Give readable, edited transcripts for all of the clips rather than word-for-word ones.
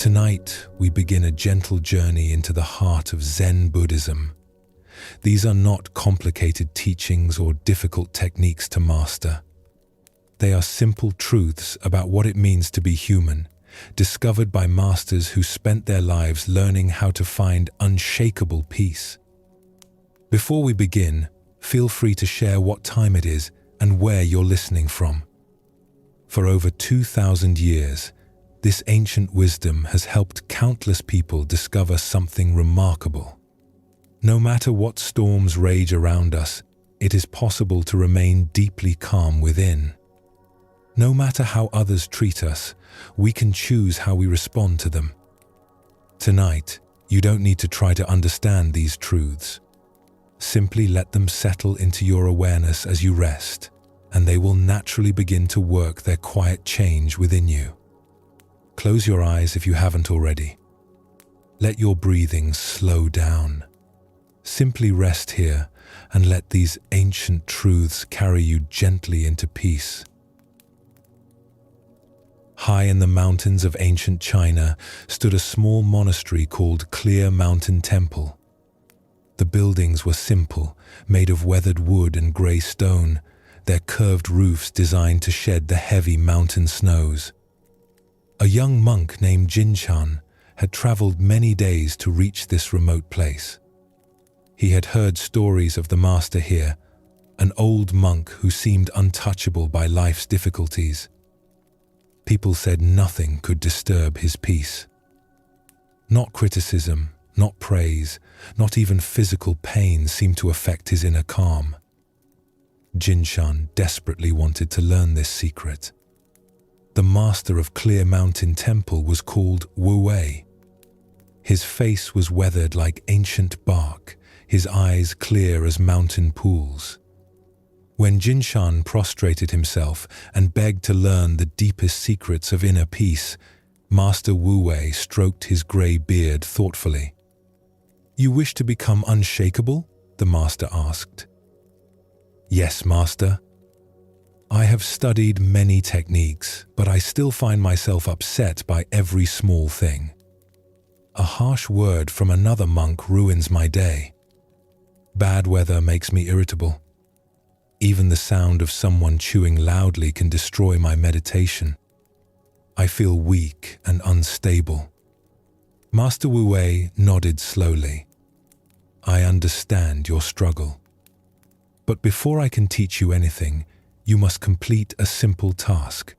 Tonight, we begin a gentle journey into the heart of Zen Buddhism. These are not complicated teachings or difficult techniques to master. They are simple truths about what it means to be human, discovered by masters who spent their lives learning how to find unshakable peace. Before we begin, feel free to share what time it is and where you're listening from. For over 2,000 years, this ancient wisdom has helped countless people discover something remarkable. No matter what storms rage around us, it is possible to remain deeply calm within. No matter how others treat us, we can choose how we respond to them. Tonight, you don't need to try to understand these truths. Simply let them settle into your awareness as you rest, and they will naturally begin to work their quiet change within you. Close your eyes if you haven't already. Let your breathing slow down. Simply rest here and let these ancient truths carry you gently into peace. High in the mountains of ancient China stood a small monastery called Clear Mountain Temple. The buildings were simple, made of weathered wood and grey stone, their curved roofs designed to shed the heavy mountain snows. A young monk named Jinshan had travelled many days to reach this remote place. He had heard stories of the master here, an old monk who seemed untouchable by life's difficulties. People said nothing could disturb his peace. Not criticism, not praise, not even physical pain seemed to affect his inner calm. Jinshan desperately wanted to learn this secret. The master of Clear Mountain Temple was called Wu Wei. His face was weathered like ancient bark, his eyes clear as mountain pools. When Jinshan prostrated himself and begged to learn the deepest secrets of inner peace, Master Wu Wei stroked his grey beard thoughtfully. "You wish to become unshakable?" the master asked. "Yes, master. I have studied many techniques, but I still find myself upset by every small thing. A harsh word from another monk ruins my day. Bad weather makes me irritable. Even the sound of someone chewing loudly can destroy my meditation. I feel weak and unstable." Master Wu Wei nodded slowly. "I understand your struggle. But before I can teach you anything, you must complete a simple task."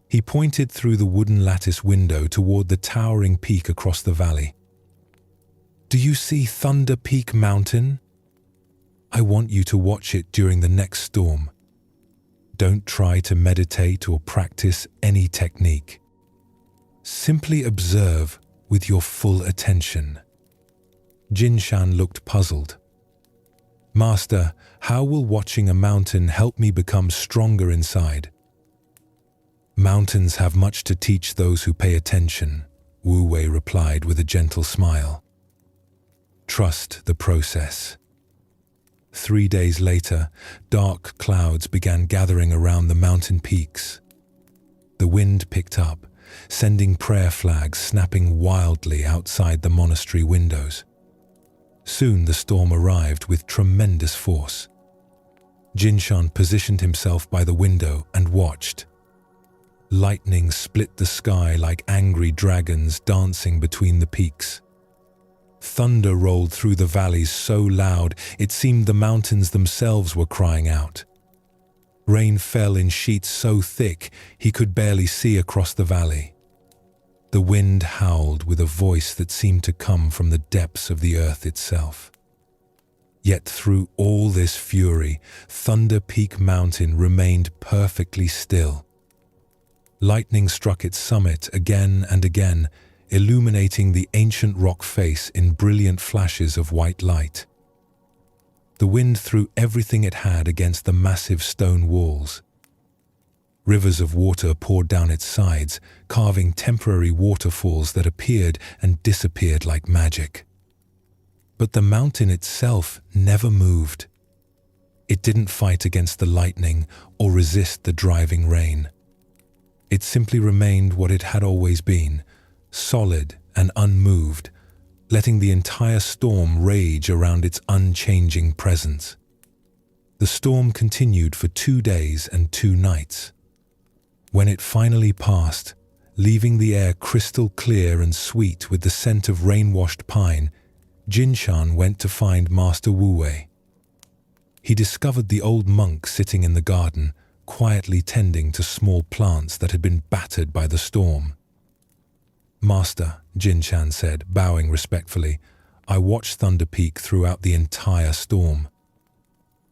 He pointed through the wooden lattice window toward the towering peak across the valley. "Do you see Thunder Peak Mountain? I want you to watch it during the next storm. Don't try to meditate or practice any technique. Simply observe with your full attention." Jinshan looked puzzled. "Master, how will watching a mountain help me become stronger inside?" "Mountains have much to teach those who pay attention," Wu Wei replied with a gentle smile. "Trust the process." 3 days later, dark clouds began gathering around the mountain peaks. The wind picked up, sending prayer flags snapping wildly outside the monastery windows. Soon the storm arrived with tremendous force. Jinshan positioned himself by the window and watched. Lightning split the sky like angry dragons dancing between the peaks. Thunder rolled through the valleys so loud it seemed the mountains themselves were crying out. Rain fell in sheets so thick he could barely see across the valley. The wind howled with a voice that seemed to come from the depths of the earth itself. Yet through all this fury, Thunder Peak Mountain remained perfectly still. Lightning struck its summit again and again, illuminating the ancient rock face in brilliant flashes of white light. The wind threw everything it had against the massive stone walls. Rivers of water poured down its sides, carving temporary waterfalls that appeared and disappeared like magic. But the mountain itself never moved. It didn't fight against the lightning or resist the driving rain. It simply remained what it had always been, solid and unmoved, letting the entire storm rage around its unchanging presence. The storm continued for 2 days and 2 nights. When it finally passed, leaving the air crystal clear and sweet with the scent of rain-washed pine, Jinshan went to find Master Wu Wei. He discovered the old monk sitting in the garden, quietly tending to small plants that had been battered by the storm. "Master," Jinshan said, bowing respectfully, "I watched Thunder Peak throughout the entire storm.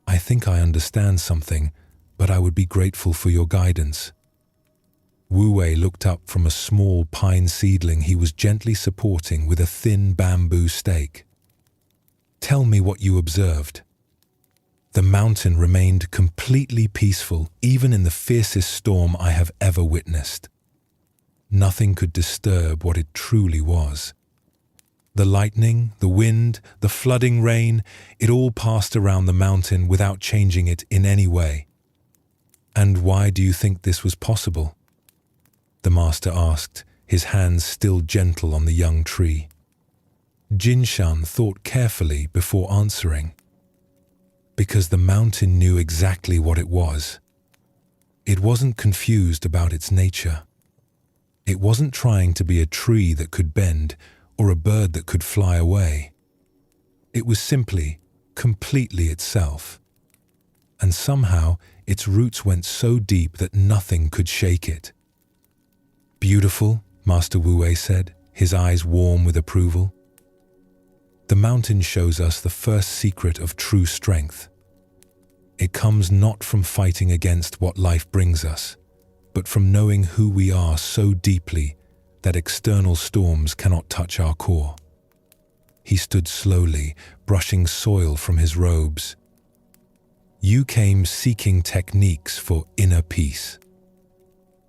I think I understand something, but I would be grateful for your guidance." Wu Wei looked up from a small pine seedling he was gently supporting with a thin bamboo stake. "Tell me what you observed." "The mountain remained completely peaceful, even in the fiercest storm I have ever witnessed. Nothing could disturb what it truly was. The lightning, the wind, the flooding rain, it all passed around the mountain without changing it in any way." "And why do you think this was possible?" the master asked, his hands still gentle on the young tree. Jinshan thought carefully before answering. "Because the mountain knew exactly what it was. It wasn't confused about its nature. It wasn't trying to be a tree that could bend or a bird that could fly away. It was simply, completely itself. And somehow its roots went so deep that nothing could shake it." "Beautiful," Master Wu Wei said, his eyes warm with approval. "The mountain shows us the first secret of true strength. It comes not from fighting against what life brings us, but from knowing who we are so deeply that external storms cannot touch our core." He stood slowly, brushing soil from his robes. "You came seeking techniques for inner peace.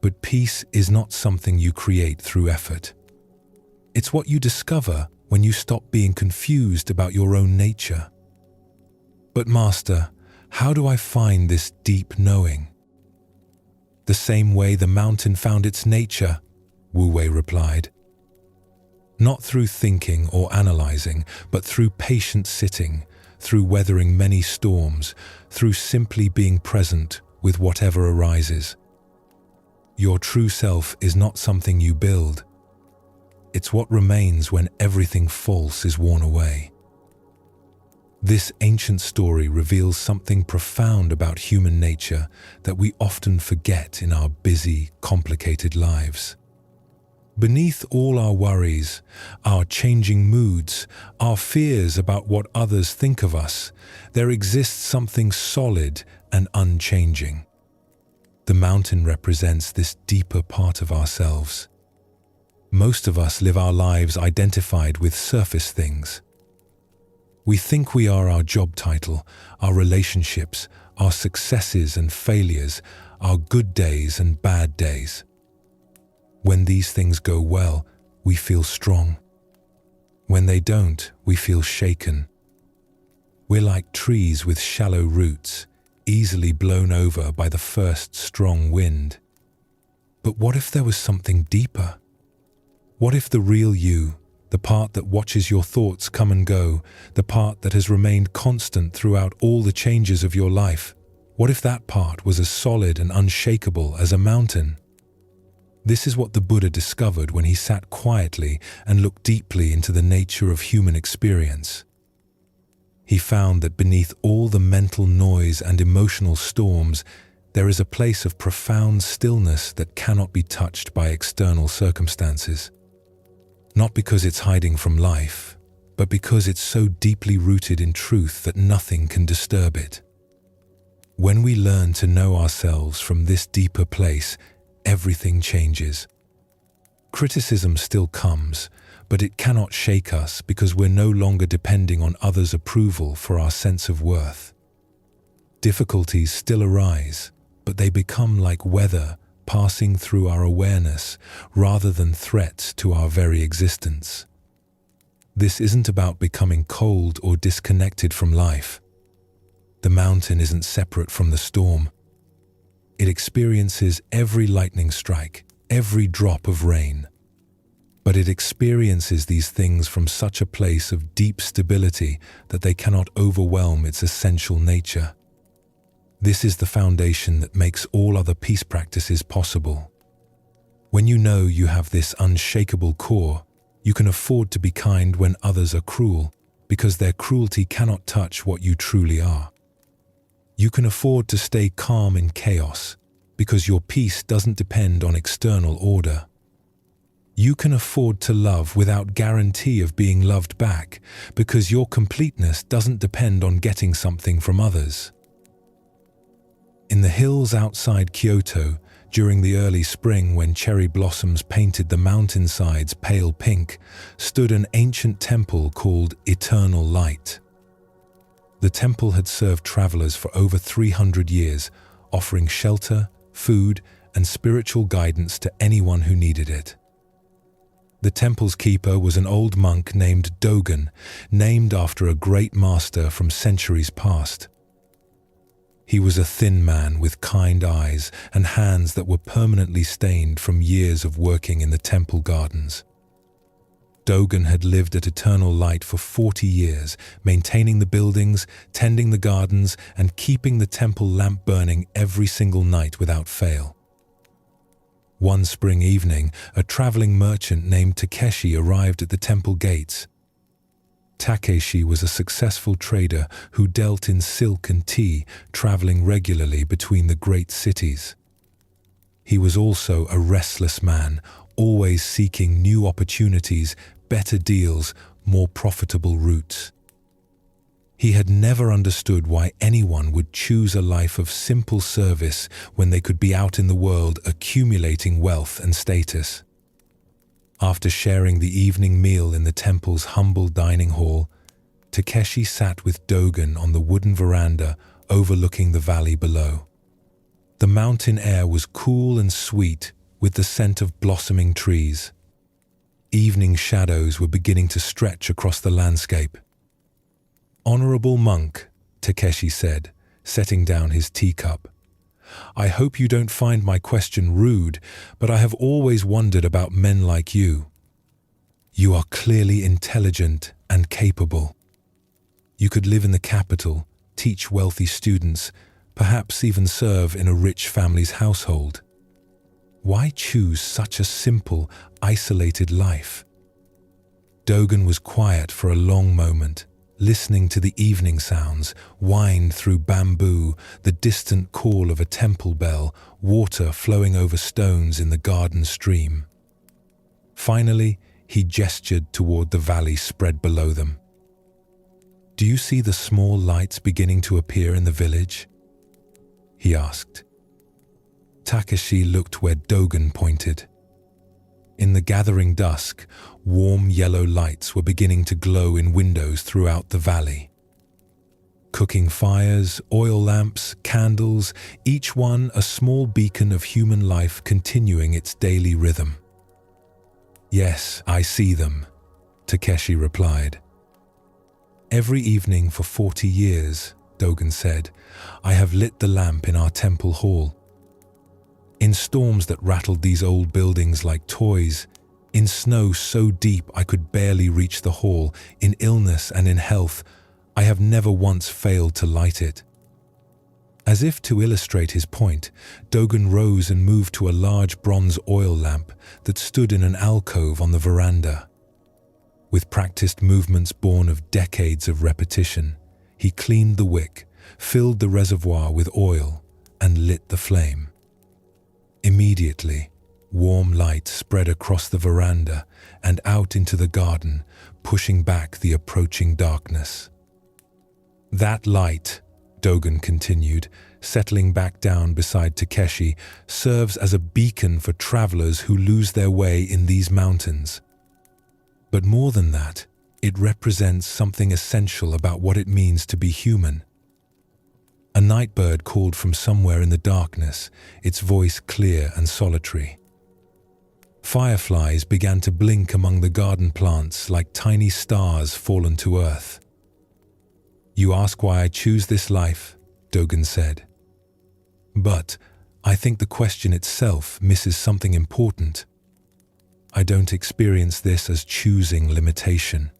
But peace is not something you create through effort. It's what you discover when you stop being confused about your own nature." "But Master, how do I find this deep knowing?" "The same way the mountain found its nature," Wu Wei replied. "Not through thinking or analyzing, but through patient sitting, through weathering many storms, through simply being present with whatever arises. Your true self is not something you build. It's what remains when everything false is worn away." This ancient story reveals something profound about human nature that we often forget in our busy, complicated lives. Beneath all our worries, our changing moods, our fears about what others think of us, there exists something solid and unchanging. The mountain represents this deeper part of ourselves. Most of us live our lives identified with surface things. We think we are our job title, our relationships, our successes and failures, our good days and bad days. When these things go well, we feel strong. When they don't, we feel shaken. We're like trees with shallow roots, easily blown over by the first strong wind. But what if there was something deeper? What if the real you, the part that watches your thoughts come and go, the part that has remained constant throughout all the changes of your life, what if that part was as solid and unshakable as a mountain? This is what the Buddha discovered when he sat quietly and looked deeply into the nature of human experience. He found that beneath all the mental noise and emotional storms, there is a place of profound stillness that cannot be touched by external circumstances. Not because it's hiding from life, but because it's so deeply rooted in truth that nothing can disturb it. When we learn to know ourselves from this deeper place, everything changes. Criticism still comes, but it cannot shake us because we're no longer depending on others' approval for our sense of worth. Difficulties still arise, but they become like weather passing through our awareness rather than threats to our very existence. This isn't about becoming cold or disconnected from life. The mountain isn't separate from the storm. It experiences every lightning strike, every drop of rain. but it experiences these things from such a place of deep stability that they cannot overwhelm its essential nature. This is the foundation that makes all other peace practices possible. When you know you have this unshakable core, you can afford to be kind when others are cruel, because their cruelty cannot touch what you truly are. You can afford to stay calm in chaos, because your peace doesn't depend on external order. You can afford to love without guarantee of being loved back, because your completeness doesn't depend on getting something from others. In the hills outside Kyoto, during the early spring when cherry blossoms painted the mountainsides pale pink, stood an ancient temple called Eternal Light. The temple had served travelers for over 300 years, offering shelter, food, and spiritual guidance to anyone who needed it. The temple's keeper was an old monk named Dogen, named after a great master from centuries past. He was a thin man with kind eyes and hands that were permanently stained from years of working in the temple gardens. Dogen had lived at Eternal Light for 40 years, maintaining the buildings, tending the gardens, and keeping the temple lamp burning every single night without fail. One spring evening, a traveling merchant named Takeshi arrived at the temple gates. Takeshi was a successful trader who dealt in silk and tea, traveling regularly between the great cities. He was also a restless man, always seeking new opportunities, better deals, more profitable routes. He had never understood why anyone would choose a life of simple service when they could be out in the world accumulating wealth and status. After sharing the evening meal in the temple's humble dining hall, Takeshi sat with Dogen on the wooden veranda overlooking the valley below. The mountain air was cool and sweet with the scent of blossoming trees. Evening shadows were beginning to stretch across the landscape. "Honorable monk," Takeshi said, setting down his teacup, "I hope you don't find my question rude, but I have always wondered about men like you. You are clearly intelligent and capable. You could live in the capital, teach wealthy students, perhaps even serve in a rich family's household. Why choose such a simple, isolated life?" Dogen was quiet for a long moment, listening to the evening sounds, wind through bamboo, the distant call of a temple bell, water flowing over stones in the garden stream. Finally, he gestured toward the valley spread below them. "Do you see the small lights beginning to appear in the village?" he asked. Takeshi looked where Dogen pointed. In the gathering dusk, warm yellow lights were beginning to glow in windows throughout the valley. Cooking fires, oil lamps, candles, each one a small beacon of human life continuing its daily rhythm. "Yes, I see them," Takeshi replied. "Every evening for 40 years, Dogen said, "I have lit the lamp in our temple hall. In storms that rattled these old buildings like toys, in snow so deep I could barely reach the hall, in illness and in health, I have never once failed to light it." As if to illustrate his point, Dogen rose and moved to a large bronze oil lamp that stood in an alcove on the veranda. With practiced movements born of decades of repetition, he cleaned the wick, filled the reservoir with oil, and lit the flame. Immediately, warm light spread across the veranda and out into the garden, pushing back the approaching darkness. "That light," Dogen continued, settling back down beside Takeshi, "serves as a beacon for travelers who lose their way in these mountains. But more than that, it represents something essential about what it means to be human." A nightbird called from somewhere in the darkness, its voice clear and solitary. Fireflies began to blink among the garden plants like tiny stars fallen to earth. "You ask why I choose this life," Dogen said. "But I think the question itself misses something important. I don't experience this as choosing limitation.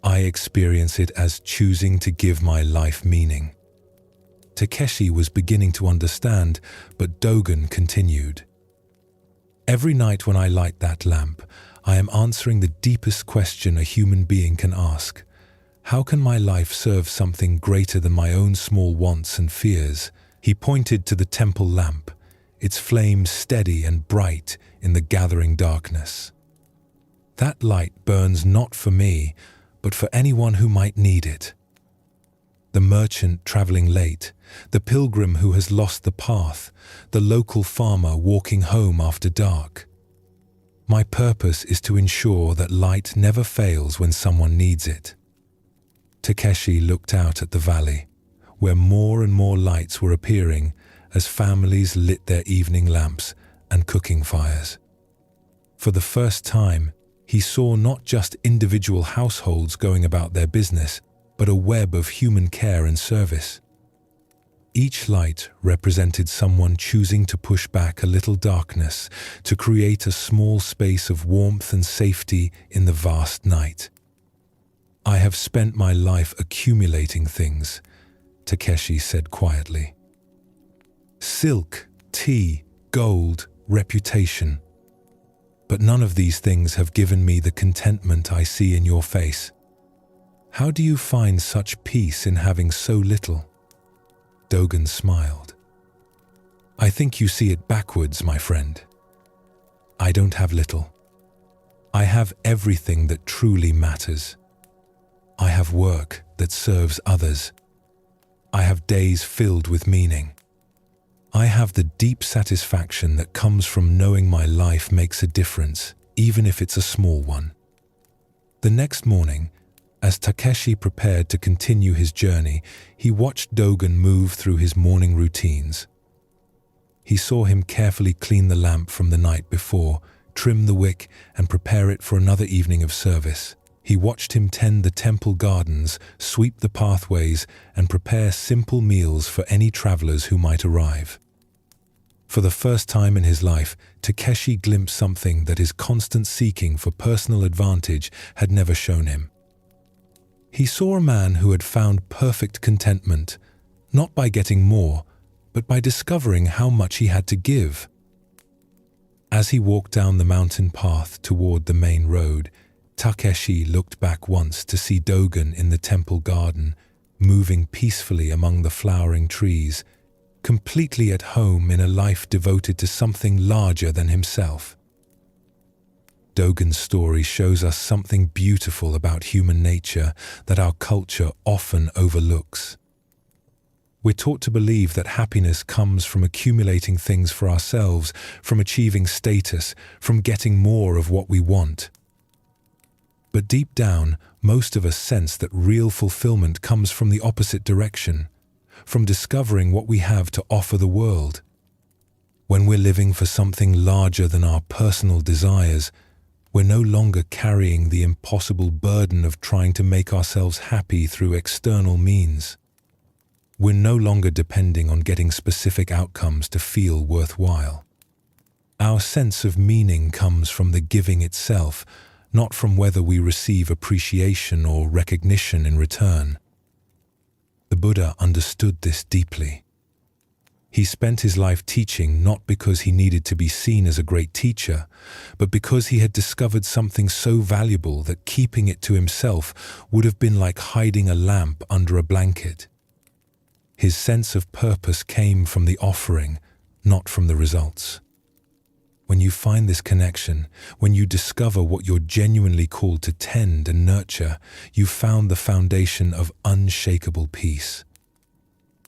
I experience it as choosing to give my life meaning." Takeshi was beginning to understand, but Dogen continued. "Every night when I light that lamp, I am answering the deepest question a human being can ask. How can my life serve something greater than my own small wants and fears?" He pointed to the temple lamp, its flame steady and bright in the gathering darkness. "That light burns not for me, but for anyone who might need it. The merchant traveling late, the pilgrim who has lost the path, the local farmer walking home after dark. My purpose is to ensure that light never fails when someone needs it." Takeshi looked out at the valley, where more and more lights were appearing as families lit their evening lamps and cooking fires. For the first time, he saw not just individual households going about their business, but a web of human care and service. Each light represented someone choosing to push back a little darkness to create a small space of warmth and safety in the vast night. "I have spent my life accumulating things," Takeshi said quietly. "Silk, tea, gold, reputation. But none of these things have given me the contentment I see in your face. How do you find such peace in having so little?" Dogen smiled. "I think you see it backwards, my friend. I don't have little. I have everything that truly matters. I have work that serves others. I have days filled with meaning. I have the deep satisfaction that comes from knowing my life makes a difference, even if it's a small one." The next morning, as Takeshi prepared to continue his journey, he watched Dogen move through his morning routines. He saw him carefully clean the lamp from the night before, trim the wick, and prepare it for another evening of service. He watched him tend the temple gardens, sweep the pathways, and prepare simple meals for any travelers who might arrive. For the first time in his life, Takeshi glimpsed something that his constant seeking for personal advantage had never shown him. He saw a man who had found perfect contentment, not by getting more, but by discovering how much he had to give. As he walked down the mountain path toward the main road, Takeshi looked back once to see Dogen in the temple garden, moving peacefully among the flowering trees, completely at home in a life devoted to something larger than himself. Dogen's story shows us something beautiful about human nature that our culture often overlooks. We're taught to believe that happiness comes from accumulating things for ourselves, from achieving status, from getting more of what we want. But deep down, most of us sense that real fulfillment comes from the opposite direction, from discovering what we have to offer the world. When we're living for something larger than our personal desires, we're no longer carrying the impossible burden of trying to make ourselves happy through external means. We're no longer depending on getting specific outcomes to feel worthwhile. Our sense of meaning comes from the giving itself, not from whether we receive appreciation or recognition in return. The Buddha understood this deeply. He spent his life teaching not because he needed to be seen as a great teacher, but because he had discovered something so valuable that keeping it to himself would have been like hiding a lamp under a blanket. His sense of purpose came from the offering, not from the results. When you find this connection, when you discover what you're genuinely called to tend and nurture, you've found the foundation of unshakable peace.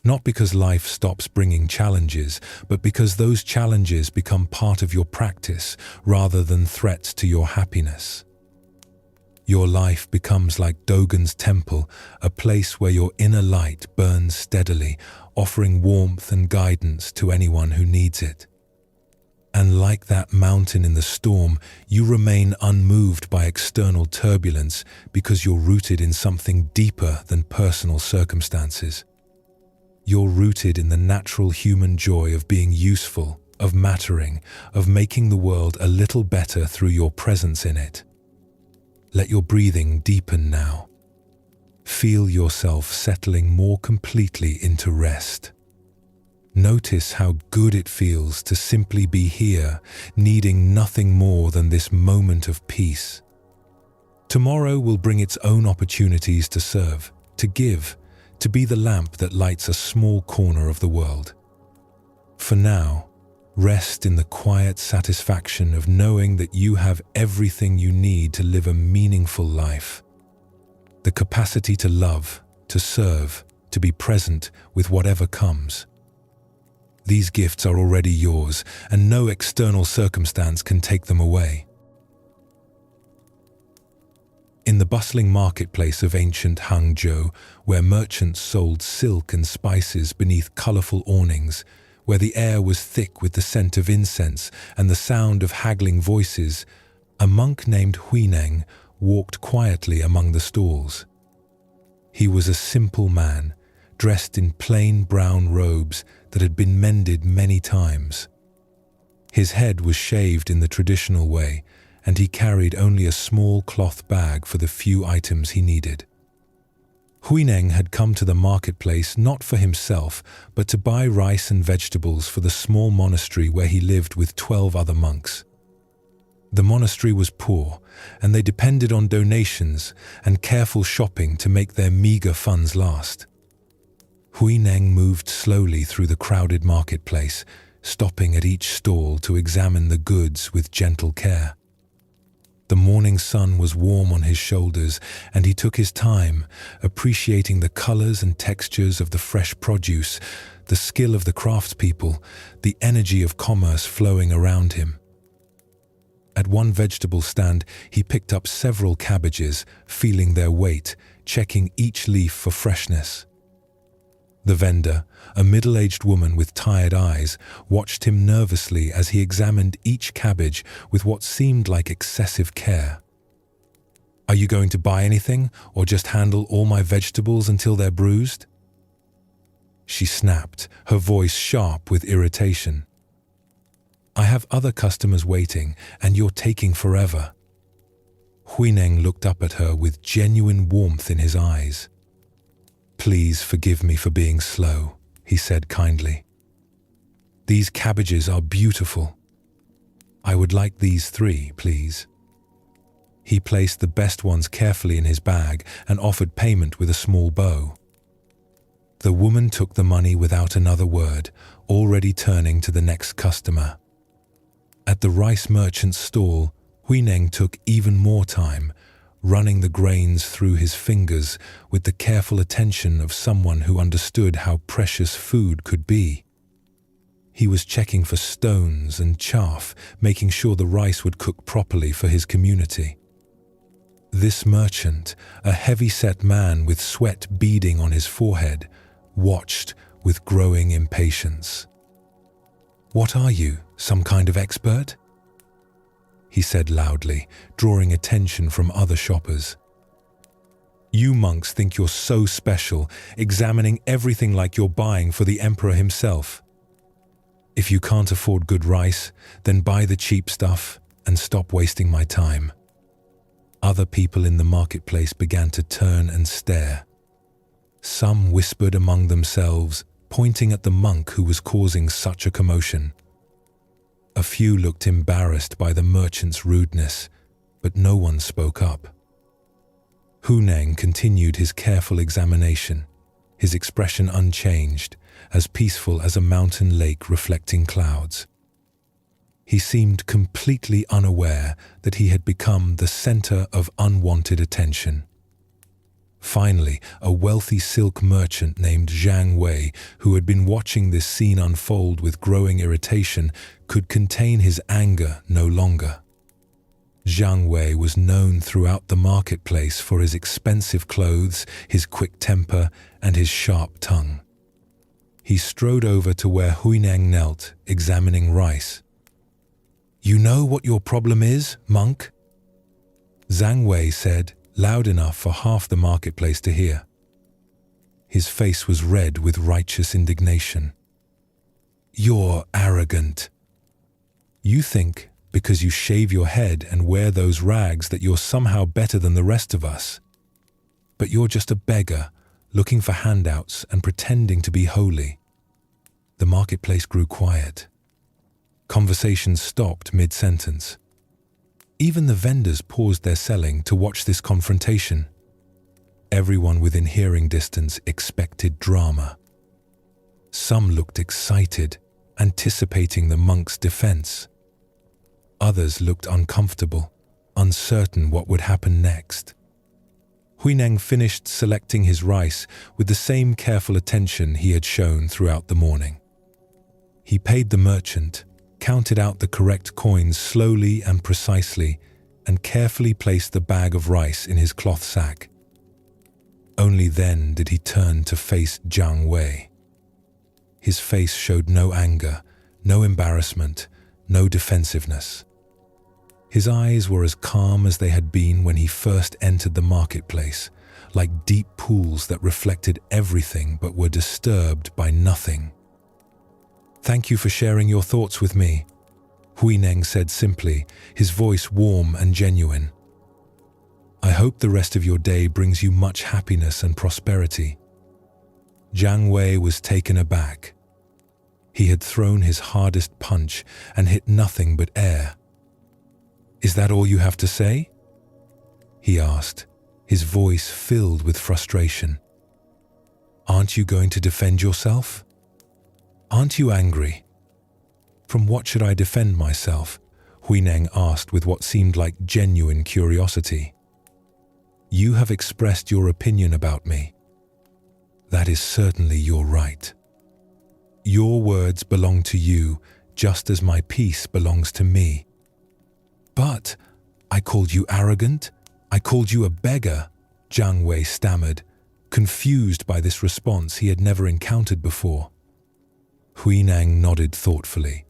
Not because life stops bringing challenges, but because those challenges become part of your practice rather than threats to your happiness. Your life becomes like Dogen's temple, a place where your inner light burns steadily, offering warmth and guidance to anyone who needs it. And like that mountain in the storm, you remain unmoved by external turbulence because you're rooted in something deeper than personal circumstances. You're rooted in the natural human joy of being useful, of mattering, of making the world a little better through your presence in it. Let your breathing deepen now. Feel yourself settling more completely into rest. Notice how good it feels to simply be here, needing nothing more than this moment of peace. Tomorrow will bring its own opportunities to serve, to give, to be the lamp that lights a small corner of the world. For now, rest in the quiet satisfaction of knowing that you have everything you need to live a meaningful life. The capacity to love, to serve, to be present with whatever comes. These gifts are already yours, and no external circumstance can take them away. In the bustling marketplace of ancient Hangzhou, where merchants sold silk and spices beneath colorful awnings, where the air was thick with the scent of incense and the sound of haggling voices, a monk named Huiming walked quietly among the stalls. He was a simple man, dressed in plain brown robes that had been mended many times. His head was shaved in the traditional way, and he carried only a small cloth bag for the few items he needed. Huiming had come to the marketplace not for himself, but to buy rice and vegetables for the small monastery where he lived with 12 other monks. The monastery was poor, and they depended on donations and careful shopping to make their meager funds last. Huiming moved slowly through the crowded marketplace, stopping at each stall to examine the goods with gentle care. The morning sun was warm on his shoulders, and he took his time, appreciating the colors and textures of the fresh produce, the skill of the craftspeople, the energy of commerce flowing around him. At one vegetable stand, he picked up several cabbages, feeling their weight, checking each leaf for freshness. The vendor, a middle-aged woman with tired eyes, watched him nervously as he examined each cabbage with what seemed like excessive care. "Are you going to buy anything, or just handle all my vegetables until they're bruised?" She snapped, her voice sharp with irritation. "I have other customers waiting, and you're taking forever." Huiming looked up at her with genuine warmth in his eyes. "Please forgive me for being slow," he said kindly. "These cabbages are beautiful. I would like these 3, please." He placed the best ones carefully in his bag and offered payment with a small bow. The woman took the money without another word, already turning to the next customer. At the rice merchant's stall, Huiming took even more time, running the grains through his fingers with the careful attention of someone who understood how precious food could be. He was checking for stones and chaff, making sure the rice would cook properly for his community. This merchant, a heavy-set man with sweat beading on his forehead, watched with growing impatience. "What are you, some kind of expert?" he said loudly, drawing attention from other shoppers. "You monks think you're so special, examining everything like you're buying for the emperor himself. If you can't afford good rice, then buy the cheap stuff and stop wasting my time." Other people in the marketplace began to turn and stare. Some whispered among themselves, pointing at the monk who was causing such a commotion. A few looked embarrassed by the merchant's rudeness, but no one spoke up. Huiming continued his careful examination, his expression unchanged, as peaceful as a mountain lake reflecting clouds. He seemed completely unaware that he had become the center of unwanted attention. Finally, a wealthy silk merchant named Hang Wei, who had been watching this scene unfold with growing irritation, could contain his anger no longer. Hang Wei was known throughout the marketplace for his expensive clothes, his quick temper, and his sharp tongue. He strode over to where Huiming knelt, examining rice. "You know what your problem is, monk?" Hang Wei said, loud enough for half the marketplace to hear. His face was red with righteous indignation. "You're arrogant," You think, because you shave your head and wear those rags, that you're somehow better than the rest of us. But you're just a beggar, looking for handouts and pretending to be holy. The marketplace grew quiet. Conversations stopped mid-sentence. Even the vendors paused their selling to watch this confrontation. Everyone within hearing distance expected drama. Some looked excited, anticipating the monk's defense. Others looked uncomfortable, uncertain what would happen next. Huiming finished selecting his rice with the same careful attention he had shown throughout the morning. He paid the merchant, counted out the correct coins slowly and precisely, and carefully placed the bag of rice in his cloth sack. Only then did he turn to face Hang Wei. His face showed no anger, no embarrassment, no defensiveness. His eyes were as calm as they had been when he first entered the marketplace, like deep pools that reflected everything but were disturbed by nothing. "Thank you for sharing your thoughts with me," Huiming said simply, his voice warm and genuine. "I hope the rest of your day brings you much happiness and prosperity." Hang Wei was taken aback. He had thrown his hardest punch and hit nothing but air. "Is that all you have to say?" he asked, his voice filled with frustration. "Aren't you going to defend yourself? Aren't you angry?" "From what should I defend myself?" Huiming asked with what seemed like genuine curiosity. "You have expressed your opinion about me. That is certainly your right. Your words belong to you, just as my peace belongs to me." "But I called you arrogant. I called you a beggar," Hang Wei stammered, confused by this response he had never encountered before. Huiming nodded thoughtfully,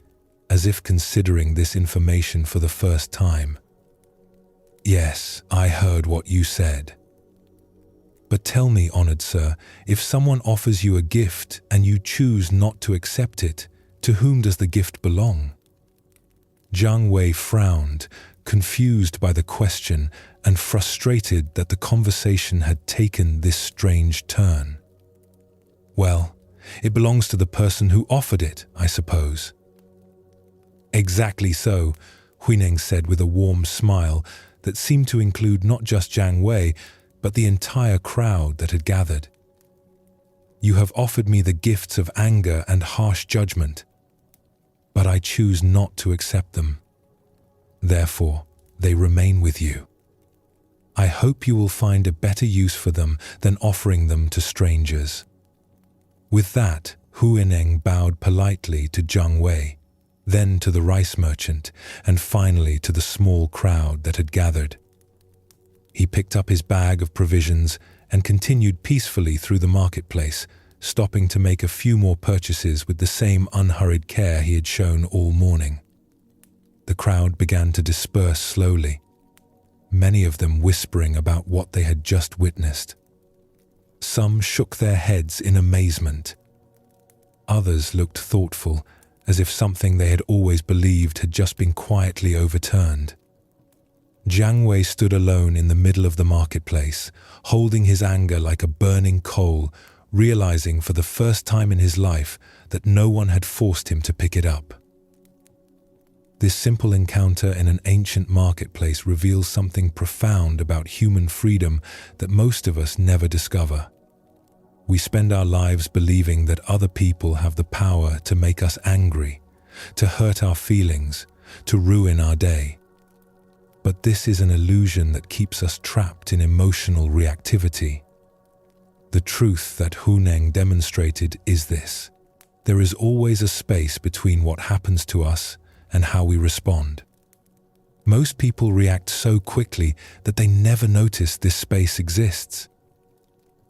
as if considering this information for the first time. "Yes, I heard what you said. But tell me, honored sir, if someone offers you a gift and you choose not to accept it, to whom does the gift belong?" Hang Wei frowned, confused by the question and frustrated that the conversation had taken this strange turn. "Well, it belongs to the person who offered it, I suppose." "Exactly so," Huiming said with a warm smile that seemed to include not just Hang Wei, but the entire crowd that had gathered. "You have offered me the gifts of anger and harsh judgment, but I choose not to accept them. Therefore, they remain with you. I hope you will find a better use for them than offering them to strangers." With that, Huiming bowed politely to Hang Wei, then to the rice merchant, and finally to the small crowd that had gathered. He picked up his bag of provisions and continued peacefully through the marketplace, stopping to make a few more purchases with the same unhurried care he had shown all morning. The crowd began to disperse slowly, many of them whispering about what they had just witnessed. Some shook their heads in amazement. Others looked thoughtful, as if something they had always believed had just been quietly overturned. Hang Wei stood alone in the middle of the marketplace, holding his anger like a burning coal, realizing for the first time in his life that no one had forced him to pick it up. This simple encounter in an ancient marketplace reveals something profound about human freedom that most of us never discover. We spend our lives believing that other people have the power to make us angry, to hurt our feelings, to ruin our day. But this is an illusion that keeps us trapped in emotional reactivity. The truth that Huiming demonstrated is this: there is always a space between what happens to us and how we respond. Most people react so quickly that they never notice this space exists.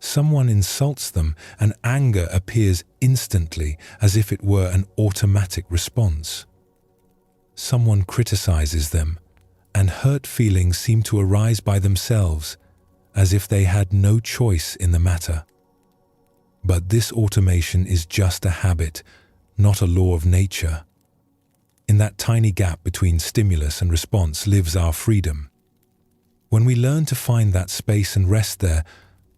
Someone insults them and anger appears instantly, as if it were an automatic response. Someone criticizes them, and hurt feelings seem to arise by themselves, as if they had no choice in the matter. But this automation is just a habit, not a law of nature. In that tiny gap between stimulus and response lives our freedom. When we learn to find that space and rest there,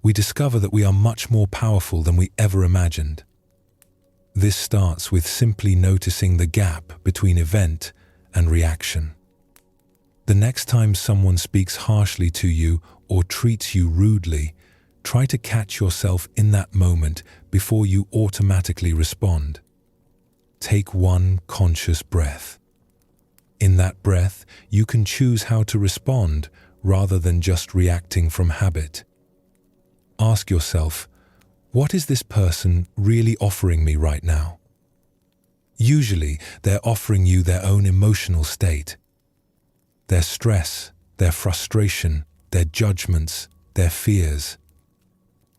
we discover that we are much more powerful than we ever imagined. This starts with simply noticing the gap between event and reaction. The next time someone speaks harshly to you or treats you rudely, try to catch yourself in that moment before you automatically respond. Take one conscious breath. In that breath, you can choose how to respond rather than just reacting from habit. Ask yourself, what is this person really offering me right now? Usually, they're offering you their own emotional state. Their stress, their frustration, their judgments, their fears.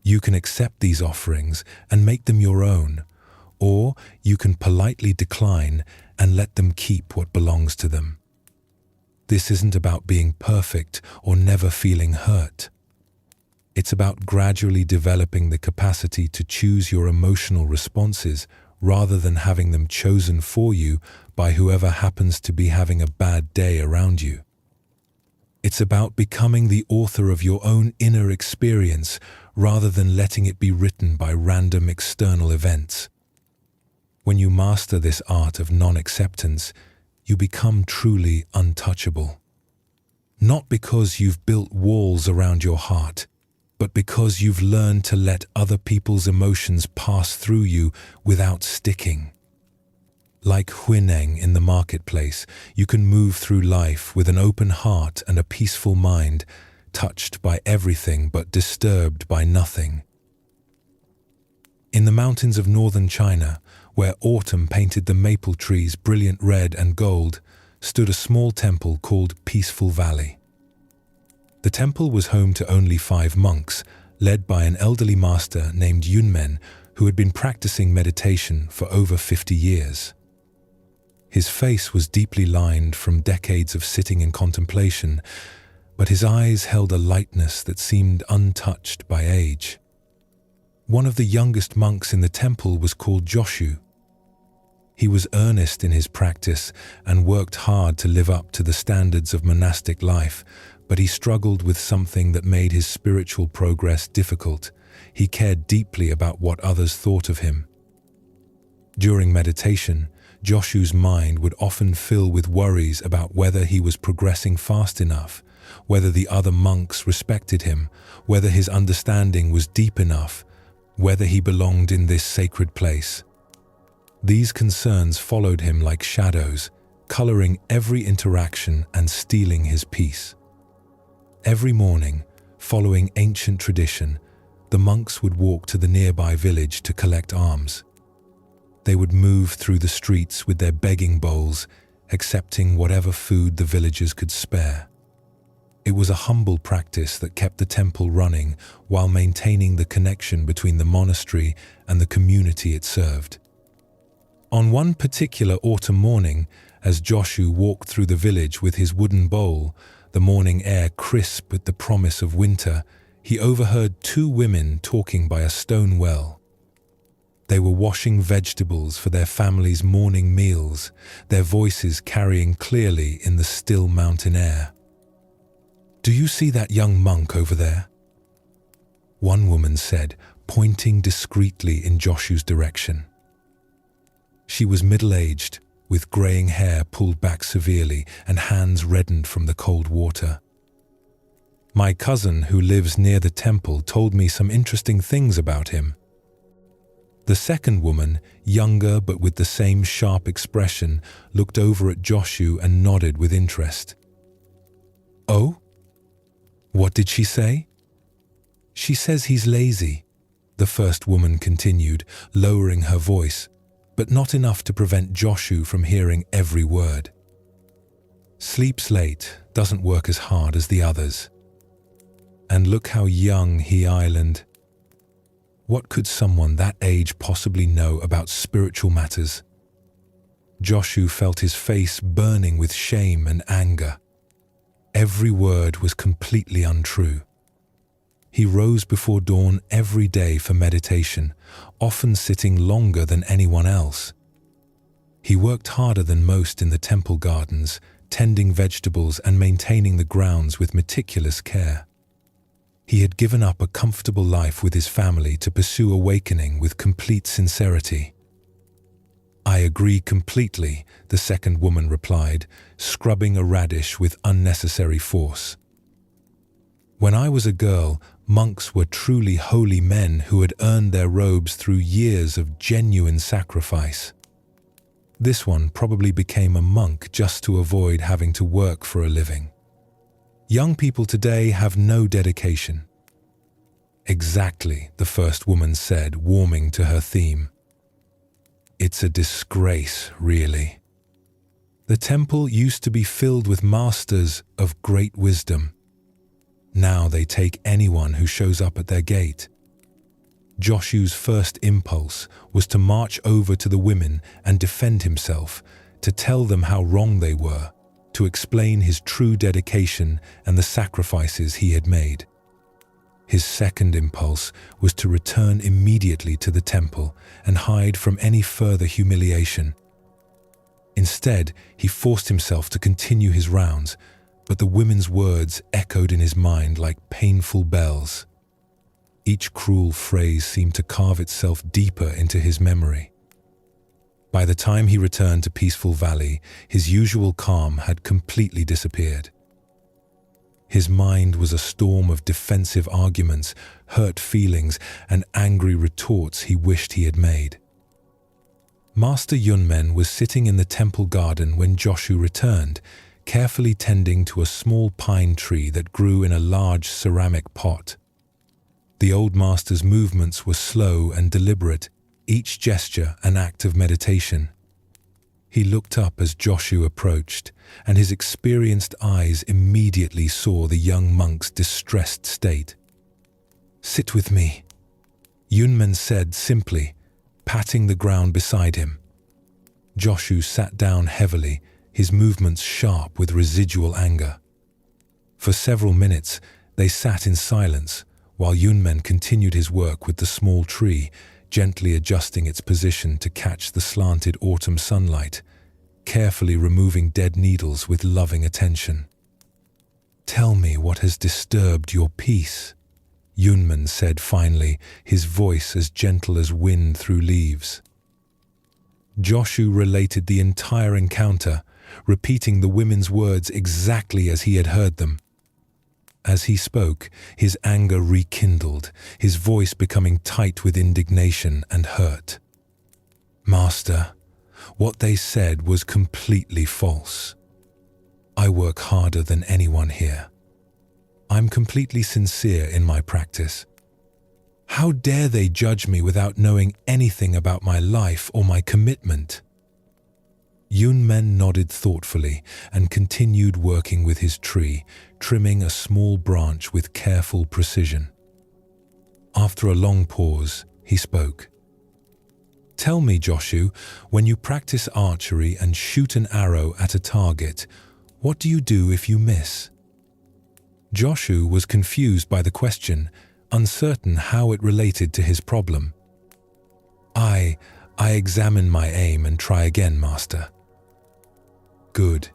You can accept these offerings and make them your own, or you can politely decline and let them keep what belongs to them. This isn't about being perfect or never feeling hurt. It's about gradually developing the capacity to choose your emotional responses rather than having them chosen for you by whoever happens to be having a bad day around you. It's about becoming the author of your own inner experience rather than letting it be written by random external events. When you master this art of non-acceptance, you become truly untouchable. Not because you've built walls around your heart, but because you've learned to let other people's emotions pass through you without sticking. Like Huiming in the marketplace, you can move through life with an open heart and a peaceful mind, touched by everything but disturbed by nothing. In the mountains of northern China, where autumn painted the maple trees brilliant red and gold, stood a small temple called Peaceful Valley. The temple was home to only 5 monks, led by an elderly master named Yunmen, who had been practicing meditation for over 50 years. His face was deeply lined from decades of sitting in contemplation, but his eyes held a lightness that seemed untouched by age. One of the youngest monks in the temple was called Joshu. He was earnest in his practice and worked hard to live up to the standards of monastic life, but he struggled with something that made his spiritual progress difficult. He cared deeply about what others thought of him. During meditation, Joshu's mind would often fill with worries about whether he was progressing fast enough, whether the other monks respected him, whether his understanding was deep enough, whether he belonged in this sacred place. These concerns followed him like shadows, coloring every interaction and stealing his peace. Every morning, following ancient tradition, the monks would walk to the nearby village to collect alms. They would move through the streets with their begging bowls, accepting whatever food the villagers could spare. It was a humble practice that kept the temple running while maintaining the connection between the monastery and the community it served. On one particular autumn morning, as Joshu walked through the village with his wooden bowl, the morning air crisp with the promise of winter, he overheard 2 women talking by a stone well. They were washing vegetables for their family's morning meals, their voices carrying clearly in the still mountain air. "Do you see that young monk over there?" one woman said, pointing discreetly in Joshu's direction. She was middle-aged, with graying hair pulled back severely and hands reddened from the cold water. "My cousin, who lives near the temple, told me some interesting things about him." The second woman, younger but with the same sharp expression, looked over at Joshu and nodded with interest. "Oh? What did she say?" "She says he's lazy," the first woman continued, lowering her voice, but not enough to prevent Joshu from hearing every word. "Sleeps late, doesn't work as hard as the others. And look how young he island. What could someone that age possibly know about spiritual matters?" Joshu felt his face burning with shame and anger. Every word was completely untrue. He rose before dawn every day for meditation, often sitting longer than anyone else. He worked harder than most in the temple gardens, tending vegetables and maintaining the grounds with meticulous care. He had given up a comfortable life with his family to pursue awakening with complete sincerity. "I agree completely," the second woman replied, scrubbing a radish with unnecessary force. "When I was a girl, monks were truly holy men who had earned their robes through years of genuine sacrifice. This one probably became a monk just to avoid having to work for a living. Young people today have no dedication." "Exactly," the first woman said, warming to her theme. "It's a disgrace, really. The temple used to be filled with masters of great wisdom. Now they take anyone who shows up at their gate." Joshu's first impulse was to march over to the women and defend himself, to tell them how wrong they were, to explain his true dedication and the sacrifices he had made. His second impulse was to return immediately to the temple and hide from any further humiliation. Instead, he forced himself to continue his rounds, but the women's words echoed in his mind like painful bells. Each cruel phrase seemed to carve itself deeper into his memory. By the time he returned to Peaceful Valley, his usual calm had completely disappeared. His mind was a storm of defensive arguments, hurt feelings, and angry retorts he wished he had made. Master Yunmen was sitting in the temple garden when Joshu returned, carefully tending to a small pine tree that grew in a large ceramic pot. The old master's movements were slow and deliberate, each gesture an act of meditation. He looked up as Joshu approached, and his experienced eyes immediately saw the young monk's distressed state. "Sit with me," Yunmen said simply, patting the ground beside him. Joshu sat down heavily, his movements sharp with residual anger. For several minutes, they sat in silence, while Yunmen continued his work with the small tree, gently adjusting its position to catch the slanted autumn sunlight, carefully removing dead needles with loving attention. "Tell me what has disturbed your peace," Yunmen said finally, his voice as gentle as wind through leaves. Joshu related the entire encounter, repeating the women's words exactly as he had heard them. As he spoke, his anger rekindled, his voice becoming tight with indignation and hurt. "Master, what they said was completely false. I work harder than anyone here. I'm completely sincere in my practice. How dare they judge me without knowing anything about my life or my commitment?" Yunmen nodded thoughtfully and continued working with his tree, trimming a small branch with careful precision. After a long pause, he spoke. "Tell me, Joshu, when you practice archery and shoot an arrow at a target, what do you do if you miss?" Joshu was confused by the question, uncertain how it related to his problem. I examine my aim and try again, Master." "Good.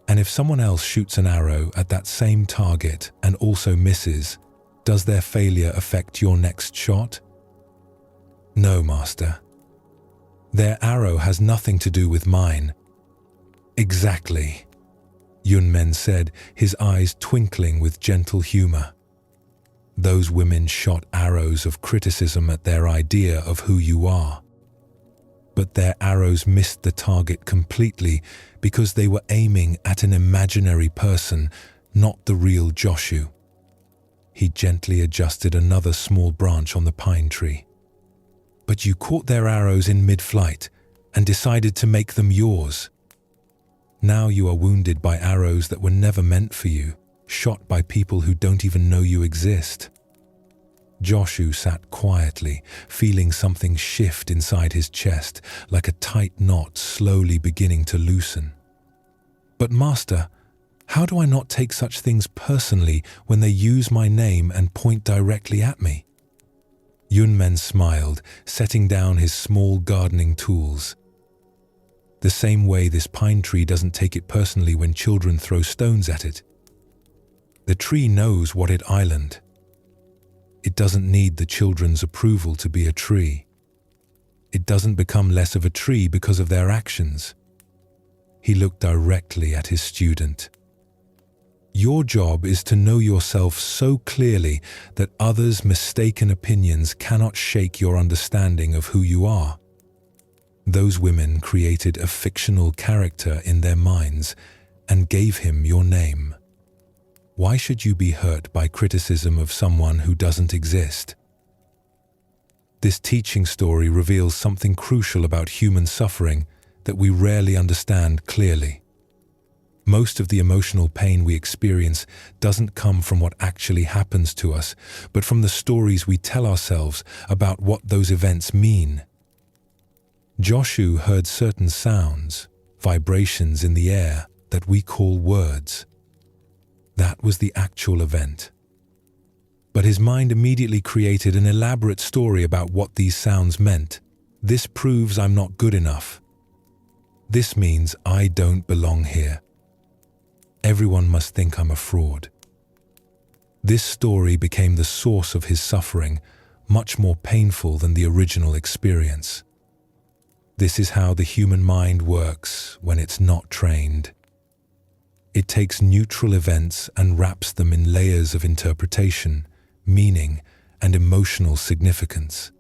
And if someone else shoots an arrow at that same target and also misses, does their failure affect your next shot?" "No, Master. Their arrow has nothing to do with mine." "Exactly," Yunmen said, his eyes twinkling with gentle humor. "Those women shot arrows of criticism at their idea of who you are. But their arrows missed the target completely because they were aiming at an imaginary person, not the real Joshu." He gently adjusted another small branch on the pine tree. "But you caught their arrows in mid-flight and decided to make them yours. Now you are wounded by arrows that were never meant for you, shot by people who don't even know you exist." Joshu sat quietly, feeling something shift inside his chest, like a tight knot slowly beginning to loosen. "But Master, how do I not take such things personally when they use my name and point directly at me?" Yunmen smiled, setting down his small gardening tools. The same way this pine tree doesn't take it personally when children throw stones at it. The tree knows what it island. It doesn't need the children's approval to be a tree. It doesn't become less of a tree because of their actions. He looked directly at his student. Your job is to know yourself so clearly that others' mistaken opinions cannot shake your understanding of who you are. Those women created a fictional character in their minds and gave him your name. Why should you be hurt by criticism of someone who doesn't exist? This teaching story reveals something crucial about human suffering that we rarely understand clearly. Most of the emotional pain we experience doesn't come from what actually happens to us, but from the stories we tell ourselves about what those events mean. Joshu heard certain sounds, vibrations in the air that we call words. That was the actual event. But his mind immediately created an elaborate story about what these sounds meant. This proves I'm not good enough. This means I don't belong here. Everyone must think I'm a fraud. This story became the source of his suffering, much more painful than the original experience. This is how the human mind works when it's not trained. It takes neutral events and wraps them in layers of interpretation, meaning, and emotional significance.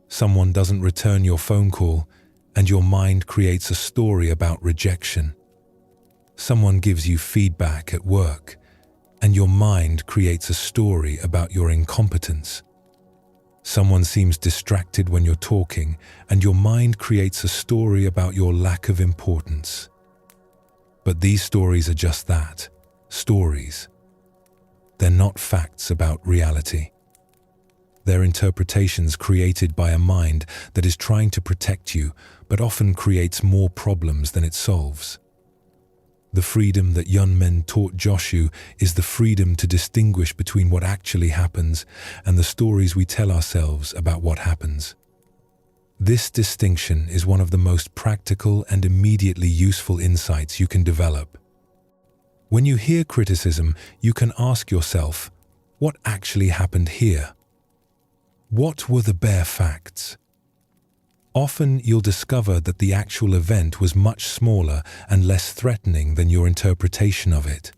Someone doesn't return your phone call, and your mind creates a story about rejection. Someone gives you feedback at work, and your mind creates a story about your incompetence. Someone seems distracted when you're talking, and your mind creates a story about your lack of importance. But these stories are just that, stories. They're not facts about reality. They're interpretations created by a mind that is trying to protect you, but often creates more problems than it solves. The freedom that Yunmen taught Joshu is the freedom to distinguish between what actually happens and the stories we tell ourselves about what happens. This distinction is one of the most practical and immediately useful insights you can develop. When you hear criticism, you can ask yourself, what actually happened here? What were the bare facts? Often you'll discover that the actual event was much smaller and less threatening than your interpretation of it.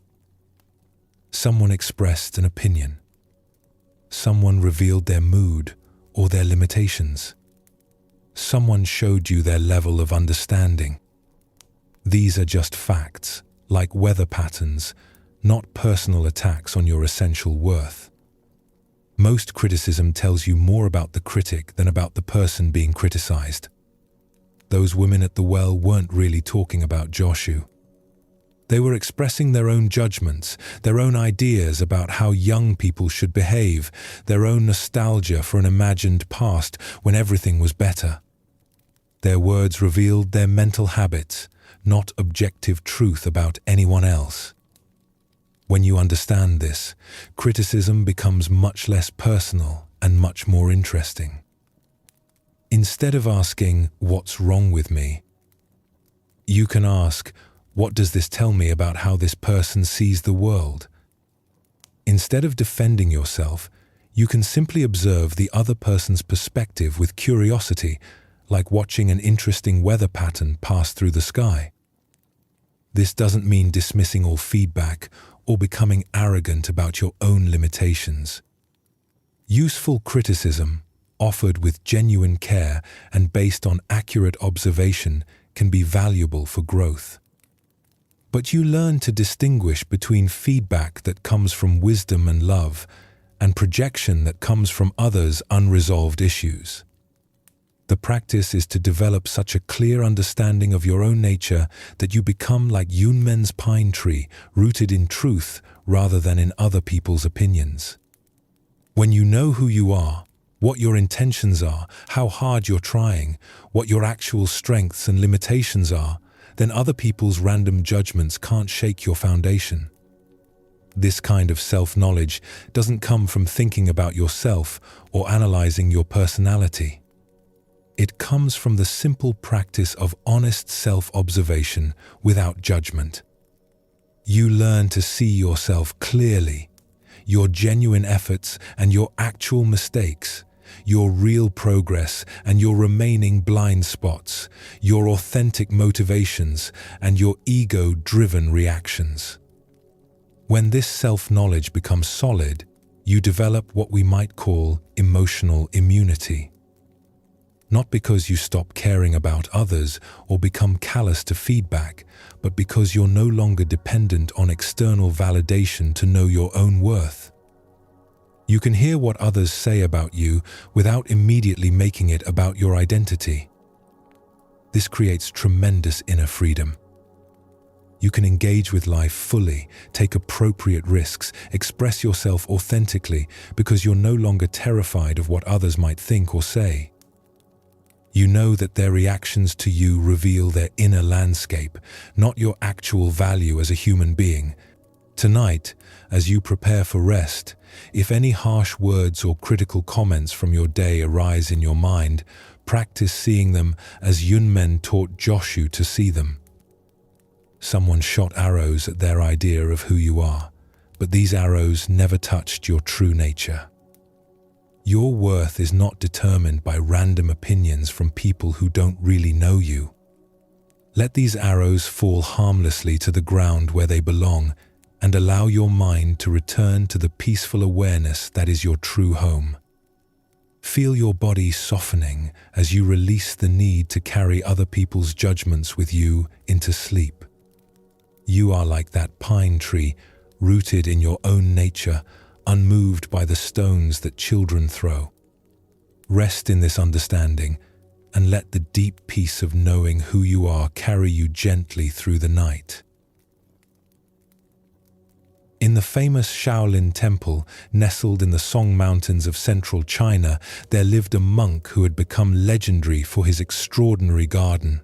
Someone expressed an opinion. Someone revealed their mood or their limitations. Someone showed you their level of understanding. These are just facts, like weather patterns, not personal attacks on your essential worth. Most criticism tells you more about the critic than about the person being criticized. Those women at the well weren't really talking about Joshu. They were expressing their own judgments, their own ideas about how young people should behave, their own nostalgia for an imagined past when everything was better. Their words revealed their mental habits, not objective truth about anyone else. When you understand this, criticism becomes much less personal and much more interesting. Instead of asking, "What's wrong with me?" you can ask, "What does this tell me about how this person sees the world?" Instead of defending yourself, you can simply observe the other person's perspective with curiosity, like watching an interesting weather pattern pass through the sky. This doesn't mean dismissing all feedback or becoming arrogant about your own limitations. Useful criticism, offered with genuine care and based on accurate observation, can be valuable for growth. But you learn to distinguish between feedback that comes from wisdom and love and projection that comes from others' unresolved issues. The practice is to develop such a clear understanding of your own nature that you become like Yunmen's pine tree, rooted in truth rather than in other people's opinions. When you know who you are, what your intentions are, how hard you're trying, what your actual strengths and limitations are, then other people's random judgments can't shake your foundation. This kind of self-knowledge doesn't come from thinking about yourself or analyzing your personality. It comes from the simple practice of honest self-observation without judgment. You learn to see yourself clearly, your genuine efforts and your actual mistakes, your real progress and your remaining blind spots, your authentic motivations and your ego-driven reactions. When this self-knowledge becomes solid, you develop what we might call emotional immunity. Not because you stop caring about others or become callous to feedback, but because you're no longer dependent on external validation to know your own worth. You can hear what others say about you without immediately making it about your identity. This creates tremendous inner freedom. You can engage with life fully, take appropriate risks, express yourself authentically because you're no longer terrified of what others might think or say. You know that their reactions to you reveal their inner landscape, not your actual value as a human being. Tonight, as you prepare for rest, if any harsh words or critical comments from your day arise in your mind, practice seeing them as Yunmen taught Joshu to see them. Someone shot arrows at their idea of who you are, but these arrows never touched your true nature. Your worth is not determined by random opinions from people who don't really know you. Let these arrows fall harmlessly to the ground where they belong and allow your mind to return to the peaceful awareness that is your true home. Feel your body softening as you release the need to carry other people's judgments with you into sleep. You are like that pine tree, rooted in your own nature, unmoved by the stones that children throw. Rest in this understanding and let the deep peace of knowing who you are carry you gently through the night. In the famous Shaolin temple, nestled in the Song Mountains of central China, there lived a monk who had become legendary for his extraordinary garden.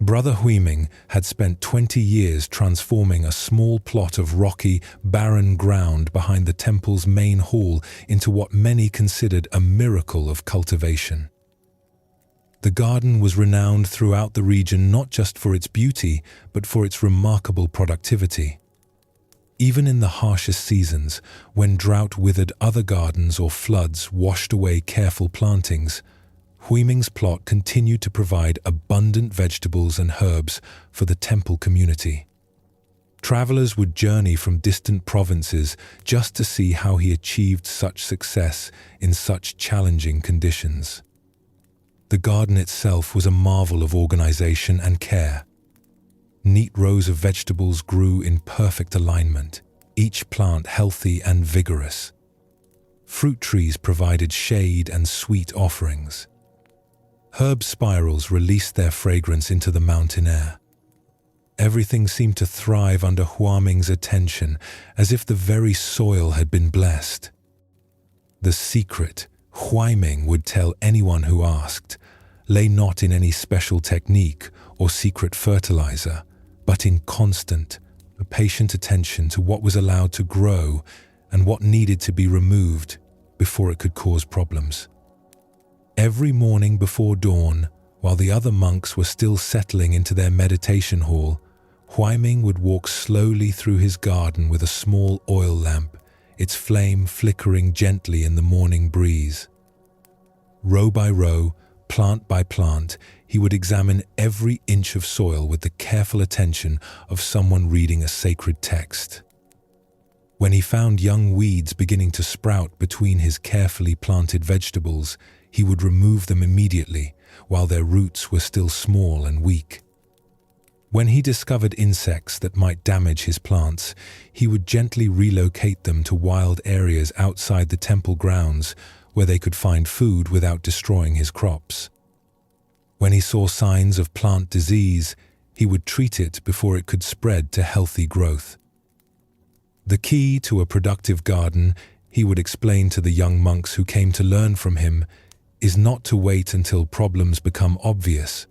Brother Huiming had spent 20 years transforming a small plot of rocky, barren ground behind the temple's main hall into what many considered a miracle of cultivation. The garden was renowned throughout the region not just for its beauty, but for its remarkable productivity. Even in the harshest seasons, when drought withered other gardens or floods washed away careful plantings, Huiming's plot continued to provide abundant vegetables and herbs for the temple community. Travelers would journey from distant provinces just to see how he achieved such success in such challenging conditions. The garden itself was a marvel of organization and care. Neat rows of vegetables grew in perfect alignment, each plant healthy and vigorous. Fruit trees provided shade and sweet offerings. Herb spirals released their fragrance into the mountain air. Everything seemed to thrive under Huiming's attention, as if the very soil had been blessed. The secret, Huiming would tell anyone who asked, lay not in any special technique or secret fertilizer, but in constant, patient attention to what was allowed to grow and what needed to be removed before it could cause problems. Every morning before dawn, while the other monks were still settling into their meditation hall, Huiming would walk slowly through his garden with a small oil lamp, its flame flickering gently in the morning breeze. Row by row, plant by plant, he would examine every inch of soil with the careful attention of someone reading a sacred text. When he found young weeds beginning to sprout between his carefully planted vegetables, he would remove them immediately while their roots were still small and weak. When he discovered insects that might damage his plants, he would gently relocate them to wild areas outside the temple grounds where they could find food without destroying his crops. When he saw signs of plant disease, he would treat it before it could spread to healthy growth. The key to a productive garden, he would explain to the young monks who came to learn from him, is not to wait until problems become obvious.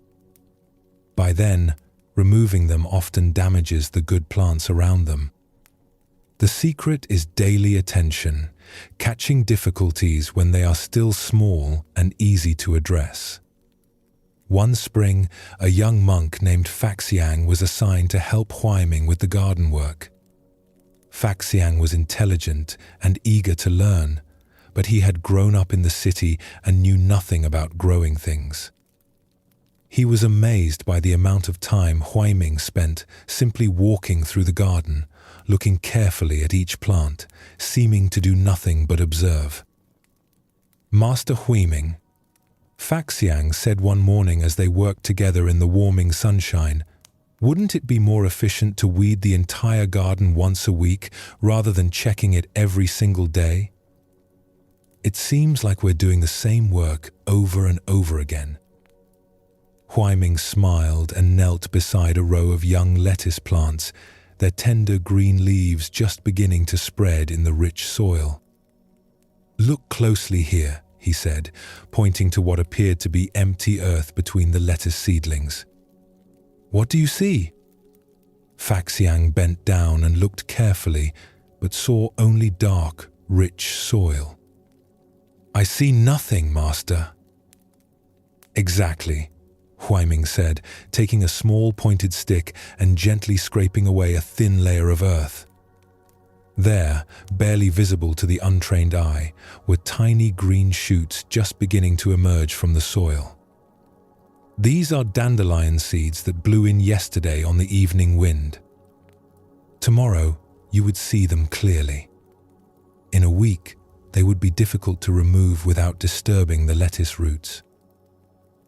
By then, removing them often damages the good plants around them. The secret is daily attention, catching difficulties when they are still small and easy to address. One spring, a young monk named Faxiang was assigned to help Huiming with the garden work. Faxiang was intelligent and eager to learn, but he had grown up in the city and knew nothing about growing things. He was amazed by the amount of time Huiming spent simply walking through the garden, looking carefully at each plant, seeming to do nothing but observe. "Master Huiming," Faxiang said one morning as they worked together in the warming sunshine, "wouldn't it be more efficient to weed the entire garden once a week rather than checking it every single day? It seems like we're doing the same work over and over again." Huiming smiled and knelt beside a row of young lettuce plants, their tender green leaves just beginning to spread in the rich soil. "Look closely here," he said, pointing to what appeared to be empty earth between the lettuce seedlings. "What do you see?" Faxiang bent down and looked carefully, but saw only dark, rich soil. "I see nothing, Master." "Exactly," Huiming said, taking a small pointed stick and gently scraping away a thin layer of earth. There, barely visible to the untrained eye, were tiny green shoots just beginning to emerge from the soil. "These are dandelion seeds that blew in yesterday on the evening wind. Tomorrow, you would see them clearly. In a week, they would be difficult to remove without disturbing the lettuce roots.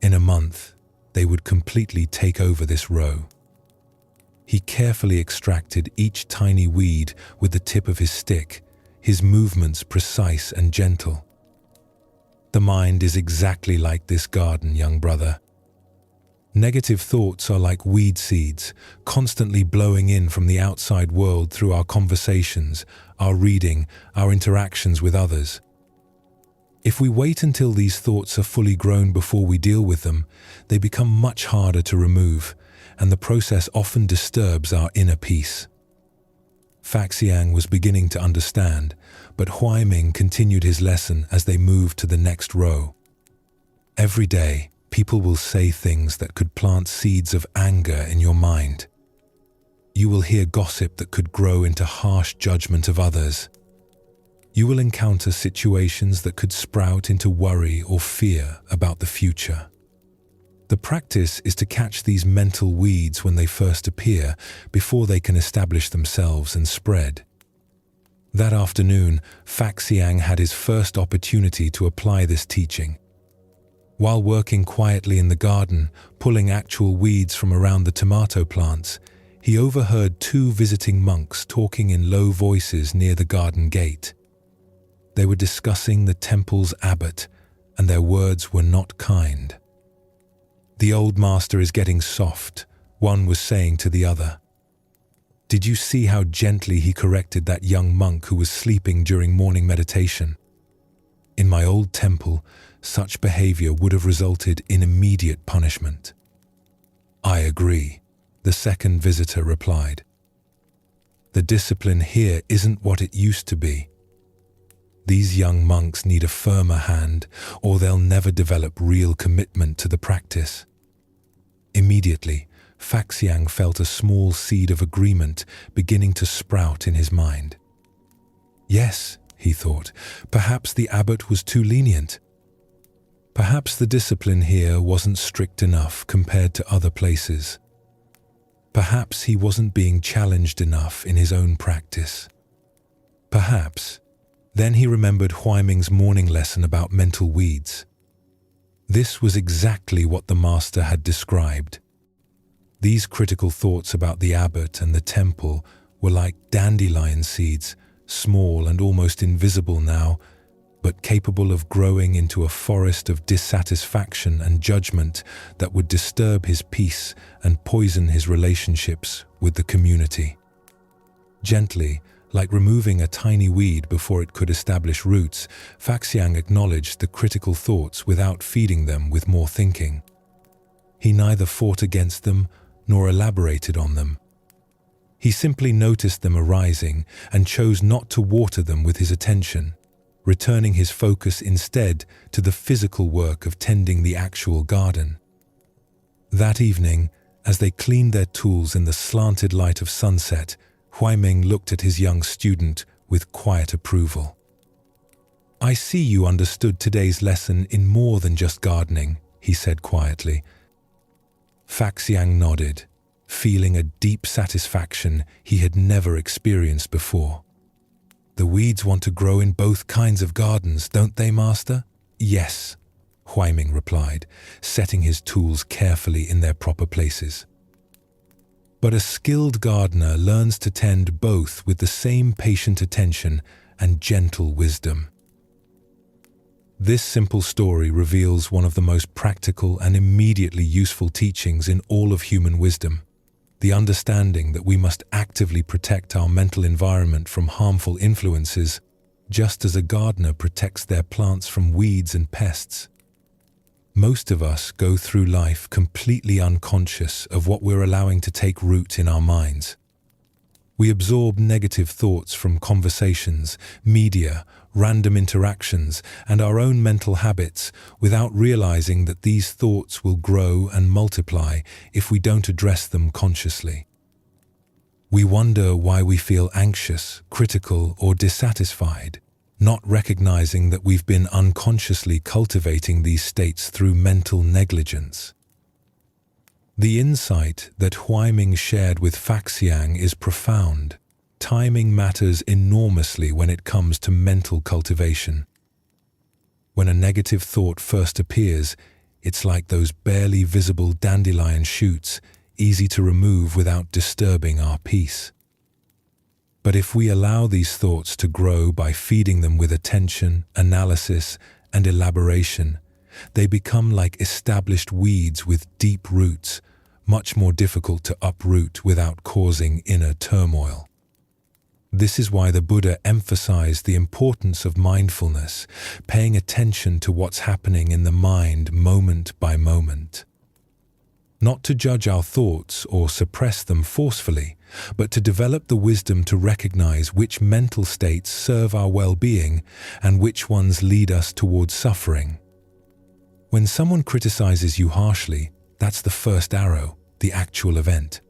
In a month, they would completely take over this row." He carefully extracted each tiny weed with the tip of his stick, his movements precise and gentle. "The mind is exactly like this garden, young brother. Negative thoughts are like weed seeds, constantly blowing in from the outside world through our conversations, our reading, our interactions with others. If we wait until these thoughts are fully grown before we deal with them, they become much harder to remove, and the process often disturbs our inner peace." Faxiang was beginning to understand, but Huiming continued his lesson as they moved to the next row. "Every day, people will say things that could plant seeds of anger in your mind. You will hear gossip that could grow into harsh judgment of others. You will encounter situations that could sprout into worry or fear about the future. The practice is to catch these mental weeds when they first appear, before they can establish themselves and spread." That afternoon, Faxiang had his first opportunity to apply this teaching. While working quietly in the garden, pulling actual weeds from around the tomato plants, he overheard two visiting monks talking in low voices near the garden gate. They were discussing the temple's abbot, and their words were not kind. "The old master is getting soft," one was saying to the other. "Did you see how gently he corrected that young monk who was sleeping during morning meditation? In my old temple, such behavior would have resulted in immediate punishment." "I agree," the second visitor replied. "The discipline here isn't what it used to be. These young monks need a firmer hand, or they'll never develop real commitment to the practice." Immediately, Faxiang felt a small seed of agreement beginning to sprout in his mind. "Yes," he thought, "perhaps the abbot was too lenient. Perhaps the discipline here wasn't strict enough compared to other places. Perhaps he wasn't being challenged enough in his own practice. Perhaps." Then he remembered Huiming's morning lesson about mental weeds. This was exactly what the master had described. These critical thoughts about the abbot and the temple were like dandelion seeds, small and almost invisible now, but capable of growing into a forest of dissatisfaction and judgment that would disturb his peace and poison his relationships with the community. Gently, like removing a tiny weed before it could establish roots, Faxiang acknowledged the critical thoughts without feeding them with more thinking. He neither fought against them nor elaborated on them. He simply noticed them arising and chose not to water them with his attention, returning his focus instead to the physical work of tending the actual garden. That evening, as they cleaned their tools in the slanted light of sunset, Huiming looked at his young student with quiet approval. "I see you understood today's lesson in more than just gardening," he said quietly. Faxiang nodded, feeling a deep satisfaction he had never experienced before. "The weeds want to grow in both kinds of gardens, don't they, Master?" "Yes," Huiming replied, setting his tools carefully in their proper places. But a skilled gardener learns to tend both with the same patient attention and gentle wisdom. This simple story reveals one of the most practical and immediately useful teachings in all of human wisdom: the understanding that we must actively protect our mental environment from harmful influences, just as a gardener protects their plants from weeds and pests. Most of us go through life completely unconscious of what we're allowing to take root in our minds. We absorb negative thoughts from conversations, media, random interactions, and our own mental habits without realizing that these thoughts will grow and multiply if we don't address them consciously. We wonder why we feel anxious, critical, or dissatisfied, not recognizing that we've been unconsciously cultivating these states through mental negligence. The insight that Huiming shared with Faxiang is profound. Timing matters enormously when it comes to mental cultivation. When a negative thought first appears, it's like those barely visible dandelion shoots, easy to remove without disturbing our peace. But if we allow these thoughts to grow by feeding them with attention, analysis, and elaboration, they become like established weeds with deep roots, much more difficult to uproot without causing inner turmoil. This is why the Buddha emphasized the importance of mindfulness, paying attention to what's happening in the mind moment by moment. Not to judge our thoughts or suppress them forcefully, but to develop the wisdom to recognize which mental states serve our well-being and which ones lead us towards suffering. When someone criticizes you harshly, that's the first arrow, the actual event.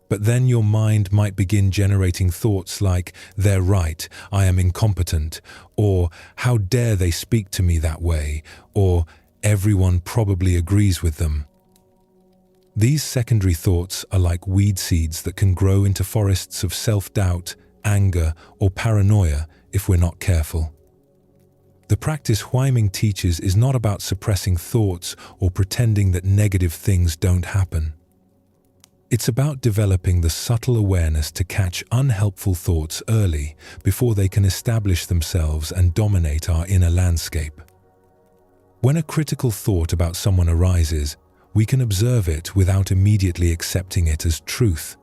But then your mind might begin generating thoughts like, "They're right, I am incompetent," or "How dare they speak to me that way," or "Everyone probably agrees with them." These secondary thoughts are like weed seeds that can grow into forests of self-doubt, anger, or paranoia if we're not careful. The practice Huiming teaches is not about suppressing thoughts or pretending that negative things don't happen. It's about developing the subtle awareness to catch unhelpful thoughts early before they can establish themselves and dominate our inner landscape. When a critical thought about someone arises, we can observe it without immediately accepting it as truth.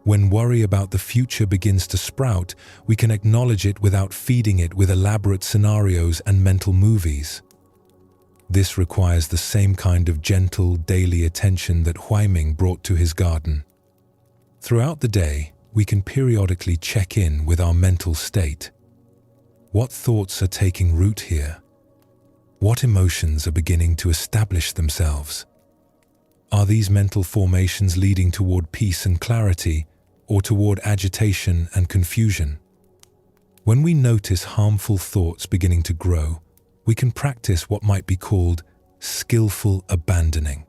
When worry about the future begins to sprout, we can acknowledge it without feeding it with elaborate scenarios and mental movies. This requires the same kind of gentle, daily attention that Huiming brought to his garden. Throughout the day, we can periodically check in with our mental state. What thoughts are taking root here? What emotions are beginning to establish themselves? Are these mental formations leading toward peace and clarity, or toward agitation and confusion? When we notice harmful thoughts beginning to grow, we can practice what might be called skillful abandoning.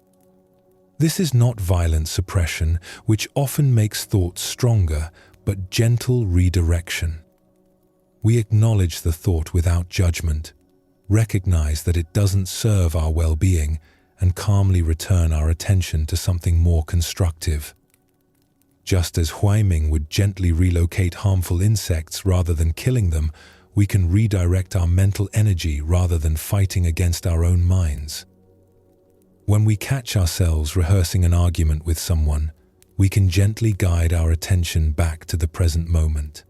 This is not violent suppression, which often makes thoughts stronger, but gentle redirection. We acknowledge the thought without judgment, recognize that it doesn't serve our well-being, and calmly return our attention to something more constructive. Just as Huiming would gently relocate harmful insects rather than killing them, we can redirect our mental energy rather than fighting against our own minds. When we catch ourselves rehearsing an argument with someone, we can gently guide our attention back to the present moment.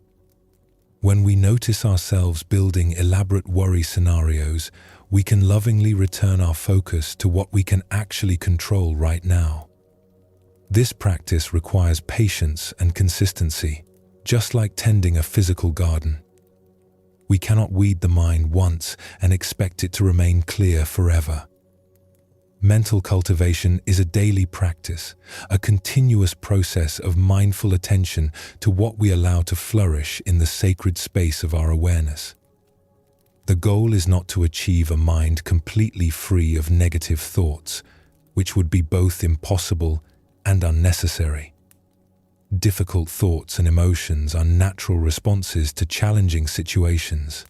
When we notice ourselves building elaborate worry scenarios, we can lovingly return our focus to what we can actually control right now. This practice requires patience and consistency, just like tending a physical garden. We cannot weed the mind once and expect it to remain clear forever. Mental cultivation is a daily practice, a continuous process of mindful attention to what we allow to flourish in the sacred space of our awareness. The goal is not to achieve a mind completely free of negative thoughts, which would be both impossible and unnecessary. Difficult thoughts and emotions are natural responses to challenging situations.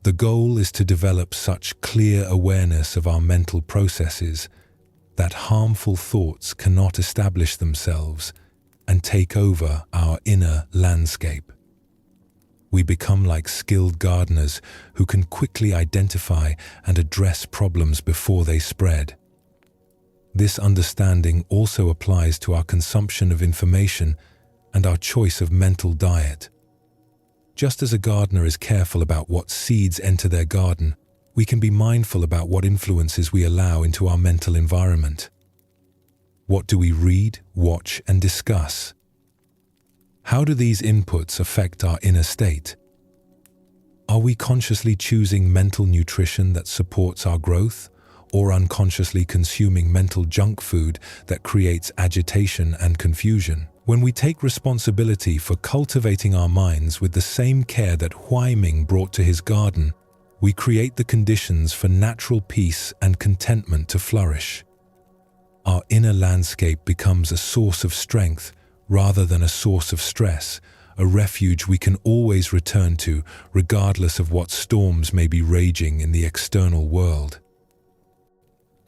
The goal is to develop such clear awareness of our mental processes that harmful thoughts cannot establish themselves and take over our inner landscape. We become like skilled gardeners who can quickly identify and address problems before they spread. This understanding also applies to our consumption of information and our choice of mental diet. Just as a gardener is careful about what seeds enter their garden, we can be mindful about what influences we allow into our mental environment. What do we read, watch, and discuss? How do these inputs affect our inner state? Are we consciously choosing mental nutrition that supports our growth, or unconsciously consuming mental junk food that creates agitation and confusion? When we take responsibility for cultivating our minds with the same care that Huiming brought to his garden, we create the conditions for natural peace and contentment to flourish. Our inner landscape becomes a source of strength rather than a source of stress, a refuge we can always return to regardless of what storms may be raging in the external world.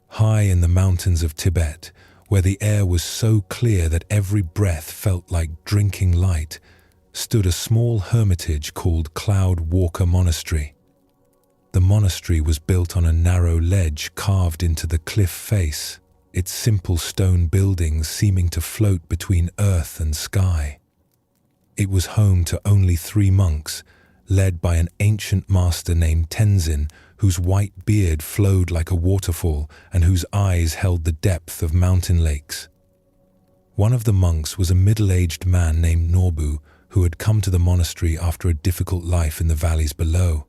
High in the mountains of Tibet, where the air was so clear that every breath felt like drinking light, stood a small hermitage called Cloud Walker Monastery. The monastery was built on a narrow ledge carved into the cliff face, its simple stone buildings seeming to float between earth and sky. It was home to only 3 monks, led by an ancient master named Tenzin, whose white beard flowed like a waterfall and whose eyes held the depth of mountain lakes. One of the monks was a middle-aged man named Norbu, who had come to the monastery after a difficult life in the valleys below.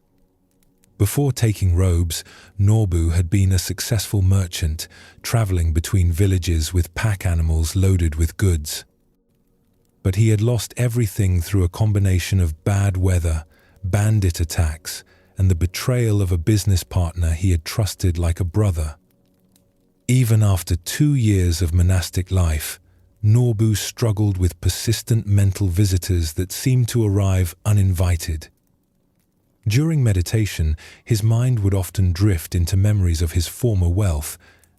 Before taking robes, Norbu had been a successful merchant, traveling between villages with pack animals loaded with goods. But he had lost everything through a combination of bad weather, bandit attacks, and the betrayal of a business partner he had trusted like a brother. Even after 2 years of monastic life, Norbu struggled with persistent mental visitors that seemed to arrive uninvited. During meditation, his mind would often drift into memories of his former wealth,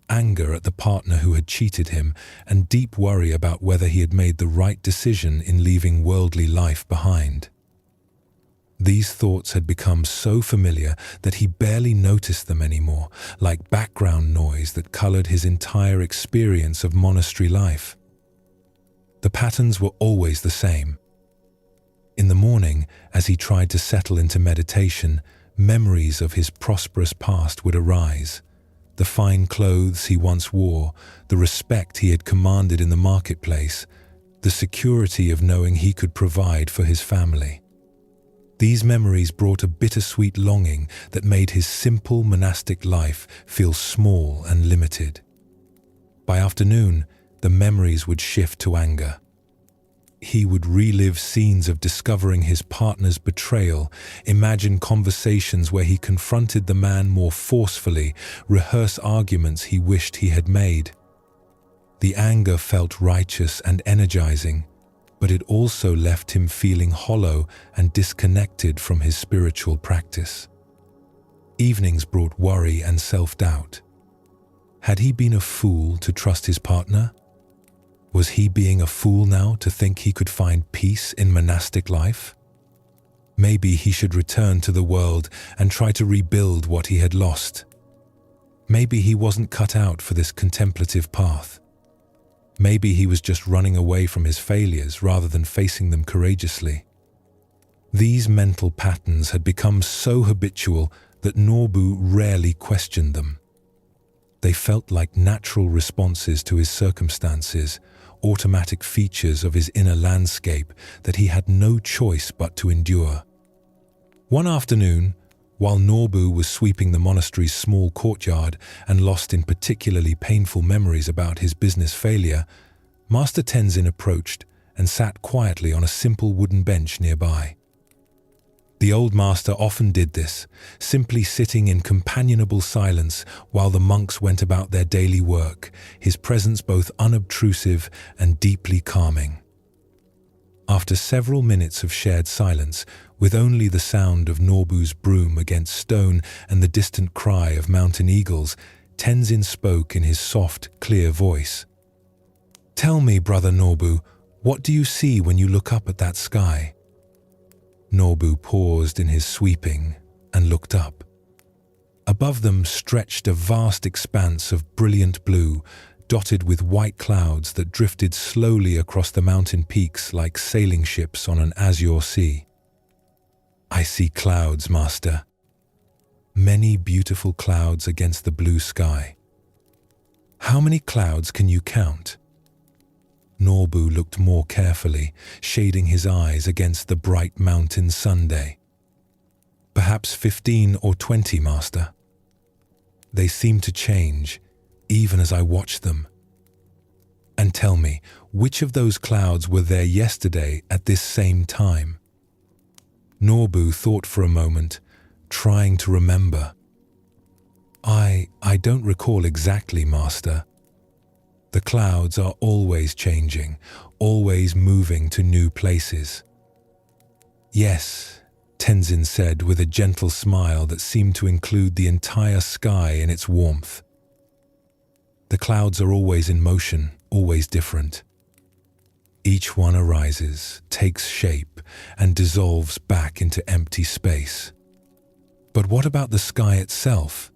anger at the partner who had cheated him, and deep worry about whether he had made the right decision in leaving worldly life behind. These thoughts had become so familiar that he barely noticed them anymore, like background noise that colored his entire experience of monastery life. The patterns were always the same. In the morning, as he tried to settle into meditation, memories of his prosperous past would arise. The fine clothes he once wore, the respect he had commanded in the marketplace, the security of knowing he could provide for his family. These memories brought a bittersweet longing that made his simple monastic life feel small and limited. By afternoon, the memories would shift to anger. He would relive scenes of discovering his partner's betrayal, imagine conversations where he confronted the man more forcefully, rehearse arguments he wished he had made. The anger felt righteous and energizing, but it also left him feeling hollow and disconnected from his spiritual practice. Evenings brought worry and self-doubt. Had he been a fool to trust his partner? Was he being a fool now to think he could find peace in monastic life? Maybe he should return to the world and try to rebuild what he had lost. Maybe he wasn't cut out for this contemplative path. Maybe he was just running away from his failures rather than facing them courageously. These mental patterns had become so habitual that Norbu rarely questioned them. They felt like natural responses to his circumstances, automatic features of his inner landscape that he had no choice but to endure. One afternoon, while Norbu was sweeping the monastery's small courtyard and lost in particularly painful memories about his business failure, Master Tenzin approached and sat quietly on a simple wooden bench nearby. The old master often did this, simply sitting in companionable silence while the monks went about their daily work, his presence both unobtrusive and deeply calming. After several minutes of shared silence, with only the sound of Norbu's broom against stone and the distant cry of mountain eagles, Tenzin spoke in his soft, clear voice. "Tell me, brother Norbu, what do you see when you look up at that sky?" Norbu paused in his sweeping and looked up. Above them stretched a vast expanse of brilliant blue, dotted with white clouds that drifted slowly across the mountain peaks like sailing ships on an azure sea. "I see clouds, master. Many beautiful clouds against the blue sky." "How many clouds can you count?" Norbu looked more carefully, shading his eyes against the bright mountain Sunday. "Perhaps 15 or 20, master. They seem to change, even as I watch them." "And tell me, which of those clouds were there yesterday at this same time?" Norbu thought for a moment, trying to remember. I don't recall exactly, master. The clouds are always changing, always moving to new places." "Yes," Tenzin said with a gentle smile that seemed to include the entire sky in its warmth. "The clouds are always in motion, always different. Each one arises, takes shape, and dissolves back into empty space. But what about the sky itself?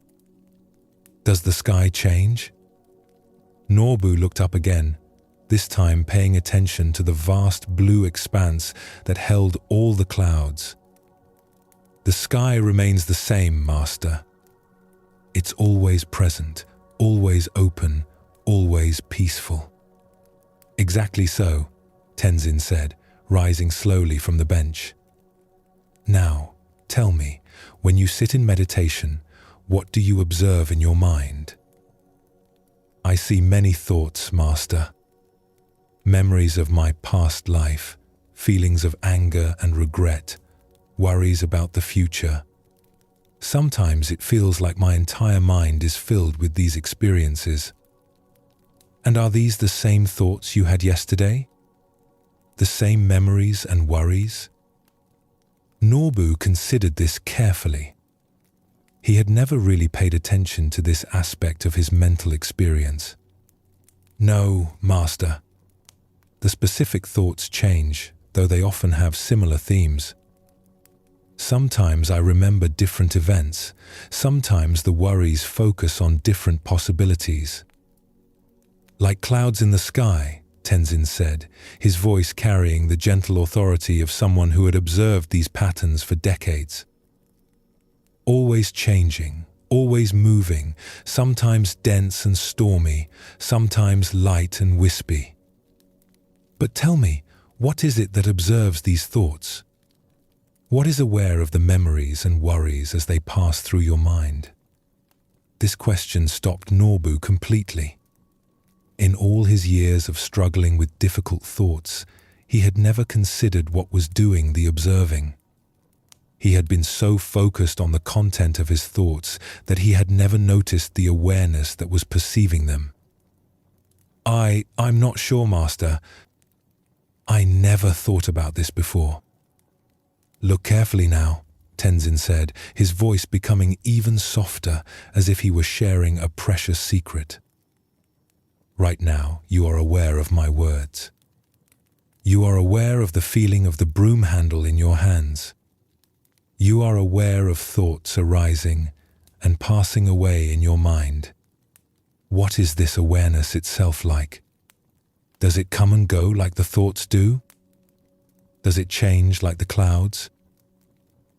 Does the sky change?" Norbu looked up again, this time paying attention to the vast blue expanse that held all the clouds. "The sky remains the same, master. It's always present, always open, always peaceful." "Exactly so," Tenzin said, rising slowly from the bench. "Now, tell me, when you sit in meditation, what do you observe in your mind?" "I see many thoughts, master. Memories of my past life, feelings of anger and regret, worries about the future. Sometimes it feels like my entire mind is filled with these experiences." "And are these the same thoughts you had yesterday? The same memories and worries?" Norbu considered this carefully. He had never really paid attention to this aspect of his mental experience. "No, master. The specific thoughts change, though they often have similar themes. Sometimes I remember different events. Sometimes the worries focus on different possibilities." "Like clouds in the sky," Tenzin said, his voice carrying the gentle authority of someone who had observed these patterns for decades. "Always changing, always moving, sometimes dense and stormy, sometimes light and wispy. But tell me, what is it that observes these thoughts? What is aware of the memories and worries as they pass through your mind?" This question stopped Norbu completely. In all his years of struggling with difficult thoughts, he had never considered what was doing the observing. He had been so focused on the content of his thoughts that he had never noticed the awareness that was perceiving them. I'm not sure, master. I never thought about this before." "Look carefully now," Tenzin said, his voice becoming even softer, as if he were sharing a precious secret. "Right now, you are aware of my words. You are aware of the feeling of the broom handle in your hands. You are aware of thoughts arising and passing away in your mind. What is this awareness itself like? Does it come and go like the thoughts do? Does it change like the clouds?"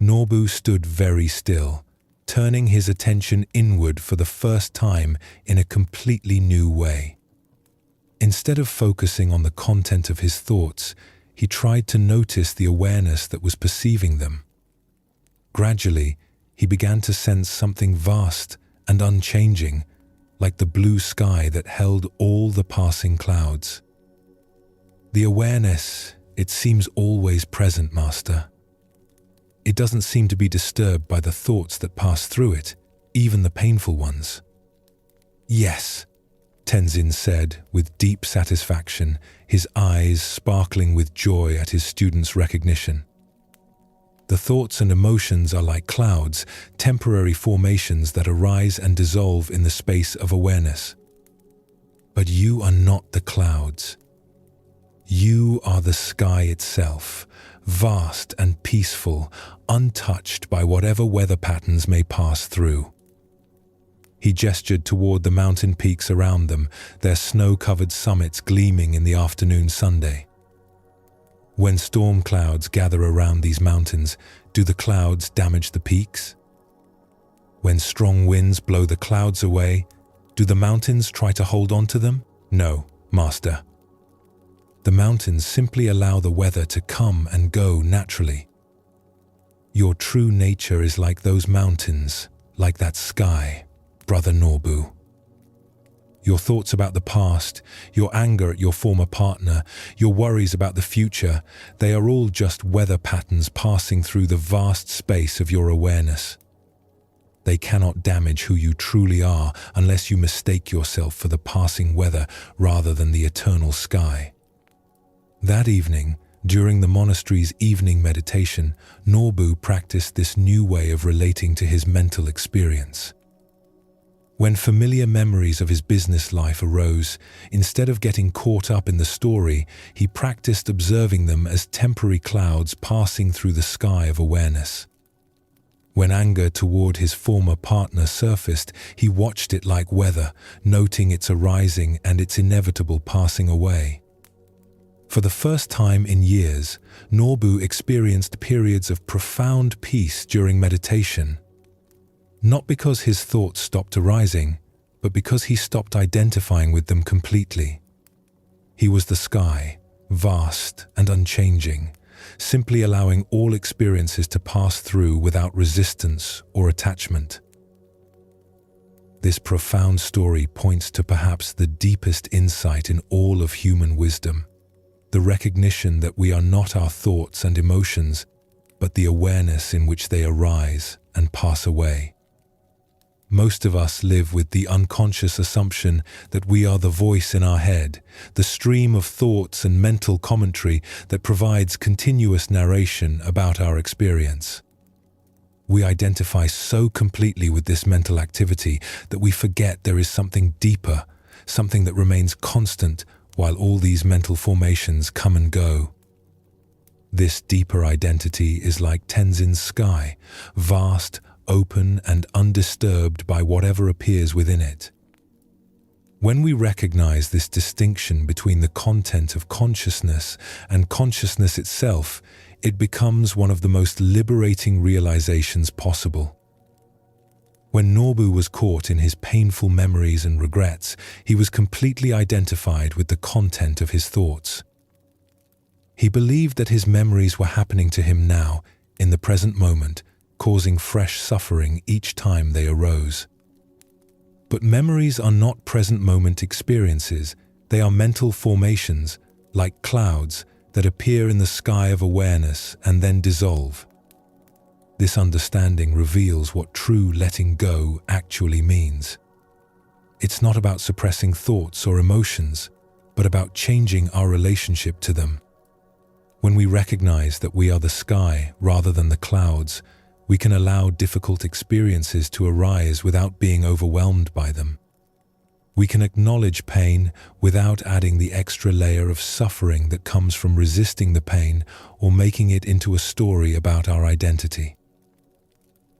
Norbu stood very still, turning his attention inward for the first time in a completely new way. Instead of focusing on the content of his thoughts, he tried to notice the awareness that was perceiving them. Gradually, he began to sense something vast and unchanging, like the blue sky that held all the passing clouds. The awareness, it seems always present, Master. It doesn't seem to be disturbed by the thoughts that pass through it, even the painful ones. Yes, Tenzin said with deep satisfaction, his eyes sparkling with joy at his student's recognition. The thoughts and emotions are like clouds, temporary formations that arise and dissolve in the space of awareness. But you are not the clouds. You are the sky itself, vast and peaceful, untouched by whatever weather patterns may pass through. He gestured toward the mountain peaks around them, their snow-covered summits gleaming in the afternoon sunday. When storm clouds gather around these mountains, do the clouds damage the peaks? When strong winds blow the clouds away, do the mountains try to hold on to them? No, Master. The mountains simply allow the weather to come and go naturally. Your true nature is like those mountains, like that sky, Brother Norbu. Your thoughts about the past, your anger at your former partner, your worries about the future, they are all just weather patterns passing through the vast space of your awareness. They cannot damage who you truly are unless you mistake yourself for the passing weather rather than the eternal sky. That evening, during the monastery's evening meditation, Norbu practiced this new way of relating to his mental experience. When familiar memories of his business life arose, instead of getting caught up in the story, he practiced observing them as temporary clouds passing through the sky of awareness. When anger toward his former partner surfaced, he watched it like weather, noting its arising and its inevitable passing away. For the first time in years, Norbu experienced periods of profound peace during meditation. Not because his thoughts stopped arising, but because he stopped identifying with them completely. He was the sky, vast and unchanging, simply allowing all experiences to pass through without resistance or attachment. This profound story points to perhaps the deepest insight in all of human wisdom, the recognition that we are not our thoughts and emotions, but the awareness in which they arise and pass away. Most of us live with the unconscious assumption that we are the voice in our head, the stream of thoughts and mental commentary that provides continuous narration about our experience. We identify so completely with this mental activity that we forget there is something deeper, something that remains constant while all these mental formations come and go. This deeper identity is like Tenzin's sky, vast, open and undisturbed by whatever appears within it. When we recognize this distinction between the content of consciousness and consciousness itself, it becomes one of the most liberating realizations possible. When Norbu was caught in his painful memories and regrets, he was completely identified with the content of his thoughts. He believed that his memories were happening to him now, in the present moment, causing fresh suffering each time they arose. But memories are not present moment experiences, they are mental formations, like clouds, that appear in the sky of awareness and then dissolve. This understanding reveals what true letting go actually means. It's not about suppressing thoughts or emotions, but about changing our relationship to them. When we recognize that we are the sky rather than the clouds, we can allow difficult experiences to arise without being overwhelmed by them. We can acknowledge pain without adding the extra layer of suffering that comes from resisting the pain or making it into a story about our identity.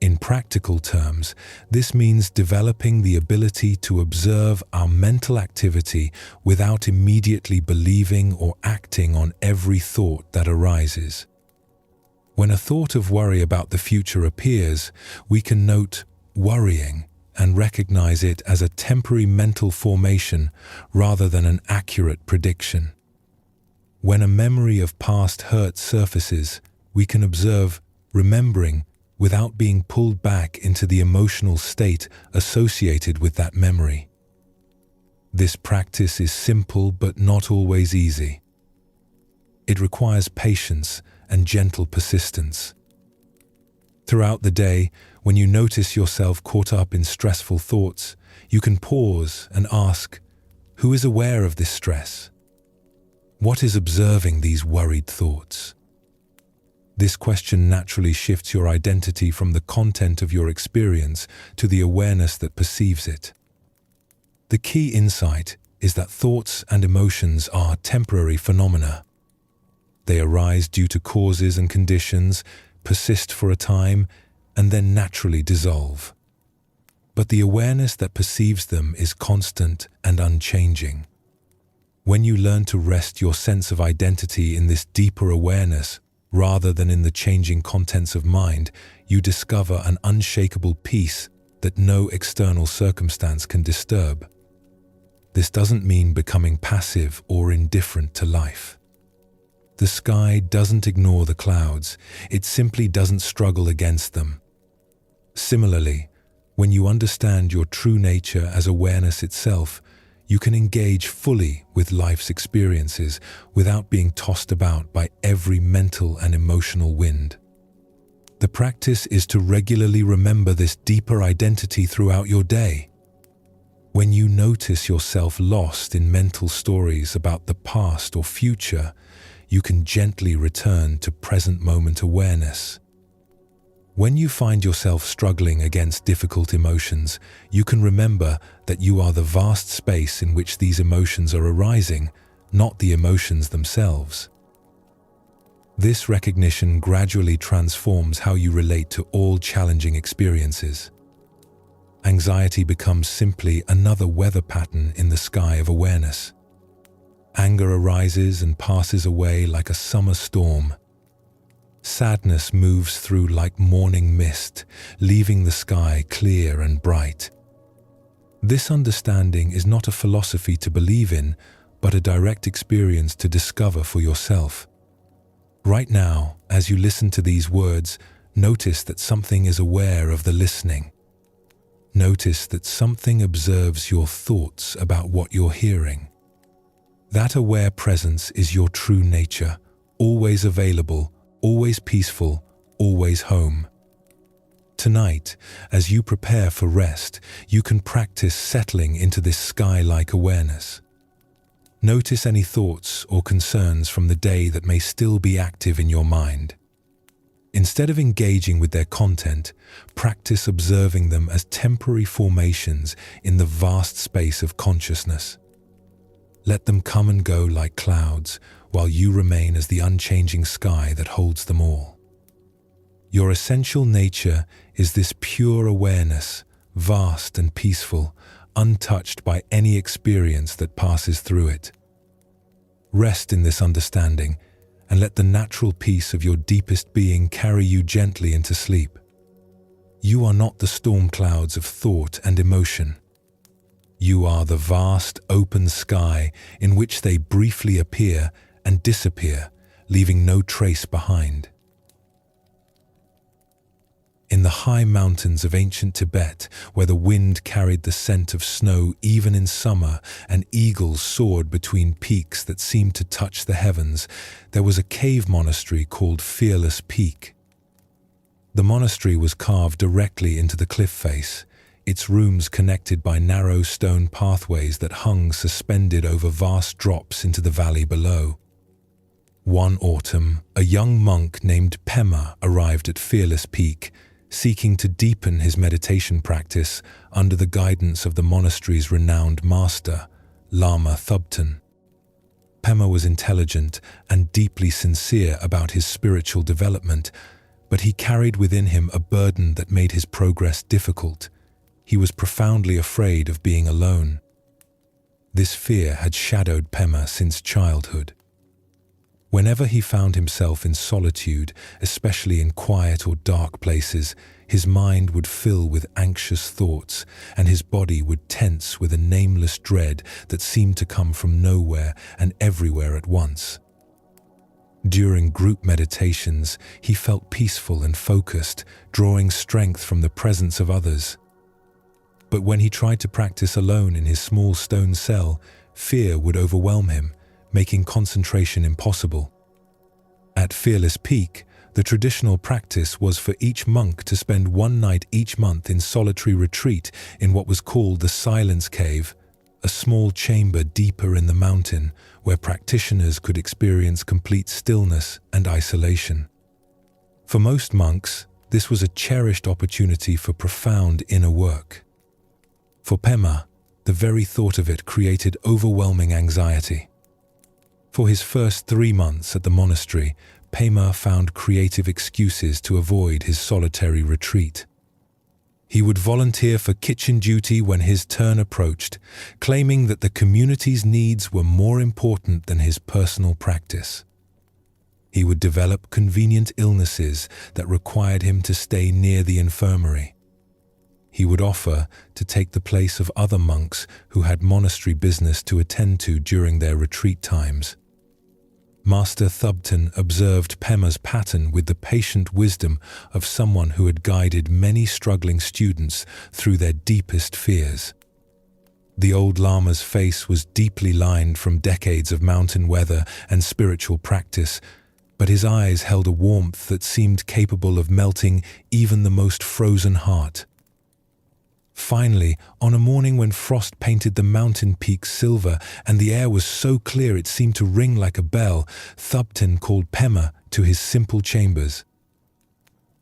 In practical terms, this means developing the ability to observe our mental activity without immediately believing or acting on every thought that arises. When a thought of worry about the future appears, we can note worrying and recognize it as a temporary mental formation rather than an accurate prediction. When a memory of past hurt surfaces, we can observe remembering without being pulled back into the emotional state associated with that memory. This practice is simple but not always easy. It requires patience and gentle persistence. Throughout the day, when you notice yourself caught up in stressful thoughts, you can pause and ask, who is aware of this stress? What is observing these worried thoughts? This question naturally shifts your identity from the content of your experience to the awareness that perceives it. The key insight is that thoughts and emotions are temporary phenomena. They arise due to causes and conditions, persist for a time, and then naturally dissolve. But the awareness that perceives them is constant and unchanging. When you learn to rest your sense of identity in this deeper awareness, rather than in the changing contents of mind, you discover an unshakable peace that no external circumstance can disturb. This doesn't mean becoming passive or indifferent to life. The sky doesn't ignore the clouds, it simply doesn't struggle against them. Similarly, when you understand your true nature as awareness itself, you can engage fully with life's experiences without being tossed about by every mental and emotional wind. The practice is to regularly remember this deeper identity throughout your day. When you notice yourself lost in mental stories about the past or future, you can gently return to present moment awareness. When you find yourself struggling against difficult emotions, you can remember that you are the vast space in which these emotions are arising, not the emotions themselves. This recognition gradually transforms how you relate to all challenging experiences. Anxiety becomes simply another weather pattern in the sky of awareness. Anger arises and passes away like a summer storm. Sadness moves through like morning mist, leaving the sky clear and bright. This understanding is not a philosophy to believe in, but a direct experience to discover for yourself. Right now, as you listen to these words, notice that something is aware of the listening. Notice that something observes your thoughts about what you're hearing. That aware presence is your true nature, always available, always peaceful, always home. Tonight, as you prepare for rest, you can practice settling into this sky-like awareness. Notice any thoughts or concerns from the day that may still be active in your mind. Instead of engaging with their content, practice observing them as temporary formations in the vast space of consciousness. Let them come and go like clouds, while you remain as the unchanging sky that holds them all. Your essential nature is this pure awareness, vast and peaceful, untouched by any experience that passes through it. Rest in this understanding, and let the natural peace of your deepest being carry you gently into sleep. You are not the storm clouds of thought and emotion. You are the vast, open sky in which they briefly appear and disappear, leaving no trace behind. In the high mountains of ancient Tibet, where the wind carried the scent of snow even in summer and eagles soared between peaks that seemed to touch the heavens, there was a cave monastery called Fearless Peak. The monastery was carved directly into the cliff face, its rooms connected by narrow stone pathways that hung suspended over vast drops into the valley below. One autumn, a young monk named Pemma arrived at Fearless Peak, seeking to deepen his meditation practice under the guidance of the monastery's renowned master, Lama Thubten. Pemma was intelligent and deeply sincere about his spiritual development, but he carried within him a burden that made his progress difficult. He was profoundly afraid of being alone. This fear had shadowed Pemma since childhood. Whenever he found himself in solitude, especially in quiet or dark places, his mind would fill with anxious thoughts, and his body would tense with a nameless dread that seemed to come from nowhere and everywhere at once. During group meditations, he felt peaceful and focused, drawing strength from the presence of others. But when he tried to practice alone in his small stone cell, fear would overwhelm him, making concentration impossible. At Fearless Peak, the traditional practice was for each monk to spend one night each month in solitary retreat in what was called the Silence Cave, a small chamber deeper in the mountain where practitioners could experience complete stillness and isolation. For most monks, this was a cherished opportunity for profound inner work. For Pemma, the very thought of it created overwhelming anxiety. For his first 3 months at the monastery, Pemma found creative excuses to avoid his solitary retreat. He would volunteer for kitchen duty when his turn approached, claiming that the community's needs were more important than his personal practice. He would develop convenient illnesses that required him to stay near the infirmary. He would offer to take the place of other monks who had monastery business to attend to during their retreat times. Master Thubten observed Pemma's pattern with the patient wisdom of someone who had guided many struggling students through their deepest fears. The old Lama's face was deeply lined from decades of mountain weather and spiritual practice, but his eyes held a warmth that seemed capable of melting even the most frozen heart. Finally, on a morning when frost painted the mountain peaks silver and the air was so clear it seemed to ring like a bell, Thubten called Pemma to his simple chambers.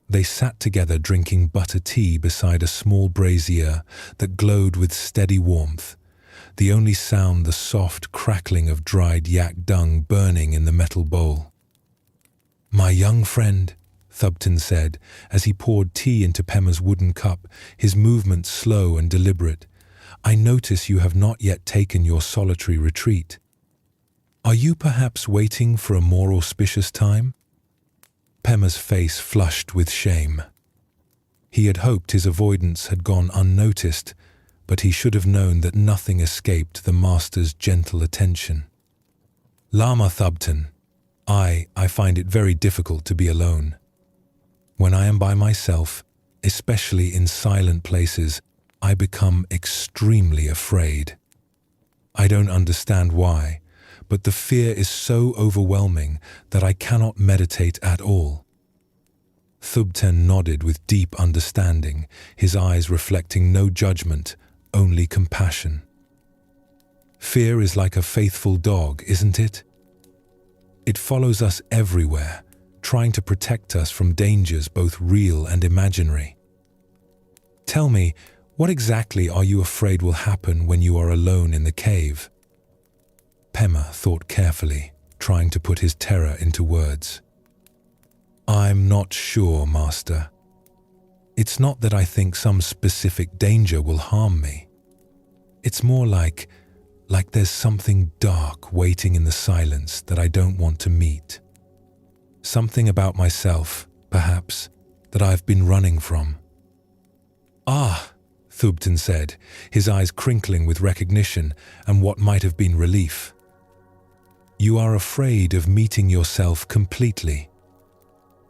They sat together drinking butter tea beside a small brazier that glowed with steady warmth, the only sound the soft crackling of dried yak dung burning in the metal bowl. "My young friend," Thubten said, as he poured tea into Pemma's wooden cup, his movements slow and deliberate, "I notice you have not yet taken your solitary retreat. Are you perhaps waiting for a more auspicious time?" Pemma's face flushed with shame. He had hoped his avoidance had gone unnoticed, but he should have known that nothing escaped the master's gentle attention. "Lama Thubten, I find it very difficult to be alone. When I am by myself, especially in silent places, I become extremely afraid. I don't understand why, but the fear is so overwhelming that I cannot meditate at all." Thubten nodded with deep understanding, his eyes reflecting no judgment, only compassion. "Fear is like a faithful dog, isn't it? It follows us everywhere, trying to protect us from dangers both real and imaginary. Tell me, what exactly are you afraid will happen when you are alone in the cave?" Pemma thought carefully, trying to put his terror into words. "I'm not sure, Master. It's not that I think some specific danger will harm me. It's more like there's something dark waiting in the silence that I don't want to meet. Something about myself, perhaps, that I've been running from." "Ah," Thubten said, his eyes crinkling with recognition and what might have been relief. "You are afraid of meeting yourself completely.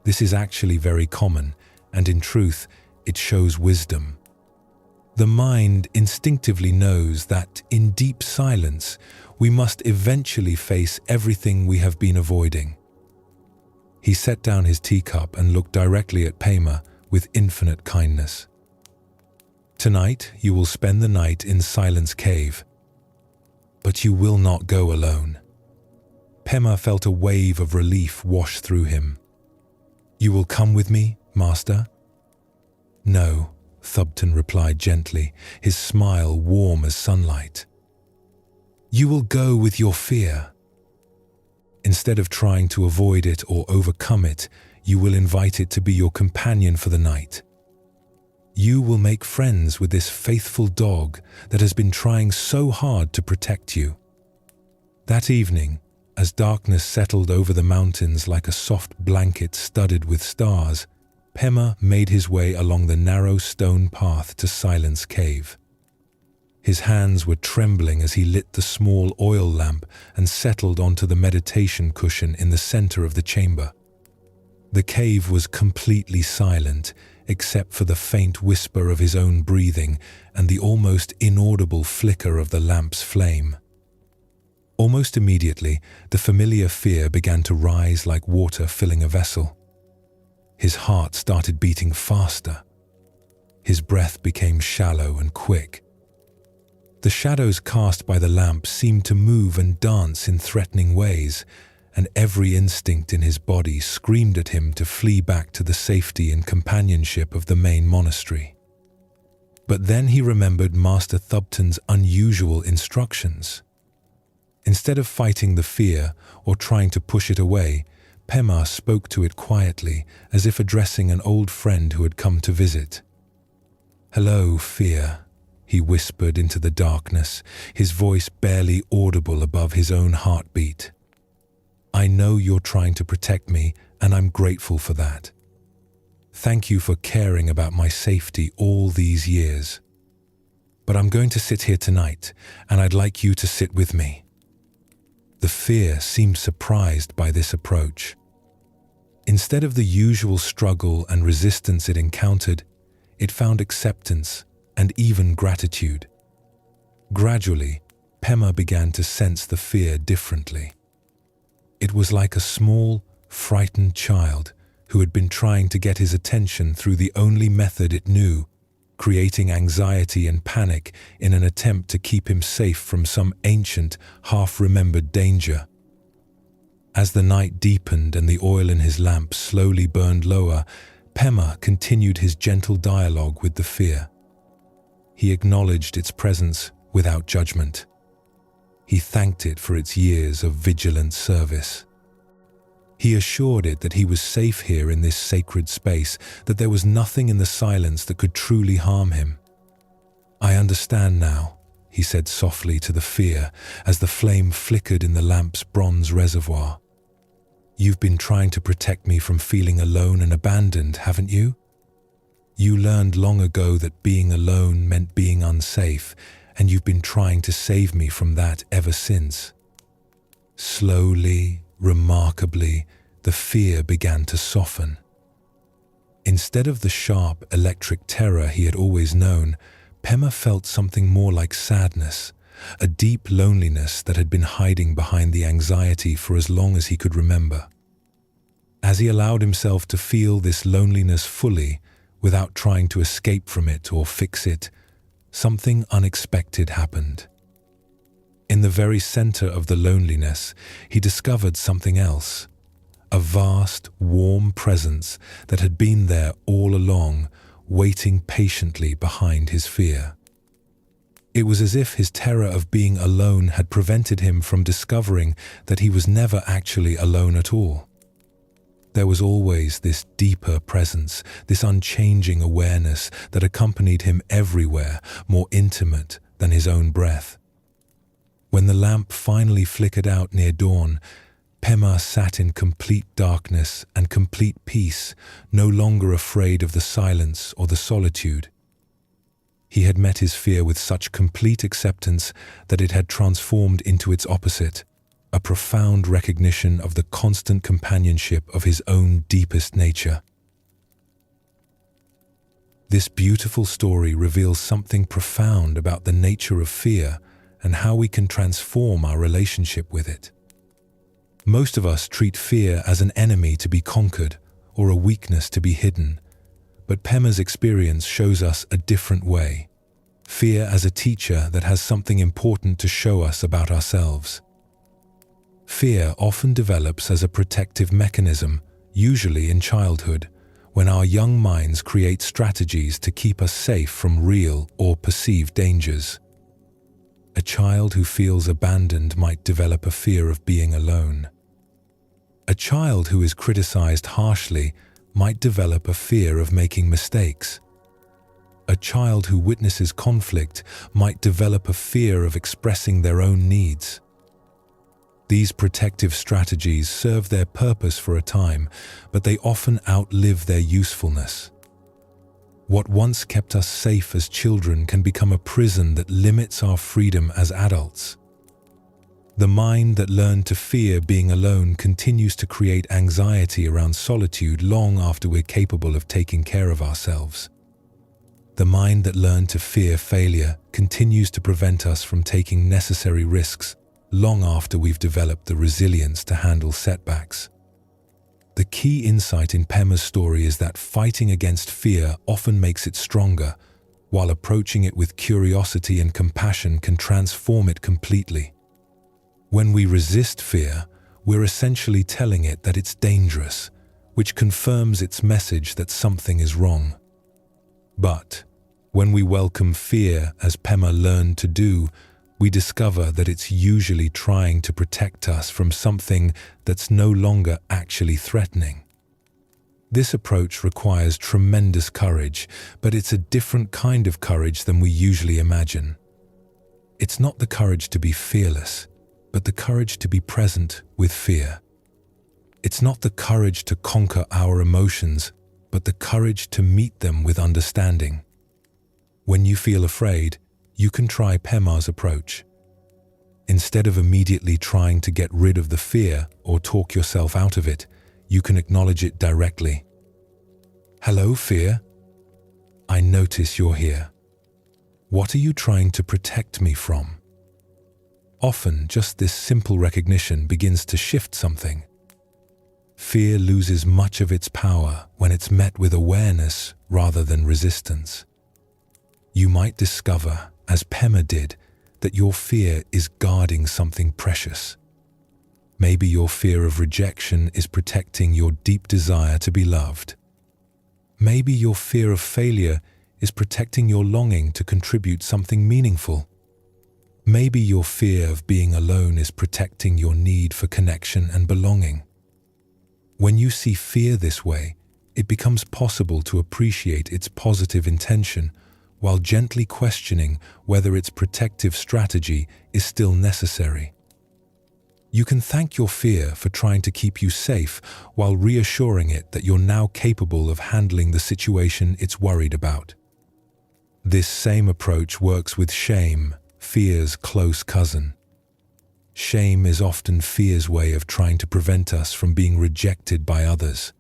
This is actually very common, and in truth, it shows wisdom. The mind instinctively knows that in deep silence, we must eventually face everything we have been avoiding." He set down his teacup and looked directly at Pemma with infinite kindness. "Tonight you will spend the night in Silence Cave, but you will not go alone." Pemma felt a wave of relief wash through him. "You will come with me, Master?" "No," Thubten replied gently, his smile warm as sunlight. "You will go with your fear. Instead of trying to avoid it or overcome it, you will invite it to be your companion for the night. You will make friends with this faithful dog that has been trying so hard to protect you." That evening, as darkness settled over the mountains like a soft blanket studded with stars, Pemma made his way along the narrow stone path to Silence Cave. His hands were trembling as he lit the small oil lamp and settled onto the meditation cushion in the center of the chamber. The cave was completely silent, except for the faint whisper of his own breathing and the almost inaudible flicker of the lamp's flame. Almost immediately, the familiar fear began to rise like water filling a vessel. His heart started beating faster. His breath became shallow and quick. The shadows cast by the lamp seemed to move and dance in threatening ways, and every instinct in his body screamed at him to flee back to the safety and companionship of the main monastery. But then he remembered Master Thubten's unusual instructions. Instead of fighting the fear or trying to push it away, Pemma spoke to it quietly, as if addressing an old friend who had come to visit. "Hello, fear," he whispered into the darkness, his voice barely audible above his own heartbeat. "I know you're trying to protect me, and I'm grateful for that. Thank you for caring about my safety all these years. But I'm going to sit here tonight, and I'd like you to sit with me." The fear seemed surprised by this approach. Instead of the usual struggle and resistance it encountered, it found acceptance and even gratitude. Gradually, Pemma began to sense the fear differently. It was like a small, frightened child who had been trying to get his attention through the only method it knew, creating anxiety and panic in an attempt to keep him safe from some ancient, half-remembered danger. As the night deepened and the oil in his lamp slowly burned lower, Pemma continued his gentle dialogue with the fear. He acknowledged its presence without judgment. He thanked it for its years of vigilant service. He assured it that he was safe here in this sacred space, that there was nothing in the silence that could truly harm him. "I understand now," he said softly to the fear as the flame flickered in the lamp's bronze reservoir. "You've been trying to protect me from feeling alone and abandoned, haven't you? You learned long ago that being alone meant being unsafe, and you've been trying to save me from that ever since." Slowly, remarkably, the fear began to soften. Instead of the sharp, electric terror he had always known, Pemma felt something more like sadness, a deep loneliness that had been hiding behind the anxiety for as long as he could remember. As he allowed himself to feel this loneliness fully, without trying to escape from it or fix it, something unexpected happened. In the very center of the loneliness, he discovered something else, a vast, warm presence that had been there all along, waiting patiently behind his fear. It was as if his terror of being alone had prevented him from discovering that he was never actually alone at all. There was always this deeper presence, this unchanging awareness that accompanied him everywhere, more intimate than his own breath. When the lamp finally flickered out near dawn, Pemma sat in complete darkness and complete peace, no longer afraid of the silence or the solitude. He had met his fear with such complete acceptance that it had transformed into its opposite, a profound recognition of the constant companionship of his own deepest nature. This beautiful story reveals something profound about the nature of fear and how we can transform our relationship with it. Most of us treat fear as an enemy to be conquered or a weakness to be hidden, but Pemma's experience shows us a different way. Fear as a teacher that has something important to show us about ourselves. Fear often develops as a protective mechanism, usually in childhood, when our young minds create strategies to keep us safe from real or perceived dangers. A child who feels abandoned might develop a fear of being alone. A child who is criticized harshly might develop a fear of making mistakes. A child who witnesses conflict might develop a fear of expressing their own needs. These protective strategies serve their purpose for a time, but they often outlive their usefulness. What once kept us safe as children can become a prison that limits our freedom as adults. The mind that learned to fear being alone continues to create anxiety around solitude long after we're capable of taking care of ourselves. The mind that learned to fear failure continues to prevent us from taking necessary risks long after we've developed the resilience to handle setbacks. The key insight in Pemma's story is that fighting against fear often makes it stronger, while approaching it with curiosity and compassion can transform it completely. When we resist fear, we're essentially telling it that it's dangerous, which confirms its message that something is wrong. But when we welcome fear, as Pemma learned to do, we discover that it's usually trying to protect us from something that's no longer actually threatening. This approach requires tremendous courage, but it's a different kind of courage than we usually imagine. It's not the courage to be fearless, but the courage to be present with fear. It's not the courage to conquer our emotions, but the courage to meet them with understanding. When you feel afraid, you can try Pemma's approach. Instead of immediately trying to get rid of the fear or talk yourself out of it, you can acknowledge it directly. Hello, fear. I notice you're here. What are you trying to protect me from? Often, just this simple recognition begins to shift something. Fear loses much of its power when it's met with awareness rather than resistance. You might discover, as Pemma did, that your fear is guarding something precious. Maybe your fear of rejection is protecting your deep desire to be loved. Maybe your fear of failure is protecting your longing to contribute something meaningful. Maybe your fear of being alone is protecting your need for connection and belonging. When you see fear this way, it becomes possible to appreciate its positive intention while gently questioning whether its protective strategy is still necessary. You can thank your fear for trying to keep you safe while reassuring it that you're now capable of handling the situation it's worried about. This same approach works with shame, fear's close cousin. Shame is often fear's way of trying to prevent us from being rejected by others.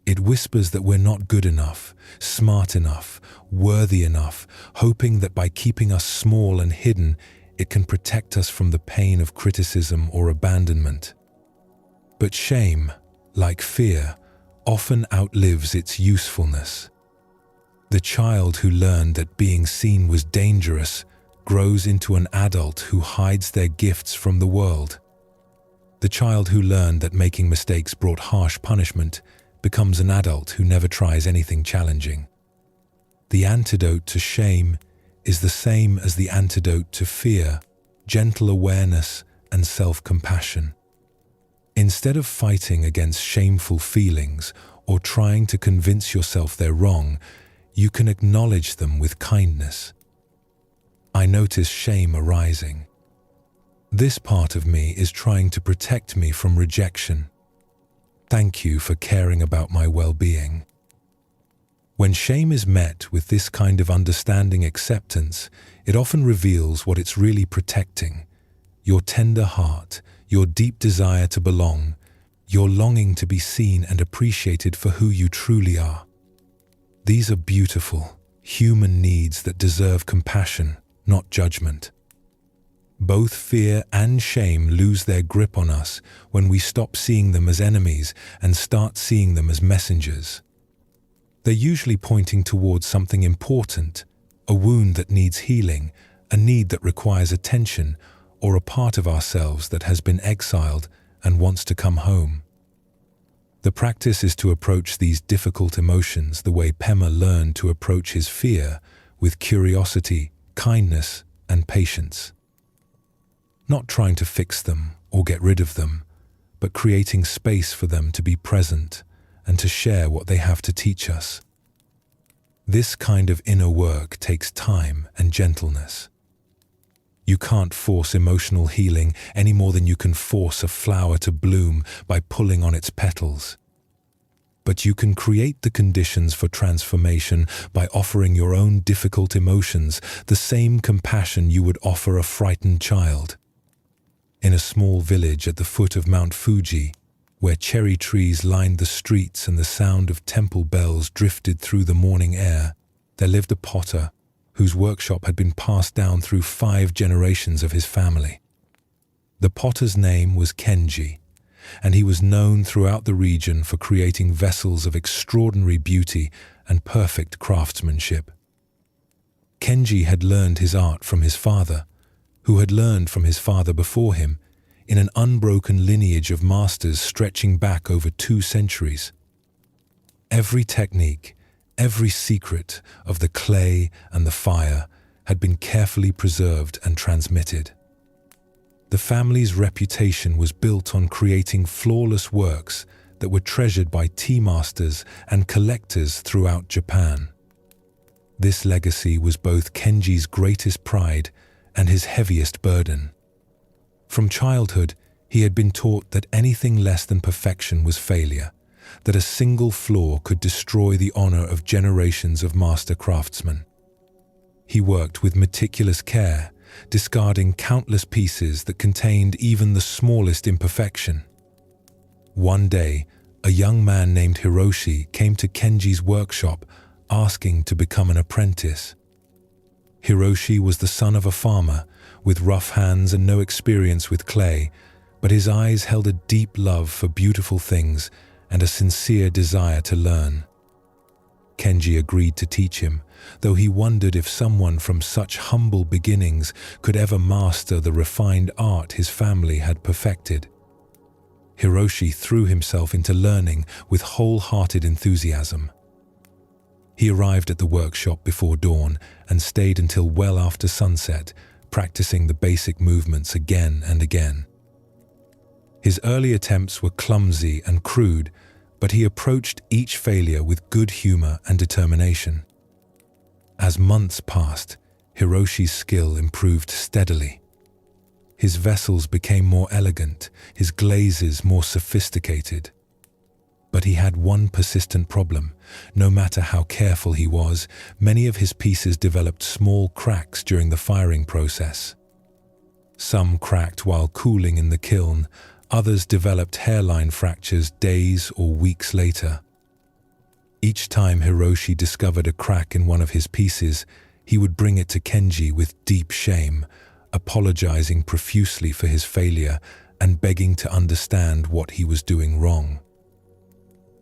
It whispers that we're not good enough, smart enough, worthy enough, hoping that by keeping us small and hidden, it can protect us from the pain of criticism or abandonment. But shame, like fear, often outlives its usefulness. The child who learned that being seen was dangerous grows into an adult who hides their gifts from the world. The child who learned that making mistakes brought harsh punishment becomes an adult who never tries anything challenging. The antidote to shame is the same as the antidote to fear: gentle awareness and self-compassion. Instead of fighting against shameful feelings or trying to convince yourself they're wrong, you can acknowledge them with kindness. I notice shame arising. This part of me is trying to protect me from rejection. Thank you for caring about my well-being. When shame is met with this kind of understanding acceptance, it often reveals what it's really protecting: your tender heart, your deep desire to belong, your longing to be seen and appreciated for who you truly are. These are beautiful, human needs that deserve compassion, not judgment. Both fear and shame lose their grip on us when we stop seeing them as enemies and start seeing them as messengers. They're usually pointing towards something important: a wound that needs healing, a need that requires attention, or a part of ourselves that has been exiled and wants to come home. The practice is to approach these difficult emotions the way Pemma learned to approach his fear, with curiosity, kindness, and patience. Not trying to fix them or get rid of them, but creating space for them to be present and to share what they have to teach us. This kind of inner work takes time and gentleness. You can't force emotional healing any more than you can force a flower to bloom by pulling on its petals. but you can create the conditions for transformation by offering your own difficult emotions the same compassion you would offer a frightened child. In a small village at the foot of Mount Fuji, where cherry trees lined the streets and the sound of temple bells drifted through the morning air, there lived a potter whose workshop had been passed down through 5 generations of his family. The potter's name was Kenji, and he was known throughout the region for creating vessels of extraordinary beauty and perfect craftsmanship. Kenji had learned his art from his father, who had learned from his father before him, in an unbroken lineage of masters stretching back over 2 centuries. Every technique, every secret of the clay and the fire had been carefully preserved and transmitted. The family's reputation was built on creating flawless works that were treasured by tea masters and collectors throughout Japan. This legacy was both Kenji's greatest pride and his heaviest burden. From childhood, he had been taught that anything less than perfection was failure, that a single flaw could destroy the honor of generations of master craftsmen. He worked with meticulous care, discarding countless pieces that contained even the smallest imperfection. One day, a young man named Hiroshi came to Kenji's workshop asking to become an apprentice. Hiroshi was the son of a farmer, with rough hands and no experience with clay, but his eyes held a deep love for beautiful things and a sincere desire to learn. Kenji agreed to teach him, though he wondered if someone from such humble beginnings could ever master the refined art his family had perfected. Hiroshi threw himself into learning with wholehearted enthusiasm. He arrived at the workshop before dawn and stayed until well after sunset, practicing the basic movements again and again. His early attempts were clumsy and crude, but he approached each failure with good humor and determination. As months passed, Hiroshi's skill improved steadily. His vessels became more elegant, his glazes more sophisticated. But he had one persistent problem. No matter how careful he was, many of his pieces developed small cracks during the firing process. Some cracked while cooling in the kiln, others developed hairline fractures days or weeks later. Each time Hiroshi discovered a crack in one of his pieces, he would bring it to Kenji with deep shame, apologizing profusely for his failure and begging to understand what he was doing wrong.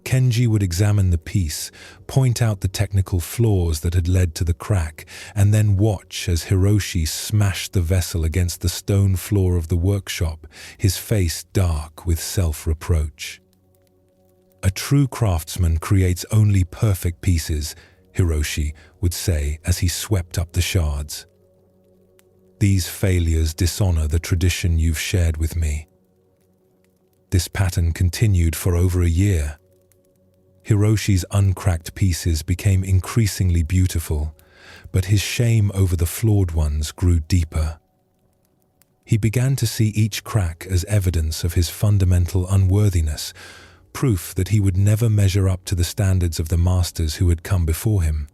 Kenji would examine the piece, point out the technical flaws that had led to the crack, and then watch as Hiroshi smashed the vessel against the stone floor of the workshop, his face dark with self-reproach. "A true craftsman creates only perfect pieces," Hiroshi would say as he swept up the shards. "These failures dishonor the tradition you've shared with me." This pattern continued for over a year. Hiroshi's uncracked pieces became increasingly beautiful, but his shame over the flawed ones grew deeper. He began to see each crack as evidence of his fundamental unworthiness, proof that he would never measure up to the standards of the masters who had come before him.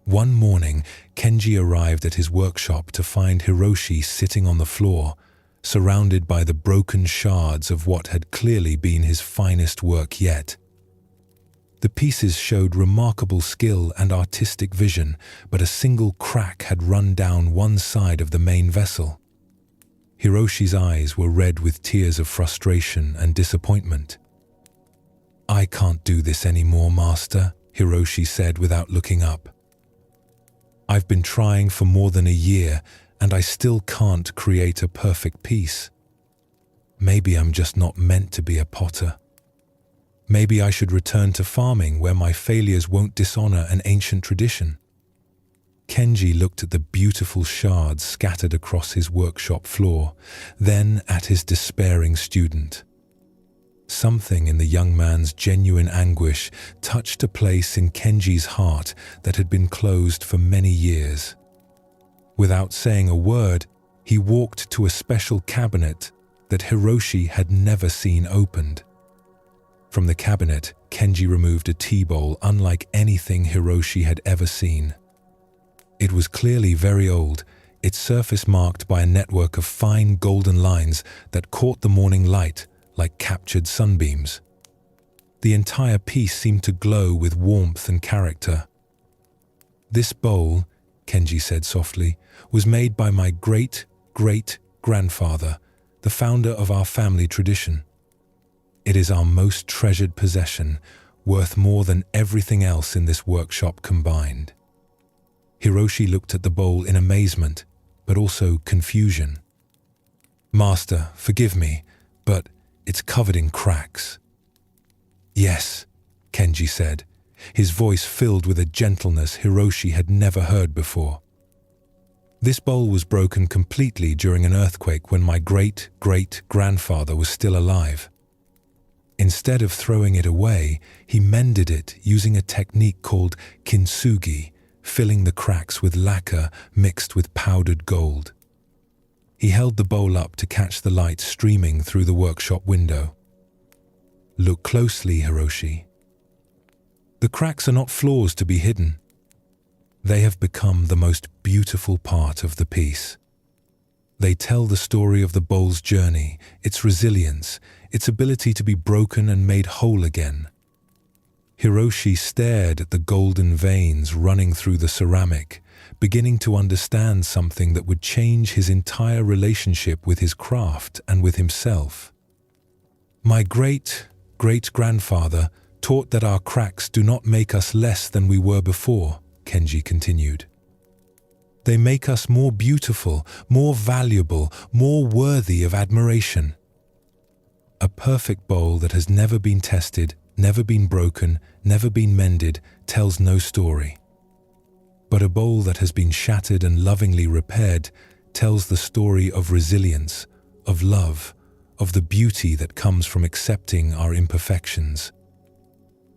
One morning, Kenji arrived at his workshop to find Hiroshi sitting on the floor, surrounded by the broken shards of what had clearly been his finest work yet. The pieces showed remarkable skill and artistic vision, but a single crack had run down one side of the main vessel. Hiroshi's eyes were red with tears of frustration and disappointment. "I can't do this anymore, Master," Hiroshi said without looking up. "I've been trying for more than a year, and I still can't create a perfect piece. Maybe I'm just not meant to be a potter. Maybe I should return to farming where my failures won't dishonor an ancient tradition." Kenji looked at the beautiful shards scattered across his workshop floor, then at his despairing student. Something in the young man's genuine anguish touched a place in Kenji's heart that had been closed for many years. Without saying a word, he walked to a special cabinet that Hiroshi had never seen opened. From the cabinet, Kenji removed a tea bowl unlike anything Hiroshi had ever seen. It was clearly very old, its surface marked by a network of fine golden lines that caught the morning light like captured sunbeams. The entire piece seemed to glow with warmth and character. "This bowl," Kenji said softly, "was made by my great-great-grandfather, the founder of our family tradition. It is our most treasured possession, worth more than everything else in this workshop combined." Hiroshi looked at the bowl in amazement, but also confusion. "Master, forgive me, but it's covered in cracks." "Yes," Kenji said, his voice filled with a gentleness Hiroshi had never heard before. "This bowl was broken completely during an earthquake when my great-great-grandfather was still alive. Instead of throwing it away, he mended it using a technique called Kintsugi, filling the cracks with lacquer mixed with powdered gold." He held the bowl up to catch the light streaming through the workshop window. "Look closely, Hiroshi. The cracks are not flaws to be hidden. They have become the most beautiful part of the piece. They tell the story of the bowl's journey, its resilience, its ability to be broken and made whole again." Hiroshi stared at the golden veins running through the ceramic, beginning to understand something that would change his entire relationship with his craft and with himself. "My great-great-grandfather taught that our cracks do not make us less than we were before," Kenji continued. "They make us more beautiful, more valuable, more worthy of admiration. A perfect bowl that has never been tested, never been broken, never been mended, tells no story. But a bowl that has been shattered and lovingly repaired tells the story of resilience, of love, of the beauty that comes from accepting our imperfections."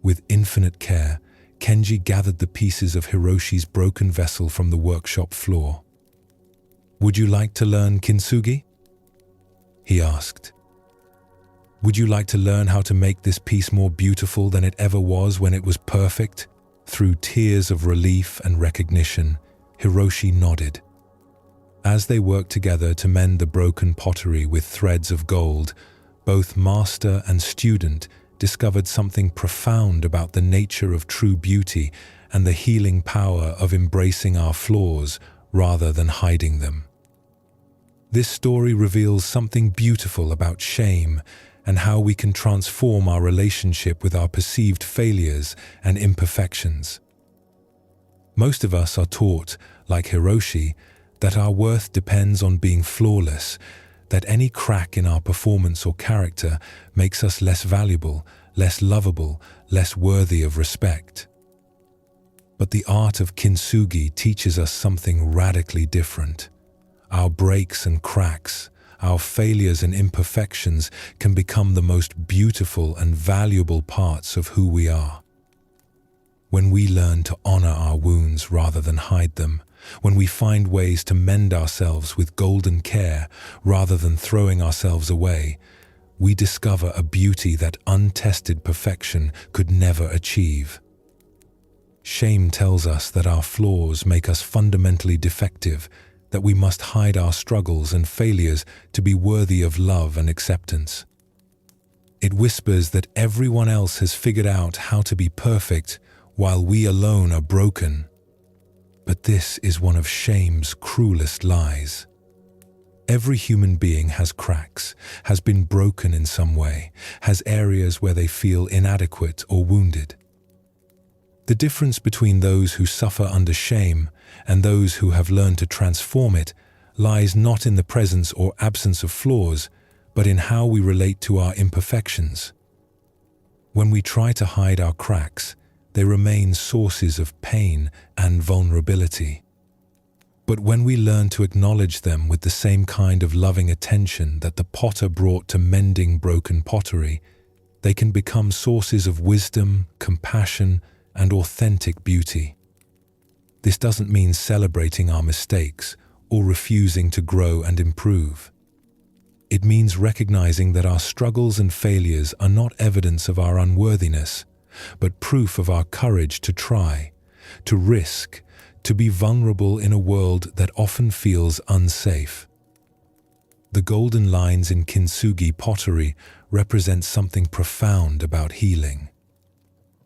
With infinite care, Kenji gathered the pieces of Hiroshi's broken vessel from the workshop floor. "Would you like to learn Kintsugi?" he asked. "Would you like to learn how to make this piece more beautiful than it ever was when it was perfect?" Through tears of relief and recognition, Hiroshi nodded. As they worked together to mend the broken pottery with threads of gold, both master and student discovered something profound about the nature of true beauty and the healing power of embracing our flaws rather than hiding them. This story reveals something beautiful about shame and how we can transform our relationship with our perceived failures and imperfections. Most of us are taught, like Hiroshi, that our worth depends on being flawless, that any crack in our performance or character makes us less valuable, less lovable, less worthy of respect. But the art of Kintsugi teaches us something radically different. Our breaks and cracks, our failures and imperfections can become the most beautiful and valuable parts of who we are. When we learn to honor our wounds rather than hide them, when we find ways to mend ourselves with golden care rather than throwing ourselves away, we discover a beauty that untested perfection could never achieve. Shame tells us that our flaws make us fundamentally defective, that we must hide our struggles and failures to be worthy of love and acceptance. It whispers that everyone else has figured out how to be perfect while we alone are broken. But this is one of shame's cruelest lies. Every human being has cracks, has been broken in some way, has areas where they feel inadequate or wounded. The difference between those who suffer under shame and those who have learned to transform it lies not in the presence or absence of flaws, but in how we relate to our imperfections. When we try to hide our cracks, they remain sources of pain and vulnerability. But when we learn to acknowledge them with the same kind of loving attention that the potter brought to mending broken pottery, they can become sources of wisdom, compassion, and authentic beauty. This doesn't mean celebrating our mistakes or refusing to grow and improve. It means recognizing that our struggles and failures are not evidence of our unworthiness, but proof of our courage to try, to risk, to be vulnerable in a world that often feels unsafe. The golden lines in Kintsugi pottery represent something profound about healing.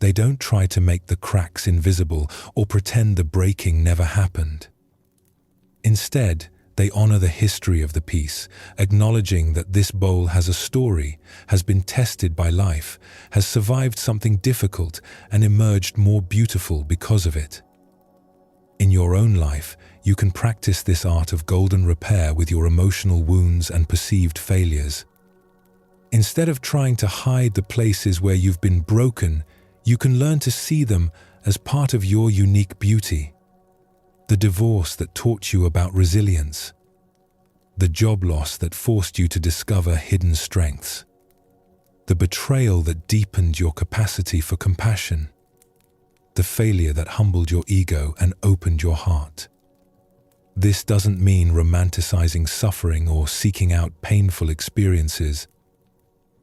They don't try to make the cracks invisible or pretend the breaking never happened. Instead, they honor the history of the piece, acknowledging that this bowl has a story, has been tested by life, has survived something difficult and emerged more beautiful because of it. In your own life, you can practice this art of golden repair with your emotional wounds and perceived failures. Instead of trying to hide the places where you've been broken, you can learn to see them as part of your unique beauty. The divorce that taught you about resilience. The job loss that forced you to discover hidden strengths. The betrayal that deepened your capacity for compassion. The failure that humbled your ego and opened your heart. This doesn't mean romanticizing suffering or seeking out painful experiences.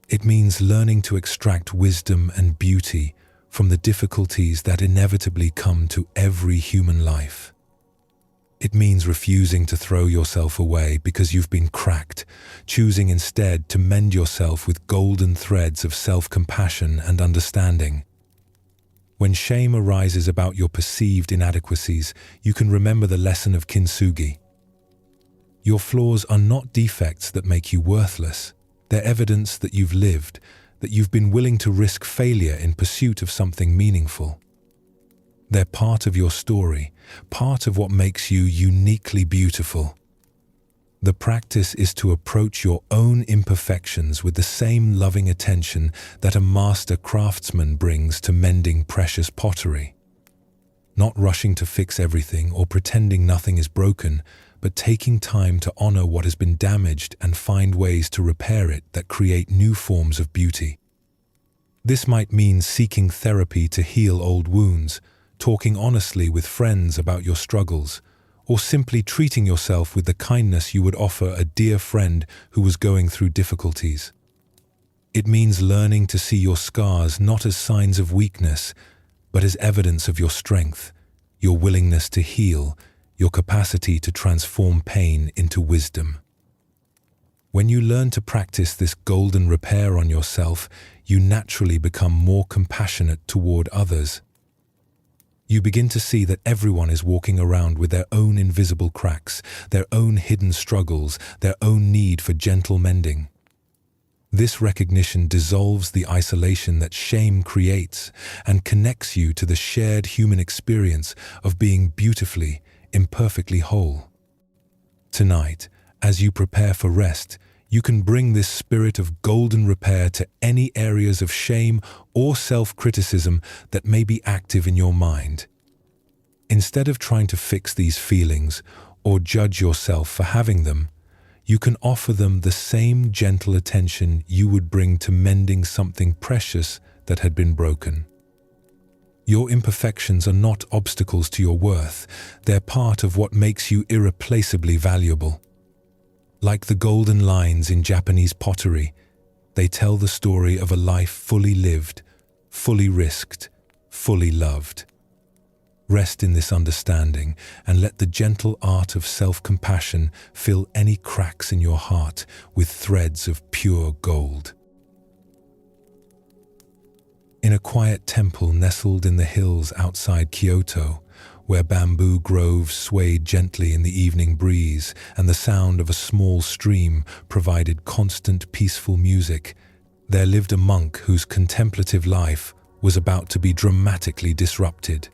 It means learning to extract wisdom and beauty from the difficulties that inevitably come to every human life. It means refusing to throw yourself away because you've been cracked, choosing instead to mend yourself with golden threads of self-compassion and understanding. When shame arises about your perceived inadequacies, you can remember the lesson of Kintsugi. Your flaws are not defects that make you worthless. They're evidence that you've lived, that you've been willing to risk failure in pursuit of something meaningful. They're part of your story, part of what makes you uniquely beautiful. The practice is to approach your own imperfections with the same loving attention that a master craftsman brings to mending precious pottery. Not rushing to fix everything or pretending nothing is broken, but taking time to honor what has been damaged and find ways to repair it that create new forms of beauty. This might mean seeking therapy to heal old wounds, talking honestly with friends about your struggles, or simply treating yourself with the kindness you would offer a dear friend who was going through difficulties. It means learning to see your scars not as signs of weakness, but as evidence of your strength, your willingness to heal, your capacity to transform pain into wisdom. When you learn to practice this golden repair on yourself, you naturally become more compassionate toward others. You begin to see that everyone is walking around with their own invisible cracks, their own hidden struggles, their own need for gentle mending. This recognition dissolves the isolation that shame creates and connects you to the shared human experience of being beautifully, imperfectly whole. Tonight, as you prepare for rest, you can bring this spirit of golden repair to any areas of shame or self-criticism that may be active in your mind. Instead of trying to fix these feelings or judge yourself for having them, you can offer them the same gentle attention you would bring to mending something precious that had been broken. Your imperfections are not obstacles to your worth, they're part of what makes you irreplaceably valuable. Like the golden lines in Japanese pottery, they tell the story of a life fully lived, fully risked, fully loved. Rest in this understanding and let the gentle art of self-compassion fill any cracks in your heart with threads of pure gold. In a quiet temple nestled in the hills outside Kyoto, where bamboo groves swayed gently in the evening breeze and the sound of a small stream provided constant peaceful music, there lived a monk whose contemplative life was about to be dramatically disrupted.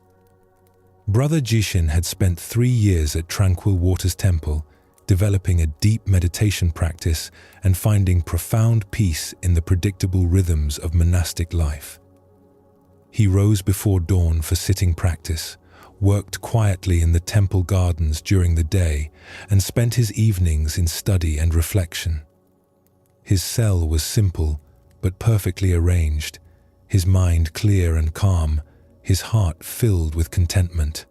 Brother Jishin had spent 3 years at Tranquil Waters Temple, developing a deep meditation practice and finding profound peace in the predictable rhythms of monastic life. He rose before dawn for sitting practice, worked quietly in the temple gardens during the day, and spent his evenings in study and reflection. His cell was simple, but perfectly arranged, his mind clear and calm, his heart filled with contentment.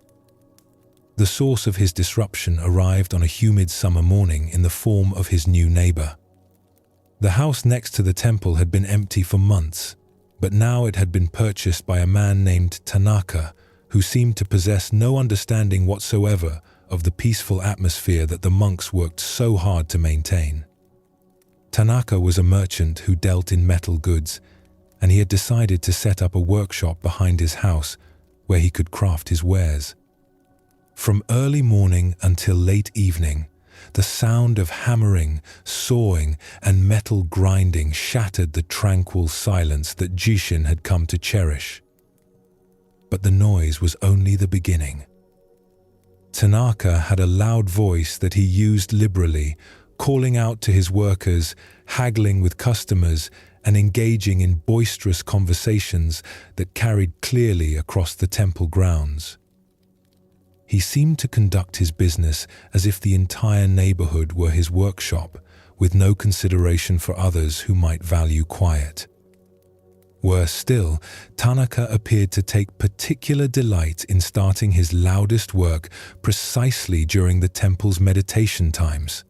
The source of his disruption arrived on a humid summer morning in the form of his new neighbor. The house next to the temple had been empty for months, but now it had been purchased by a man named Tanaka, who seemed to possess no understanding whatsoever of the peaceful atmosphere that the monks worked so hard to maintain. Tanaka was a merchant who dealt in metal goods, and he had decided to set up a workshop behind his house where he could craft his wares. From early morning until late evening, the sound of hammering, sawing, and metal grinding shattered the tranquil silence that Jishin had come to cherish. But the noise was only the beginning. Tanaka had a loud voice that he used liberally, calling out to his workers, haggling with customers, and engaging in boisterous conversations that carried clearly across the temple grounds. He seemed to conduct his business as if the entire neighborhood were his workshop, with no consideration for others who might value quiet. Worse still, Tanaka appeared to take particular delight in starting his loudest work precisely during the temple's meditation times.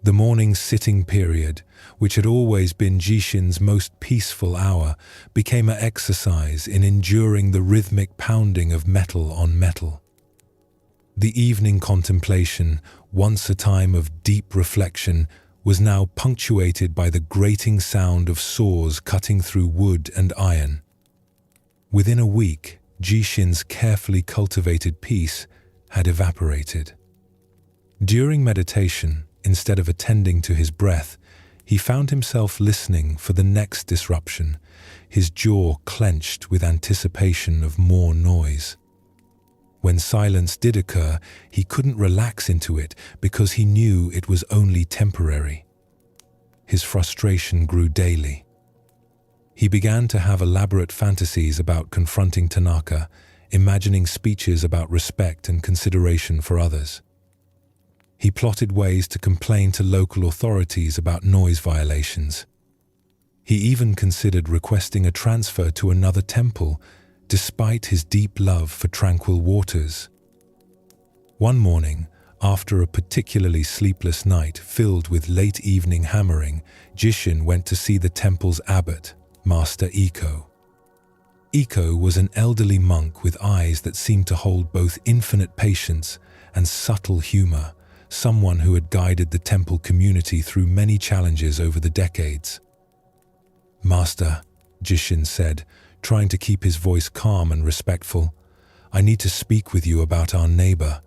The morning sitting period, which had always been Jishin's most peaceful hour, became an exercise in enduring the rhythmic pounding of metal on metal. The evening contemplation, once a time of deep reflection, was now punctuated by the grating sound of saws cutting through wood and iron. Within a week, Jishin's carefully cultivated peace had evaporated. During meditation, instead of attending to his breath, he found himself listening for the next disruption, his jaw clenched with anticipation of more noise. When silence did occur, he couldn't relax into it because he knew it was only temporary. His frustration grew daily. He began to have elaborate fantasies about confronting Tanaka, imagining speeches about respect and consideration for others. He plotted ways to complain to local authorities about noise violations. He even considered requesting a transfer to another temple, despite his deep love for tranquil waters. One morning, after a particularly sleepless night filled with late evening hammering, Jishin went to see the temple's abbot, Master Iko. Iko was an elderly monk with eyes that seemed to hold both infinite patience and subtle humor, someone who had guided the temple community through many challenges over the decades. "Master," Jishin said, trying to keep his voice calm and respectful, "I need to speak with you about our neighbor.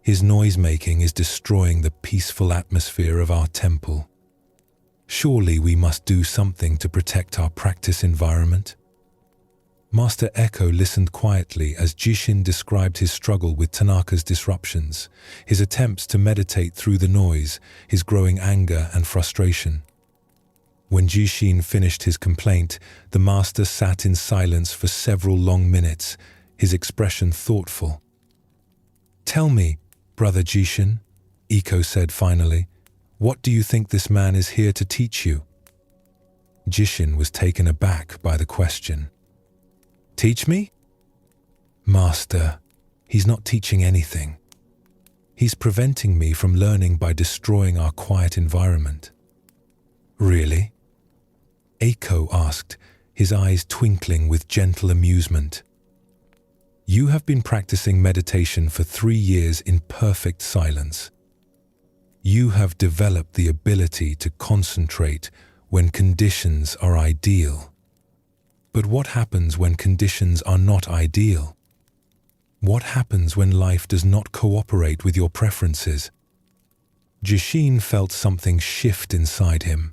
His noise-making is destroying the peaceful atmosphere of our temple. Surely we must do something to protect our practice environment." Master Echo listened quietly as Jishin described his struggle with Tanaka's disruptions, his attempts to meditate through the noise, his growing anger and frustration. When Jishin finished his complaint, the master sat in silence for several long minutes, his expression thoughtful. "Tell me, Brother Jishin," Iko said finally, "what do you think this man is here to teach you?" Jishin was taken aback by the question. "Teach me?" "Master, he's not teaching anything. He's preventing me from learning by destroying our quiet environment." "Really?" Eiko asked, his eyes twinkling with gentle amusement. "You have been practicing meditation for 3 years in perfect silence. You have developed the ability to concentrate when conditions are ideal. But what happens when conditions are not ideal? What happens when life does not cooperate with your preferences?" Jishin felt something shift inside him,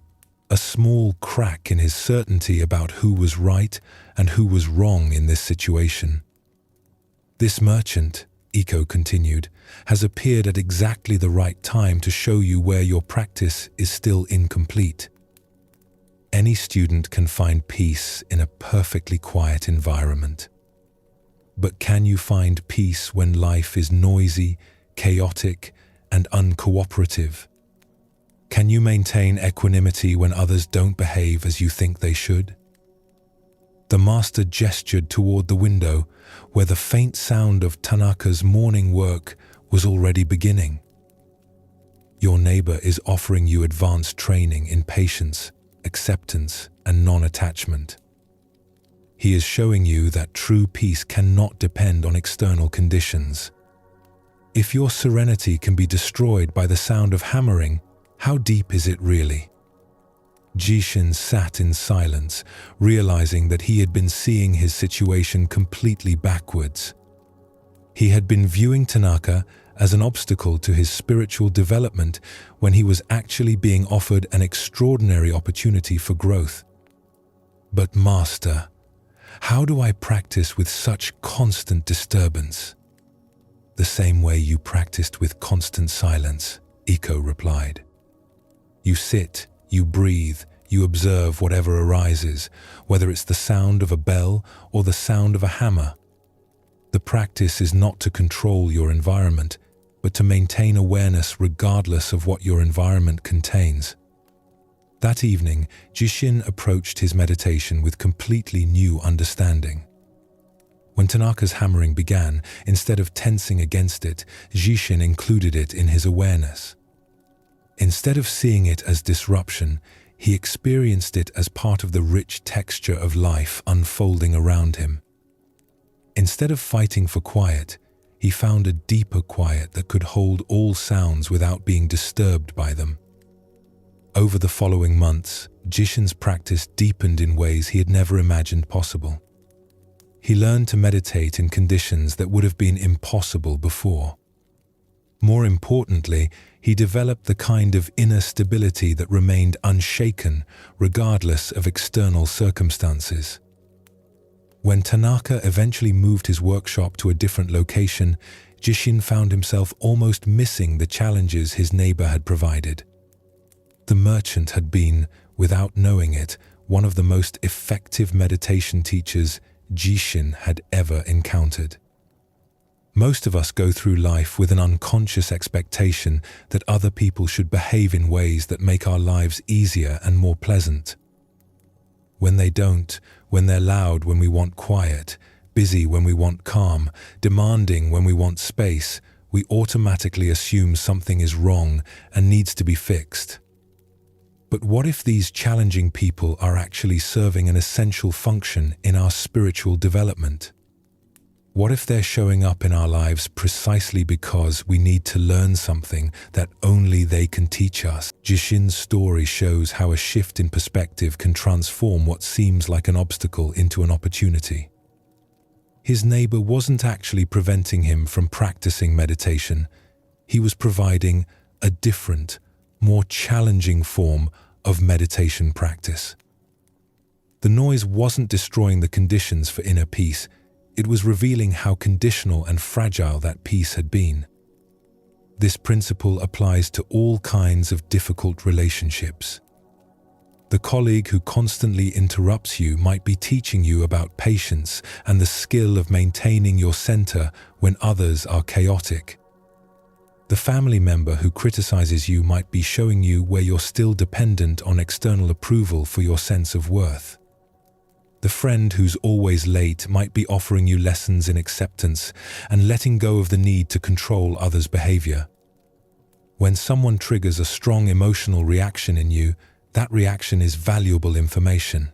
a small crack in his certainty about who was right and who was wrong in this situation. "This merchant," Iko continued, "has appeared at exactly the right time to show you where your practice is still incomplete. Any student can find peace in a perfectly quiet environment. But can you find peace when life is noisy, chaotic, and uncooperative? Can you maintain equanimity when others don't behave as you think they should?" The master gestured toward the window, where the faint sound of Tanaka's morning work was already beginning. Your neighbor is offering you advanced training in patience, acceptance, and non-attachment. He is showing you that true peace cannot depend on external conditions. If your serenity can be destroyed by the sound of hammering, how deep is it really? Jishin sat in silence, realizing that he had been seeing his situation completely backwards. He had been viewing Tanaka as an obstacle to his spiritual development when he was actually being offered an extraordinary opportunity for growth. But Master, how do I practice with such constant disturbance? The same way you practiced with constant silence, Iko replied. You sit, you breathe, you observe whatever arises, whether it's the sound of a bell or the sound of a hammer. The practice is not to control your environment, but to maintain awareness regardless of what your environment contains. That evening, Jishin approached his meditation with completely new understanding. When Tanaka's hammering began, instead of tensing against it, Jishin included it in his awareness. Instead of seeing it as disruption, he experienced it as part of the rich texture of life unfolding around him. Instead of fighting for quiet, he found a deeper quiet that could hold all sounds without being disturbed by them. Over the following months, Jishin's practice deepened in ways he had never imagined possible. He learned to meditate in conditions that would have been impossible before. More importantly, he developed the kind of inner stability that remained unshaken regardless of external circumstances. When Tanaka eventually moved his workshop to a different location, Jishin found himself almost missing the challenges his neighbor had provided. The merchant had been, without knowing it, one of the most effective meditation teachers Jishin had ever encountered. Most of us go through life with an unconscious expectation that other people should behave in ways that make our lives easier and more pleasant. When they don't, when they're loud when we want quiet, busy when we want calm, demanding when we want space, we automatically assume something is wrong and needs to be fixed. But what if these challenging people are actually serving an essential function in our spiritual development? What if they're showing up in our lives precisely because we need to learn something that only they can teach us? Jishin's story shows how a shift in perspective can transform what seems like an obstacle into an opportunity. His neighbor wasn't actually preventing him from practicing meditation. He was providing a different, more challenging form of meditation practice. The noise wasn't destroying the conditions for inner peace. It was revealing how conditional and fragile that peace had been. This principle applies to all kinds of difficult relationships. The colleague who constantly interrupts you might be teaching you about patience and the skill of maintaining your center when others are chaotic. The family member who criticizes you might be showing you where you're still dependent on external approval for your sense of worth. The friend who's always late might be offering you lessons in acceptance and letting go of the need to control others' behavior. When someone triggers a strong emotional reaction in you, that reaction is valuable information.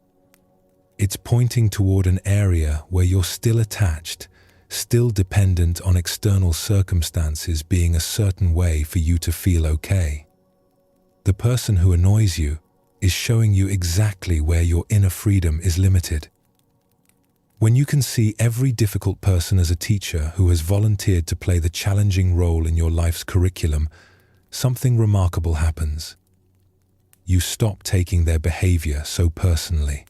It's pointing toward an area where you're still attached, still dependent on external circumstances being a certain way for you to feel okay. The person who annoys you is showing you exactly where your inner freedom is limited. When you can see every difficult person as a teacher who has volunteered to play the challenging role in your life's curriculum, something remarkable happens. You stop taking their behavior so personally.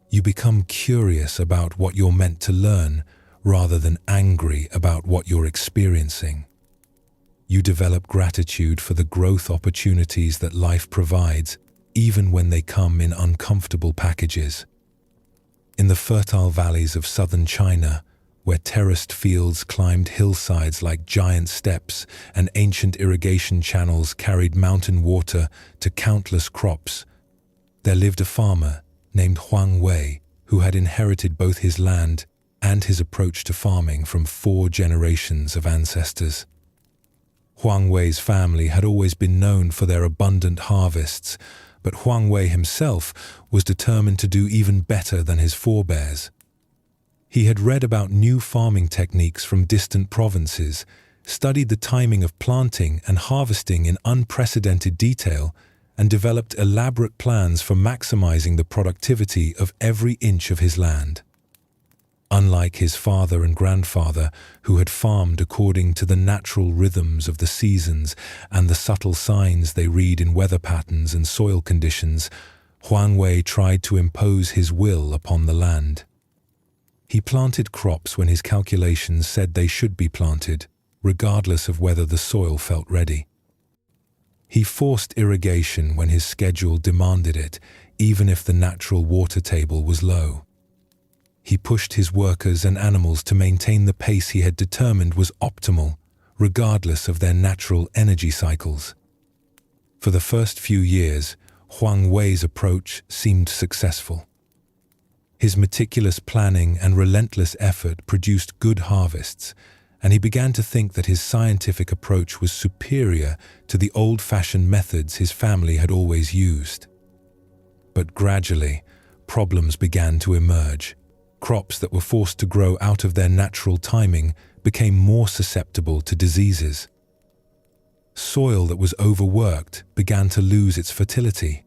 You become curious about what you're meant to learn rather than angry about what you're experiencing. You develop gratitude for the growth opportunities that life provides, even when they come in uncomfortable packages. In the fertile valleys of southern China, where terraced fields climbed hillsides like giant steps and ancient irrigation channels carried mountain water to countless crops, there lived a farmer named Hang Wei who had inherited both his land and his approach to farming from 4 generations of ancestors. Hang Wei's family had always been known for their abundant harvests, but Hang Wei himself was determined to do even better than his forebears. He had read about new farming techniques from distant provinces, studied the timing of planting and harvesting in unprecedented detail, and developed elaborate plans for maximizing the productivity of every inch of his land. Unlike his father and grandfather, who had farmed according to the natural rhythms of the seasons and the subtle signs they read in weather patterns and soil conditions, Hang Wei tried to impose his will upon the land. He planted crops when his calculations said they should be planted, regardless of whether the soil felt ready. He forced irrigation when his schedule demanded it, even if the natural water table was low. He pushed his workers and animals to maintain the pace he had determined was optimal, regardless of their natural energy cycles. For the first few years, Hang Wei's approach seemed successful. His meticulous planning and relentless effort produced good harvests, and he began to think that his scientific approach was superior to the old-fashioned methods his family had always used. But gradually, problems began to emerge. Crops that were forced to grow out of their natural timing became more susceptible to diseases. Soil that was overworked began to lose its fertility.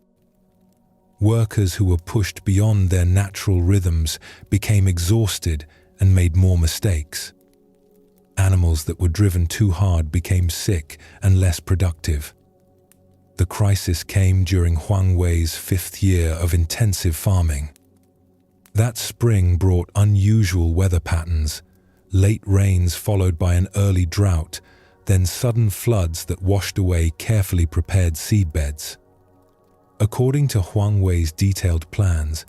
Workers who were pushed beyond their natural rhythms became exhausted and made more mistakes. Animals that were driven too hard became sick and less productive. The crisis came during Hang Wei's 5th year of intensive farming. That spring brought unusual weather patterns, late rains followed by an early drought, then sudden floods that washed away carefully prepared seedbeds. According to Hang Wei's detailed plans,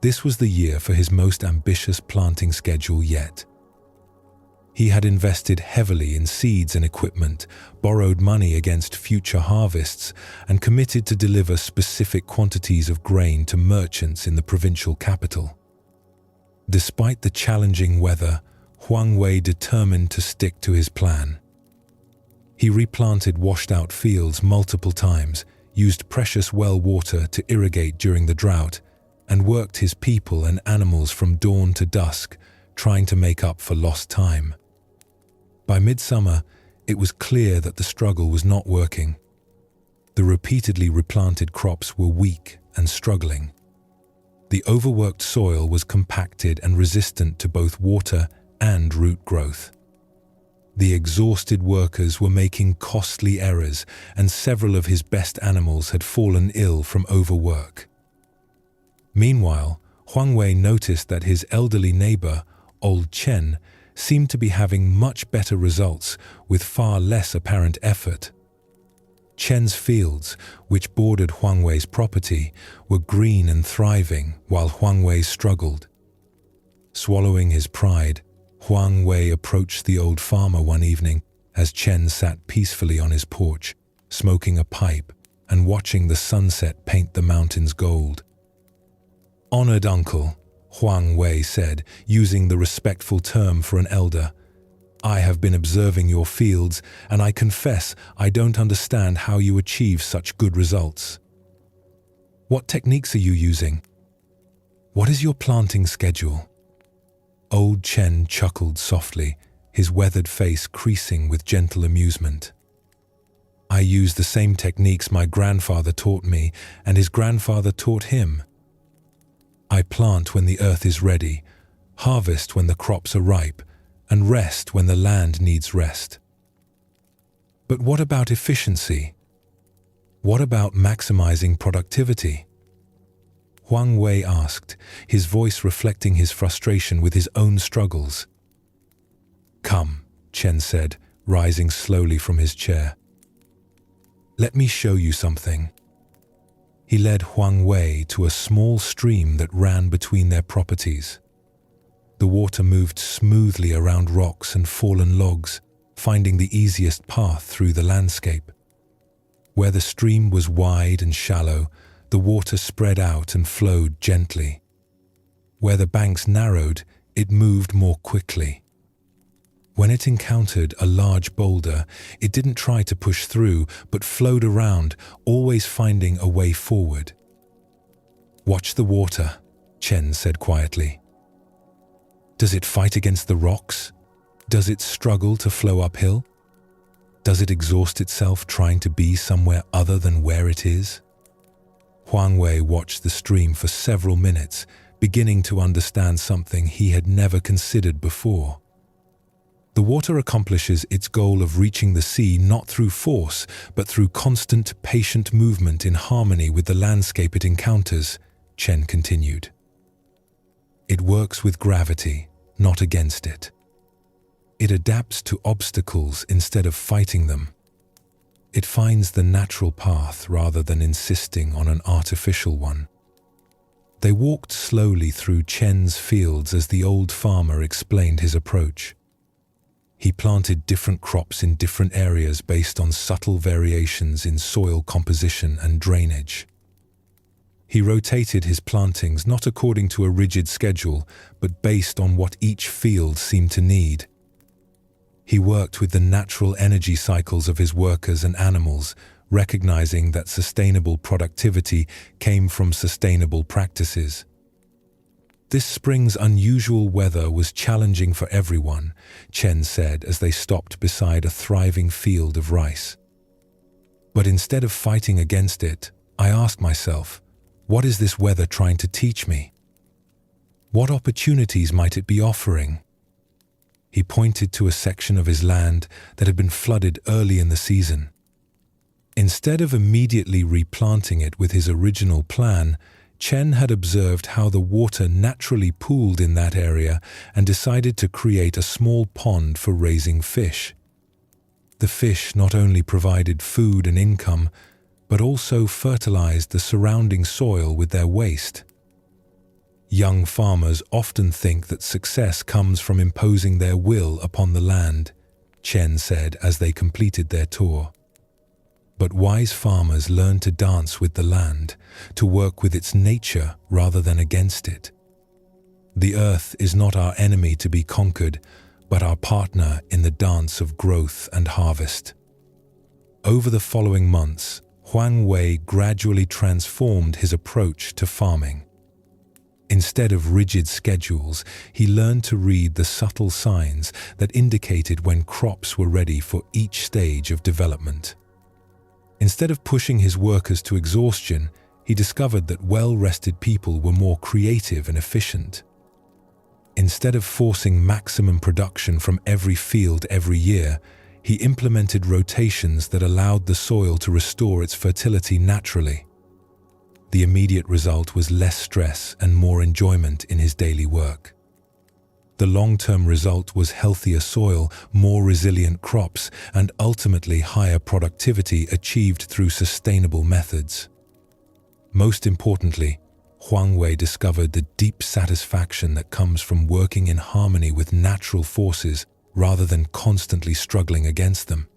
this was the year for his most ambitious planting schedule yet. He had invested heavily in seeds and equipment, borrowed money against future harvests, and committed to deliver specific quantities of grain to merchants in the provincial capital. Despite the challenging weather, Hang Wei determined to stick to his plan. He replanted washed-out fields multiple times, used precious well water to irrigate during the drought, and worked his people and animals from dawn to dusk, trying to make up for lost time. By midsummer, it was clear that the struggle was not working. The repeatedly replanted crops were weak and struggling. The overworked soil was compacted and resistant to both water and root growth. The exhausted workers were making costly errors, and several of his best animals had fallen ill from overwork. Meanwhile, Hang Wei noticed that his elderly neighbor, Old Chen, seemed to be having much better results with far less apparent effort. Chen's fields, which bordered Hang Wei's property, were green and thriving while Hang Wei struggled. Swallowing his pride, Hang Wei approached the old farmer one evening as Chen sat peacefully on his porch, smoking a pipe and watching the sunset paint the mountains gold. "Honored uncle," Hang Wei said, using the respectful term for an elder, "I have been observing your fields, and I confess I don't understand how you achieve such good results. What techniques are you using? What is your planting schedule?" Old Chen chuckled softly, his weathered face creasing with gentle amusement. "I use the same techniques my grandfather taught me, and his grandfather taught him. I plant when the earth is ready, harvest when the crops are ripe, and rest when the land needs rest." "But what about efficiency? What about maximizing productivity?" Hang Wei asked, his voice reflecting his frustration with his own struggles. "Come," Chen said, rising slowly from his chair. "Let me show you something." He led Hang Wei to a small stream that ran between their properties. The water moved smoothly around rocks and fallen logs, finding the easiest path through the landscape. Where the stream was wide and shallow, the water spread out and flowed gently. Where the banks narrowed, it moved more quickly. When it encountered a large boulder, it didn't try to push through, but flowed around, always finding a way forward. "Watch the water," Chen said quietly. "Does it fight against the rocks? Does it struggle to flow uphill? Does it exhaust itself trying to be somewhere other than where it is?" Hang Wei watched the stream for several minutes, beginning to understand something he had never considered before. The water accomplishes its goal of reaching the sea not through force, but through constant, patient movement in harmony with the landscape it encounters, Chen continued. It works with gravity, not against it. It adapts to obstacles instead of fighting them. It finds the natural path rather than insisting on an artificial one. They walked slowly through Chen's fields as the old farmer explained his approach. He planted different crops in different areas based on subtle variations in soil composition and drainage. He rotated his plantings not according to a rigid schedule, but based on what each field seemed to need. He worked with the natural energy cycles of his workers and animals, recognizing that sustainable productivity came from sustainable practices. This spring's unusual weather was challenging for everyone, Chen said as they stopped beside a thriving field of rice. But instead of fighting against it, I asked myself, what is this weather trying to teach me? What opportunities might it be offering? He pointed to a section of his land that had been flooded early in the season. Instead of immediately replanting it with his original plan, Chen had observed how the water naturally pooled in that area and decided to create a small pond for raising fish. The fish not only provided food and income, but also fertilized the surrounding soil with their waste. Young farmers often think that success comes from imposing their will upon the land, Chen said as they completed their tour. But wise farmers learn to dance with the land, to work with its nature rather than against it. The earth is not our enemy to be conquered, but our partner in the dance of growth and harvest. Over the following months, Hang Wei gradually transformed his approach to farming. Instead of rigid schedules, he learned to read the subtle signs that indicated when crops were ready for each stage of development. Instead of pushing his workers to exhaustion, he discovered that well-rested people were more creative and efficient. Instead of forcing maximum production from every field every year, he implemented rotations that allowed the soil to restore its fertility naturally. The immediate result was less stress and more enjoyment in his daily work. The long-term result was healthier soil, more resilient crops, and ultimately higher productivity achieved through sustainable methods. Most importantly, Hang Wei discovered the deep satisfaction that comes from working in harmony with natural forces rather than constantly struggling against them.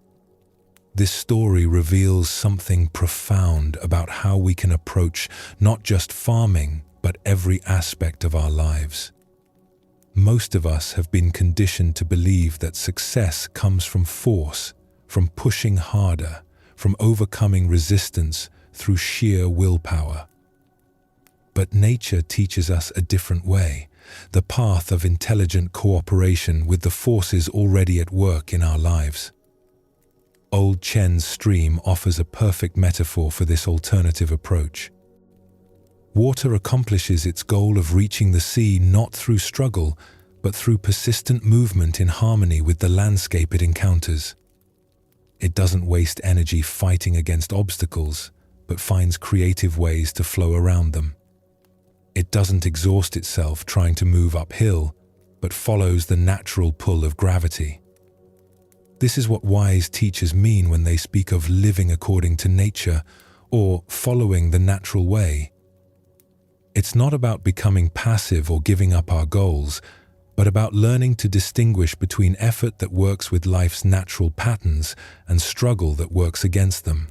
This story reveals something profound about how we can approach not just farming, but every aspect of our lives. Most of us have been conditioned to believe that success comes from force, from pushing harder, from overcoming resistance through sheer willpower. But nature teaches us a different way, the path of intelligent cooperation with the forces already at work in our lives. Old Chen's stream offers a perfect metaphor for this alternative approach. Water accomplishes its goal of reaching the sea not through struggle, but through persistent movement in harmony with the landscape it encounters. It doesn't waste energy fighting against obstacles, but finds creative ways to flow around them. It doesn't exhaust itself trying to move uphill, but follows the natural pull of gravity. This is what wise teachers mean when they speak of living according to nature or following the natural way. It's not about becoming passive or giving up our goals, but about learning to distinguish between effort that works with life's natural patterns and struggle that works against them.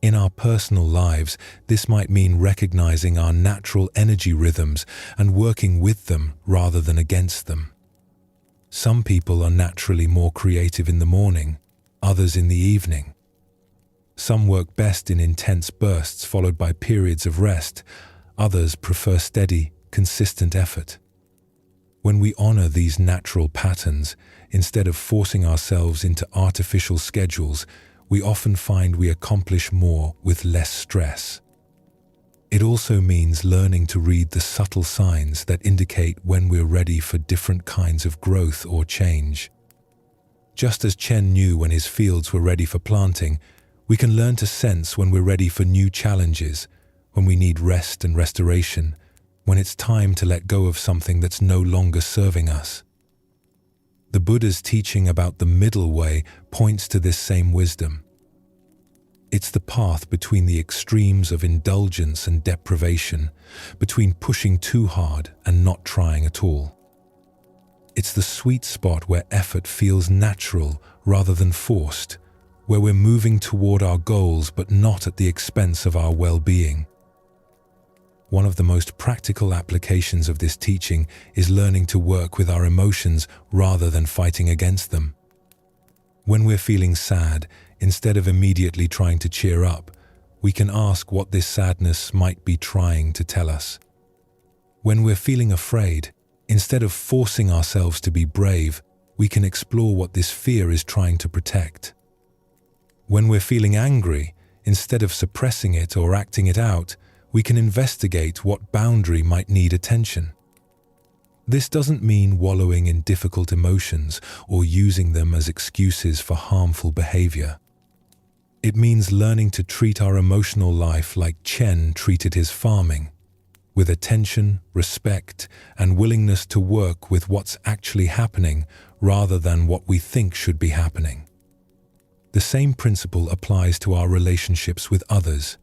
In our personal lives, this might mean recognizing our natural energy rhythms and working with them rather than against them. Some people are naturally more creative in the morning, others in the evening. Some work best in intense bursts followed by periods of rest. Others prefer steady, consistent effort. When we honor these natural patterns, instead of forcing ourselves into artificial schedules, we often find we accomplish more with less stress. It also means learning to read the subtle signs that indicate when we're ready for different kinds of growth or change. Just as Chen knew when his fields were ready for planting, we can learn to sense when we're ready for new challenges, when we need rest and restoration, when it's time to let go of something that's no longer serving us. The Buddha's teaching about the middle way points to this same wisdom. It's the path between the extremes of indulgence and deprivation, between pushing too hard and not trying at all. It's the sweet spot where effort feels natural rather than forced, where we're moving toward our goals but not at the expense of our well-being. One of the most practical applications of this teaching is learning to work with our emotions rather than fighting against them. When we're feeling sad, instead of immediately trying to cheer up, we can ask what this sadness might be trying to tell us. When we're feeling afraid, instead of forcing ourselves to be brave, we can explore what this fear is trying to protect. When we're feeling angry, instead of suppressing it or acting it out, we can investigate what boundary might need attention. This doesn't mean wallowing in difficult emotions or using them as excuses for harmful behavior. It means learning to treat our emotional life like Chen treated his farming, with attention, respect, and willingness to work with what's actually happening rather than what we think should be happening. The same principle applies to our relationships with others.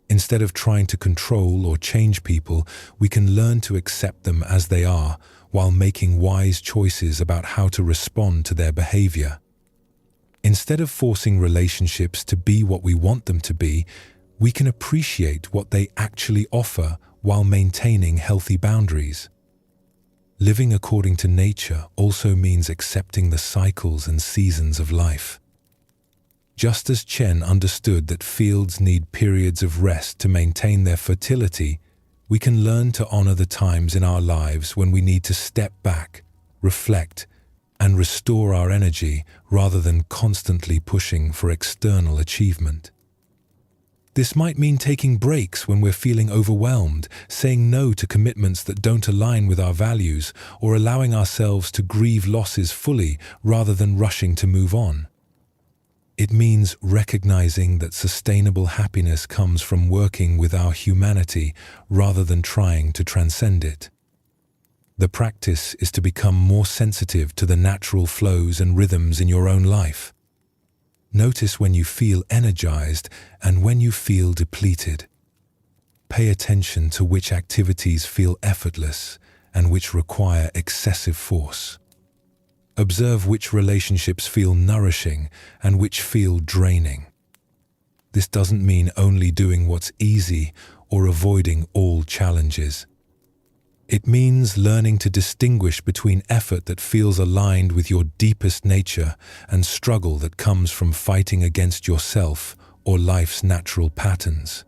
Instead of trying to control or change people, we can learn to accept them as they are while making wise choices about how to respond to their behavior. Instead of forcing relationships to be what we want them to be, we can appreciate what they actually offer while maintaining healthy boundaries. Living according to nature also means accepting the cycles and seasons of life. Just as Chen understood that fields need periods of rest to maintain their fertility, we can learn to honor the times in our lives when we need to step back, reflect, and restore our energy rather than constantly pushing for external achievement. This might mean taking breaks when we're feeling overwhelmed, saying no to commitments that don't align with our values, or allowing ourselves to grieve losses fully rather than rushing to move on. It means recognizing that sustainable happiness comes from working with our humanity rather than trying to transcend it. The practice is to become more sensitive to the natural flows and rhythms in your own life. Notice when you feel energized and when you feel depleted. Pay attention to which activities feel effortless and which require excessive force. Observe which relationships feel nourishing and which feel draining. This doesn't mean only doing what's easy or avoiding all challenges. It means learning to distinguish between effort that feels aligned with your deepest nature and struggle that comes from fighting against yourself or life's natural patterns.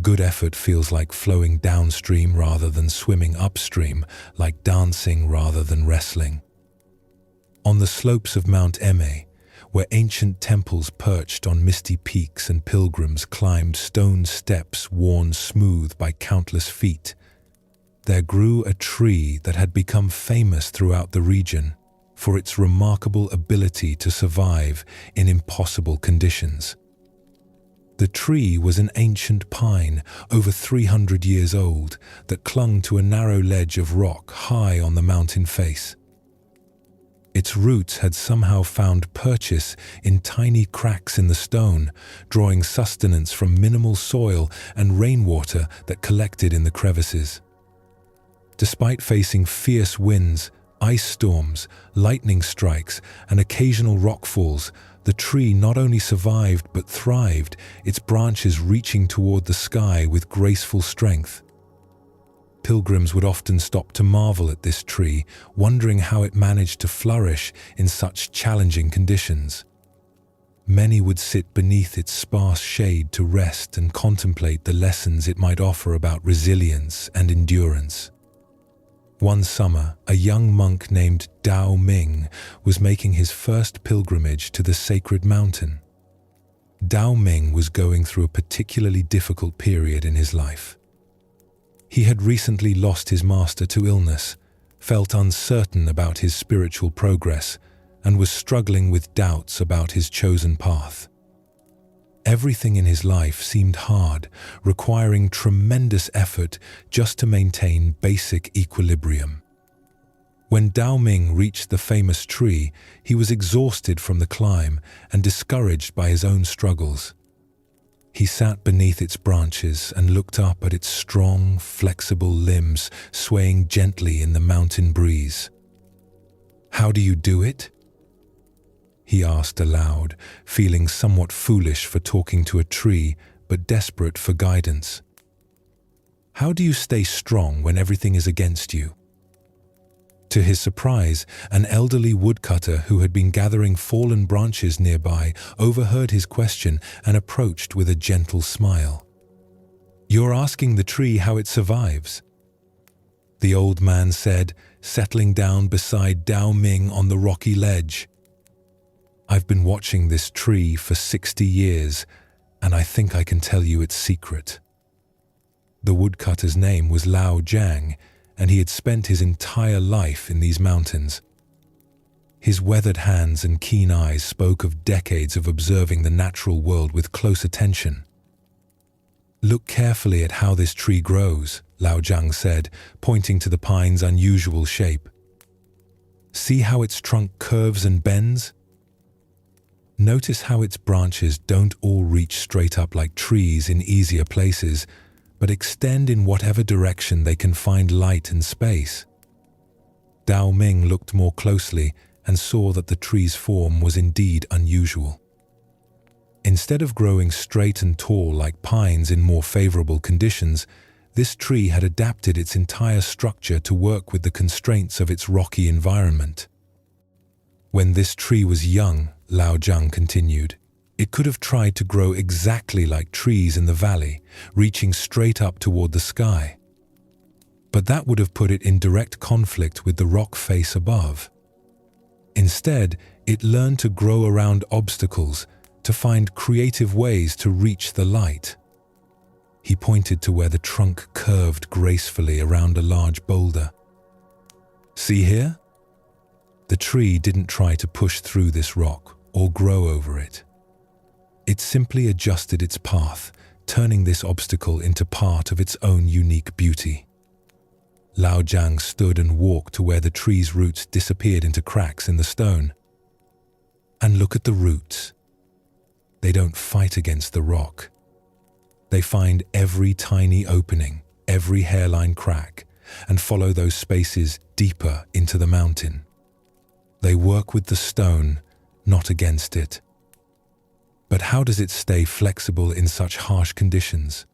Good effort feels like flowing downstream rather than swimming upstream, like dancing rather than wrestling. On the slopes of Mount Eme, where ancient temples perched on misty peaks and pilgrims climbed stone steps worn smooth by countless feet, there grew a tree that had become famous throughout the region for its remarkable ability to survive in impossible conditions. The tree was an ancient pine, over 300 years old, that clung to a narrow ledge of rock high on the mountain face. Its roots had somehow found purchase in tiny cracks in the stone, drawing sustenance from minimal soil and rainwater that collected in the crevices. Despite facing fierce winds, ice storms, lightning strikes, and occasional rockfalls, the tree not only survived but thrived, its branches reaching toward the sky with graceful strength. pilgrims would often stop to marvel at this tree, wondering how it managed to flourish in such challenging conditions. Many would sit beneath its sparse shade to rest and contemplate the lessons it might offer about resilience and endurance. One summer, a young monk named Huiming was making his first pilgrimage to the sacred mountain. Huiming was going through a particularly difficult period in his life. He had recently lost his master to illness, felt uncertain about his spiritual progress, and was struggling with doubts about his chosen path. Everything in his life seemed hard, requiring tremendous effort just to maintain basic equilibrium. When Huiming reached the famous tree, he was exhausted from the climb and discouraged by his own struggles. He sat beneath its branches and looked up at its strong, flexible limbs swaying gently in the mountain breeze. "How do you do it?" he asked aloud, feeling somewhat foolish for talking to a tree, but desperate for guidance. "How do you stay strong when everything is against you?" To his surprise, an elderly woodcutter who had been gathering fallen branches nearby overheard his question and approached with a gentle smile. "You're asking the tree how it survives," the old man said, settling down beside Huiming on the rocky ledge. "I've been watching this tree for 60 years, and I think I can tell you its secret." The woodcutter's name was Lao Jiang, and he had spent his entire life in these mountains. His weathered hands and keen eyes spoke of decades of observing the natural world with close attention. "Look carefully at how this tree grows," Lao Jiang said, pointing to the pine's unusual shape. "See how its trunk curves and bends? Notice how its branches don't all reach straight up like trees in easier places, but extend in whatever direction they can find light and space." Huiming looked more closely and saw that the tree's form was indeed unusual. Instead of growing straight and tall like pines in more favorable conditions, this tree had adapted its entire structure to work with the constraints of its rocky environment. "When this tree was young," Lao Jiang continued, "it could have tried to grow exactly like trees in the valley, reaching straight up toward the sky. But that would have put it in direct conflict with the rock face above. Instead, it learned to grow around obstacles, to find creative ways to reach the light." He pointed to where the trunk curved gracefully around a large boulder. "See here? The tree didn't try to push through this rock or grow over it. It simply adjusted its path, turning this obstacle into part of its own unique beauty." Lao Jiang stood and walked to where the tree's roots disappeared into cracks in the stone. "And look at the roots. They don't fight against the rock. They find every tiny opening, every hairline crack, and follow those spaces deeper into the mountain. They work with the stone, not against it." "But how does it stay flexible in such harsh conditions?"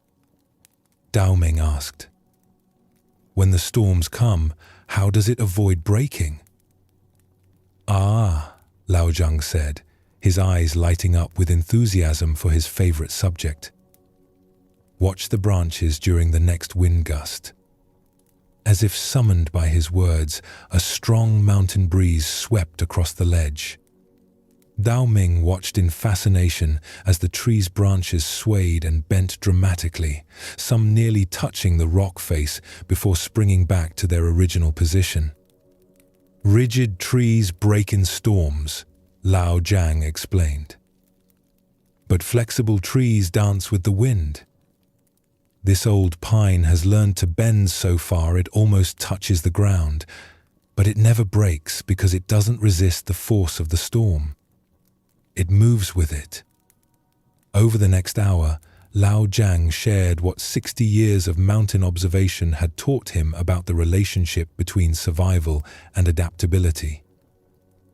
Huiming asked. "When the storms come, how does it avoid breaking?" "Ah," Lao Jiang said, his eyes lighting up with enthusiasm for his favorite subject. "Watch the branches during the next wind gust." As if summoned by his words, a strong mountain breeze swept across the ledge. Huiming watched in fascination as the tree's branches swayed and bent dramatically, some nearly touching the rock face before springing back to their original position. "Rigid trees break in storms," Lao Jiang explained. "But flexible trees dance with the wind. This old pine has learned to bend so far it almost touches the ground, but it never breaks because it doesn't resist the force of the storm. It moves with it." Over the next hour, Lao Jiang shared what 60 years of mountain observation had taught him about the relationship between survival and adaptability.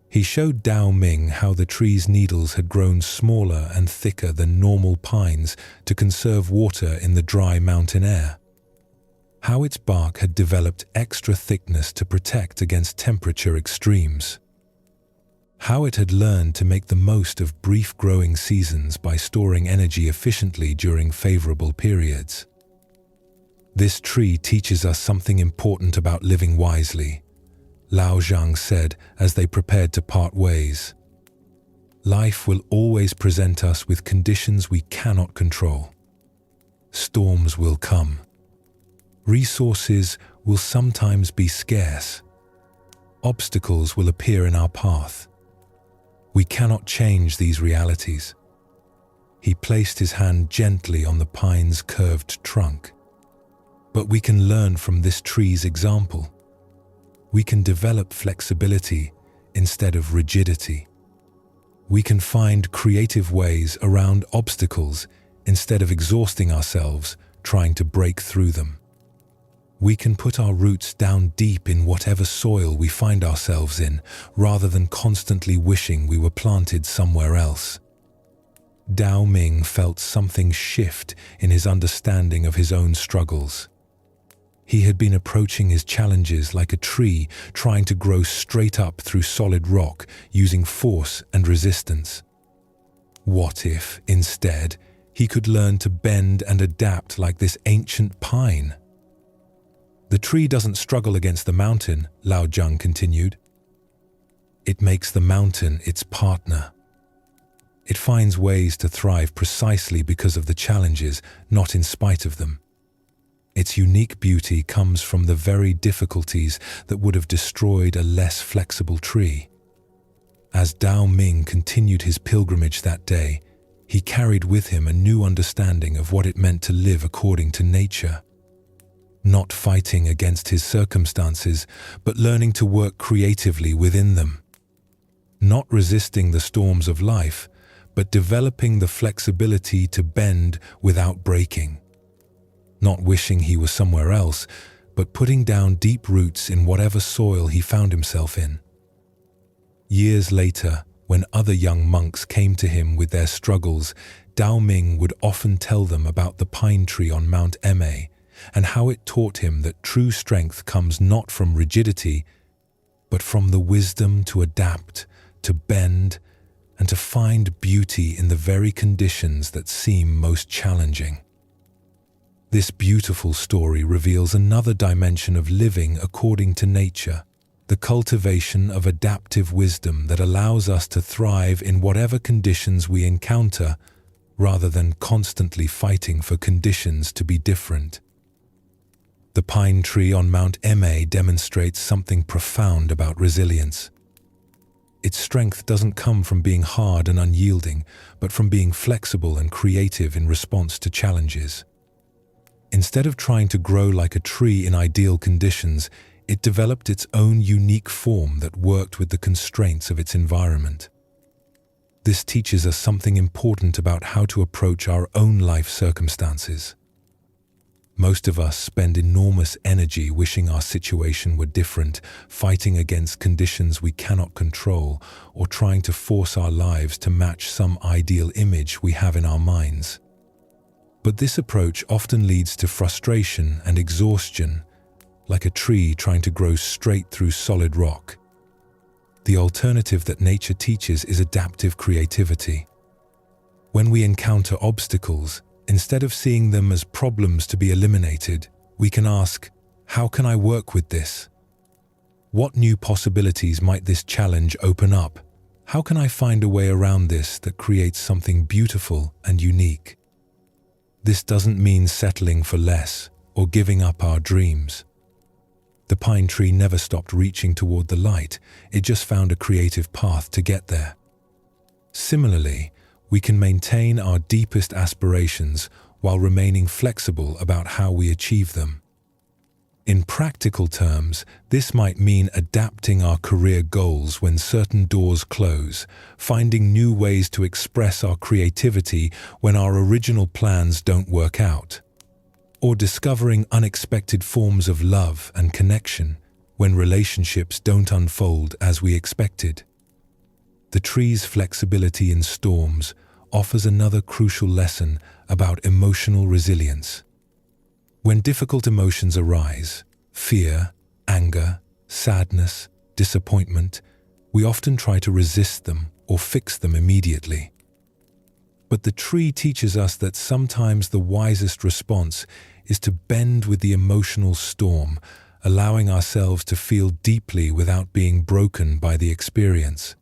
He showed Huiming how the tree's needles had grown smaller and thicker than normal pines to conserve water in the dry mountain air. how its bark had developed extra thickness to protect against temperature extremes, how it had learned to make the most of brief growing seasons by storing energy efficiently during favorable periods. This tree teaches us something important about living wisely, Lao Zhang said as they prepared to part ways. Life will always present us with conditions we cannot control. Storms will come. Resources will sometimes be scarce. Obstacles will appear in our path. We cannot change these realities. He placed his hand gently on the pine's curved trunk. But we can learn from this tree's example. We can develop flexibility instead of rigidity. We can find creative ways around obstacles instead of exhausting ourselves trying to break through them. We can put our roots down deep in whatever soil we find ourselves in, rather than constantly wishing we were planted somewhere else. Dao Ming felt something shift in his understanding of his own struggles. He had been approaching his challenges like a tree trying to grow straight up through solid rock, using force and resistance. What if, instead, he could learn to bend and adapt like this ancient pine? The tree doesn't struggle against the mountain, Lao Zhang continued. It makes the mountain its partner. It finds ways to thrive precisely because of the challenges, not in spite of them. Its unique beauty comes from the very difficulties that would have destroyed a less flexible tree. As Dao Ming continued his pilgrimage that day, he carried with him a new understanding of what it meant to live according to nature. Not fighting against his circumstances, but learning to work creatively within them. Not resisting the storms of life, but developing the flexibility to bend without breaking. Not wishing he was somewhere else, but putting down deep roots in whatever soil he found himself in. Years later, when other young monks came to him with their struggles, Dao Ming would often tell them about the pine tree on Mount Emei, and how it taught him that true strength comes not from rigidity, but from the wisdom to adapt, to bend, and to find beauty in the very conditions that seem most challenging. This beautiful story reveals another dimension of living according to nature, the cultivation of adaptive wisdom that allows us to thrive in whatever conditions we encounter, rather than constantly fighting for conditions to be different. The pine tree on Mount Emei demonstrates something profound about resilience. Its strength doesn't come from being hard and unyielding, but from being flexible and creative in response to challenges. Instead of trying to grow like a tree in ideal conditions, it developed its own unique form that worked with the constraints of its environment. This teaches us something important about how to approach our own life circumstances. Most of us spend enormous energy wishing our situation were different, fighting against conditions we cannot control, or trying to force our lives to match some ideal image we have in our minds. But this approach often leads to frustration and exhaustion, like a tree trying to grow straight through solid rock. The alternative that nature teaches is adaptive creativity. When we encounter obstacles, instead of seeing them as problems to be eliminated, we can ask, how can I work with this? What new possibilities might this challenge open up? How can I find a way around this that creates something beautiful and unique? This doesn't mean settling for less or giving up our dreams. The pine tree never stopped reaching toward the light, it just found a creative path to get there. Similarly, we can maintain our deepest aspirations while remaining flexible about how we achieve them. In practical terms, this might mean adapting our career goals when certain doors close, finding new ways to express our creativity when our original plans don't work out, or discovering unexpected forms of love and connection when relationships don't unfold as we expected. The tree's flexibility in storms offers another crucial lesson about emotional resilience. When difficult emotions arise, fear, anger, sadness, disappointment, we often try to resist them or fix them immediately. But the tree teaches us that sometimes the wisest response is to bend with the emotional storm, allowing ourselves to feel deeply without being broken by the experience.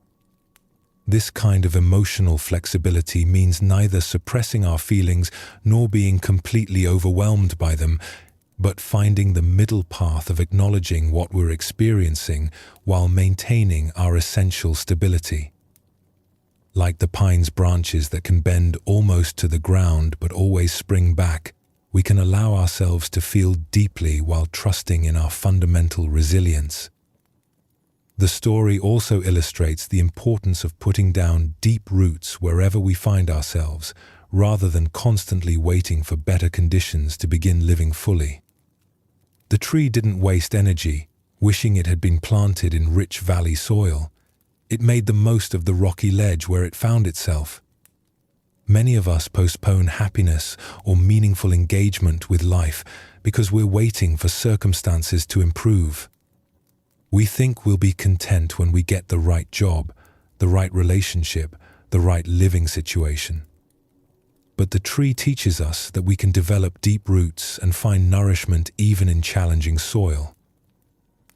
This kind of emotional flexibility means neither suppressing our feelings nor being completely overwhelmed by them, but finding the middle path of acknowledging what we're experiencing while maintaining our essential stability. Like the pine's branches that can bend almost to the ground but always spring back, we can allow ourselves to feel deeply while trusting in our fundamental resilience. The story also illustrates the importance of putting down deep roots wherever we find ourselves, rather than constantly waiting for better conditions to begin living fully. The tree didn't waste energy, wishing it had been planted in rich valley soil. It made the most of the rocky ledge where it found itself. Many of us postpone happiness or meaningful engagement with life because we're waiting for circumstances to improve. We think we'll be content when we get the right job, the right relationship, the right living situation. But the tree teaches us that we can develop deep roots and find nourishment even in challenging soil.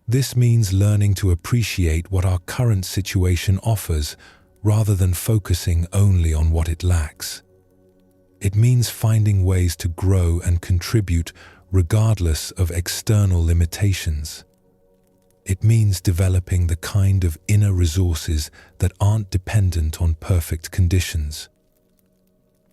This means learning to appreciate what our current situation offers rather than focusing only on what it lacks. It means finding ways to grow and contribute regardless of external limitations. It means developing the kind of inner resources that aren't dependent on perfect conditions.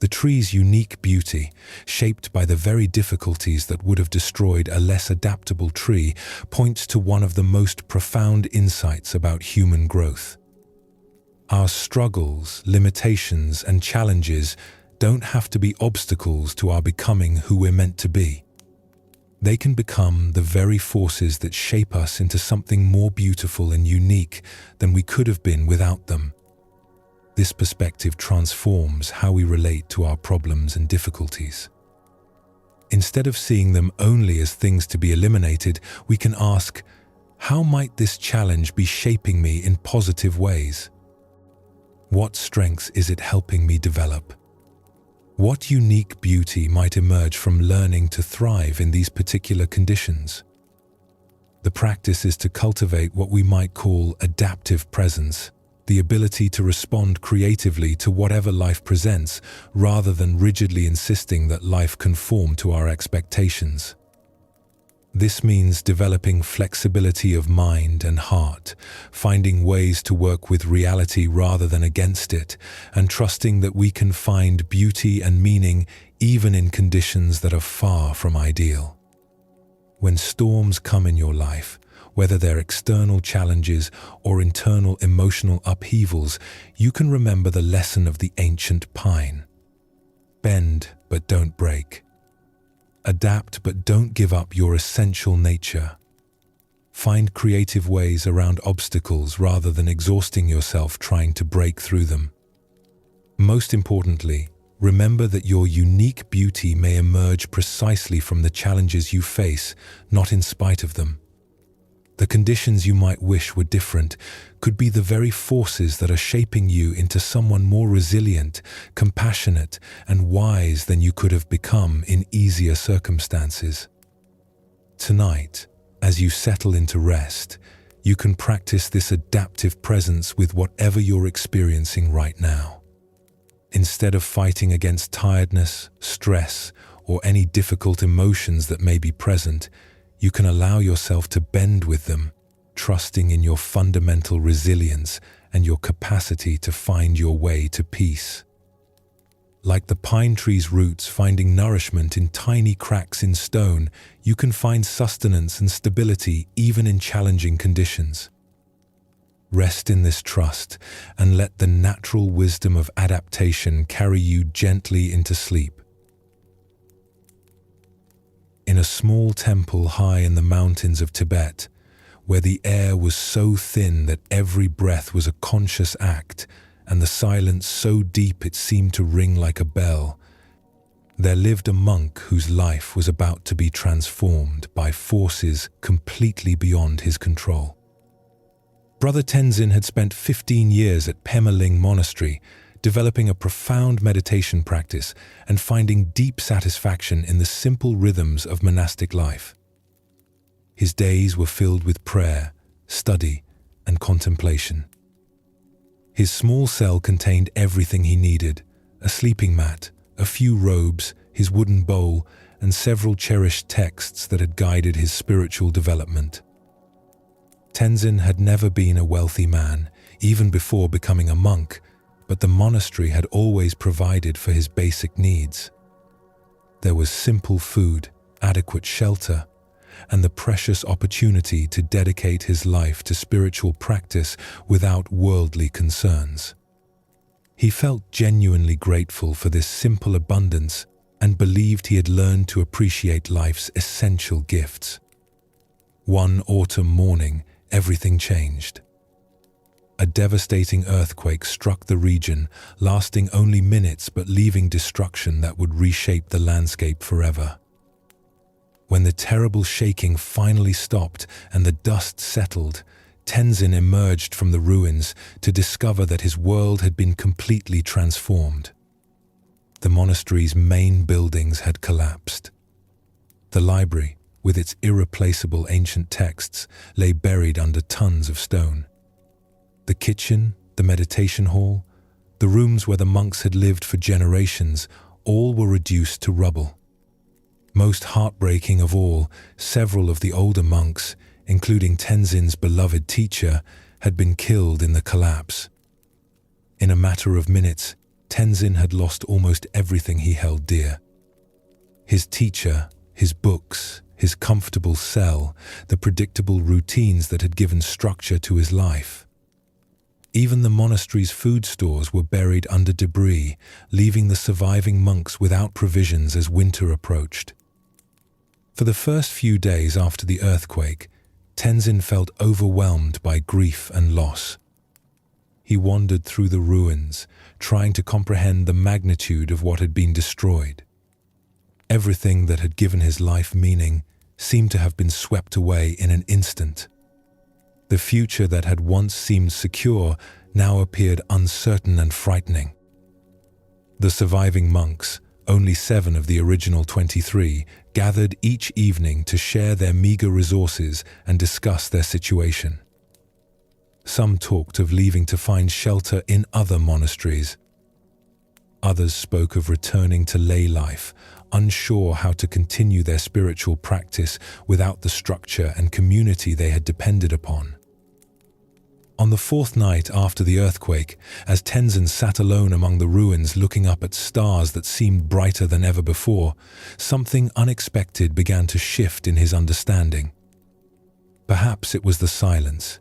The tree's unique beauty, shaped by the very difficulties that would have destroyed a less adaptable tree, points to one of the most profound insights about human growth. Our struggles, limitations, and challenges don't have to be obstacles to our becoming who we're meant to be. They can become the very forces that shape us into something more beautiful and unique than we could have been without them. This perspective transforms how we relate to our problems and difficulties. Instead of seeing them only as things to be eliminated, we can ask, how might this challenge be shaping me in positive ways? What strengths is it helping me develop? What unique beauty might emerge from learning to thrive in these particular conditions? The practice is to cultivate what we might call adaptive presence, the ability to respond creatively to whatever life presents, rather than rigidly insisting that life conform to our expectations. This means developing flexibility of mind and heart, finding ways to work with reality rather than against it, and trusting that we can find beauty and meaning even in conditions that are far from ideal. When storms come in your life, whether they're external challenges or internal emotional upheavals, you can remember the lesson of the ancient pine. Bend, but don't break. Adapt, but don't give up your essential nature. Find creative ways around obstacles rather than exhausting yourself trying to break through them. Most importantly, remember that your unique beauty may emerge precisely from the challenges you face, not in spite of them. The conditions you might wish were different could be the very forces that are shaping you into someone more resilient, compassionate, and wise than you could have become in easier circumstances. Tonight, as you settle into rest, you can practice this adaptive presence with whatever you're experiencing right now. Instead of fighting against tiredness, stress, or any difficult emotions that may be present, you can allow yourself to bend with them, trusting in your fundamental resilience and your capacity to find your way to peace. Like the pine tree's roots finding nourishment in tiny cracks in stone, you can find sustenance and stability even in challenging conditions. Rest in this trust and let the natural wisdom of adaptation carry you gently into sleep. In a small temple high in the mountains of Tibet, where the air was so thin that every breath was a conscious act, and the silence so deep it seemed to ring like a bell, there lived a monk whose life was about to be transformed by forces completely beyond his control. Brother Tenzin had spent 15 years at Pemma Monastery, developing a profound meditation practice and finding deep satisfaction in the simple rhythms of monastic life. His days were filled with prayer, study, and contemplation. His small cell contained everything he needed: a sleeping mat, a few robes, his wooden bowl, and several cherished texts that had guided his spiritual development. Tenzin had never been a wealthy man, even before becoming a monk, but the monastery had always provided for his basic needs. There was simple food, adequate shelter, and the precious opportunity to dedicate his life to spiritual practice without worldly concerns. He felt genuinely grateful for this simple abundance and believed he had learned to appreciate life's essential gifts. One autumn morning, everything changed. A devastating earthquake struck the region, lasting only minutes but leaving destruction that would reshape the landscape forever. When the terrible shaking finally stopped and the dust settled, Tenzin emerged from the ruins to discover that his world had been completely transformed. The monastery's main buildings had collapsed. The library, with its irreplaceable ancient texts, lay buried under tons of stone. The kitchen, the meditation hall, the rooms where the monks had lived for generations, all were reduced to rubble. Most heartbreaking of all, several of the older monks, including Tenzin's beloved teacher, had been killed in the collapse. In a matter of minutes, Tenzin had lost almost everything he held dear. His teacher, his books, his comfortable cell, the predictable routines that had given structure to his life. Even the monastery's food stores were buried under debris, leaving the surviving monks without provisions as winter approached. For the first few days after the earthquake, Tenzin felt overwhelmed by grief and loss. He wandered through the ruins, trying to comprehend the magnitude of what had been destroyed. Everything that had given his life meaning seemed to have been swept away in an instant. The future that had once seemed secure now appeared uncertain and frightening. The surviving monks, only 7 of the original 23, gathered each evening to share their meager resources and discuss their situation. Some talked of leaving to find shelter in other monasteries. Others spoke of returning to lay life, unsure how to continue their spiritual practice without the structure and community they had depended upon. On the 4th night after the earthquake, as Tenzin sat alone among the ruins looking up at stars that seemed brighter than ever before, something unexpected began to shift in his understanding. Perhaps it was the silence,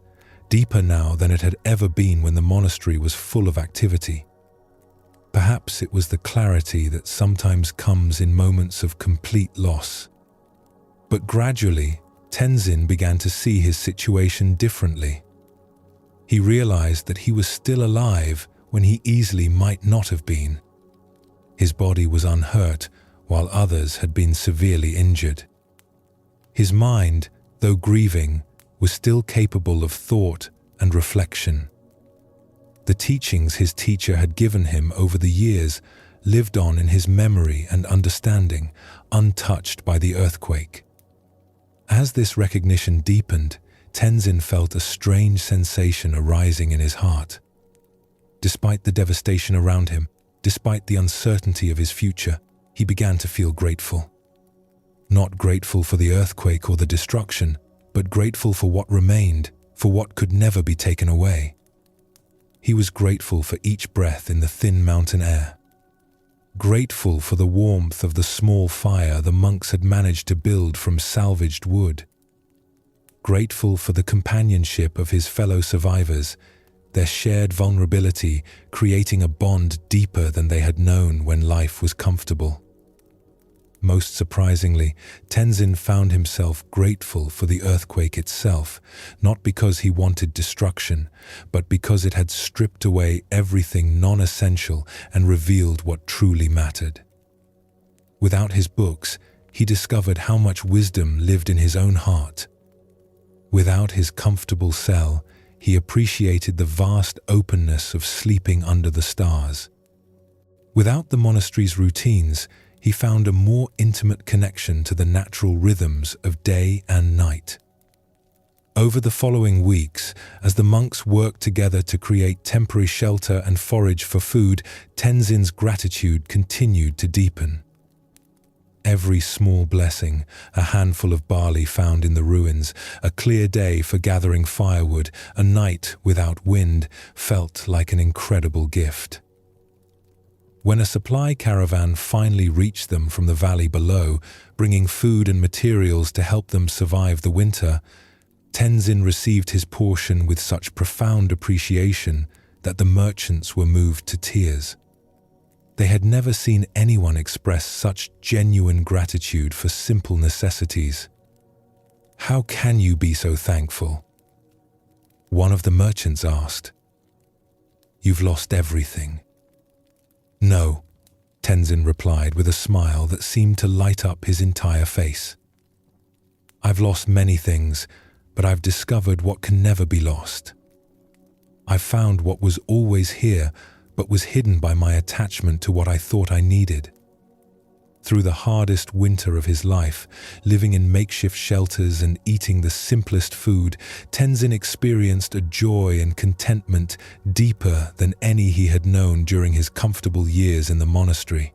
deeper now than it had ever been when the monastery was full of activity. Perhaps it was the clarity that sometimes comes in moments of complete loss. But gradually, Tenzin began to see his situation differently. He realized that he was still alive when he easily might not have been. His body was unhurt, while others had been severely injured. His mind, though grieving, was still capable of thought and reflection. The teachings his teacher had given him over the years lived on in his memory and understanding, untouched by the earthquake. As this recognition deepened, Tenzin felt a strange sensation arising in his heart. Despite the devastation around him, despite the uncertainty of his future, he began to feel grateful. Not grateful for the earthquake or the destruction, but grateful for what remained, for what could never be taken away. He was grateful for each breath in the thin mountain air. Grateful for the warmth of the small fire the monks had managed to build from salvaged wood. Grateful for the companionship of his fellow survivors, their shared vulnerability creating a bond deeper than they had known when life was comfortable. Most surprisingly, Tenzin found himself grateful for the earthquake itself, not because he wanted destruction, but because it had stripped away everything non-essential and revealed what truly mattered. Without his books, he discovered how much wisdom lived in his own heart. Without his comfortable cell, he appreciated the vast openness of sleeping under the stars. Without the monastery's routines, he found a more intimate connection to the natural rhythms of day and night. Over the following weeks, as the monks worked together to create temporary shelter and forage for food, Tenzin's gratitude continued to deepen. Every small blessing, a handful of barley found in the ruins, a clear day for gathering firewood, a night without wind, felt like an incredible gift. When a supply caravan finally reached them from the valley below, bringing food and materials to help them survive the winter, Tenzin received his portion with such profound appreciation that the merchants were moved to tears. They had never seen anyone express such genuine gratitude for simple necessities. "How can you be so thankful?" one of the merchants asked. "You've lost everything." "No," Tenzin replied with a smile that seemed to light up his entire face. "I've lost many things, but I've discovered what can never be lost. I've found what was always here, but was hidden by my attachment to what I thought I needed." Through the hardest winter of his life, living in makeshift shelters and eating the simplest food, Tenzin experienced a joy and contentment deeper than any he had known during his comfortable years in the monastery.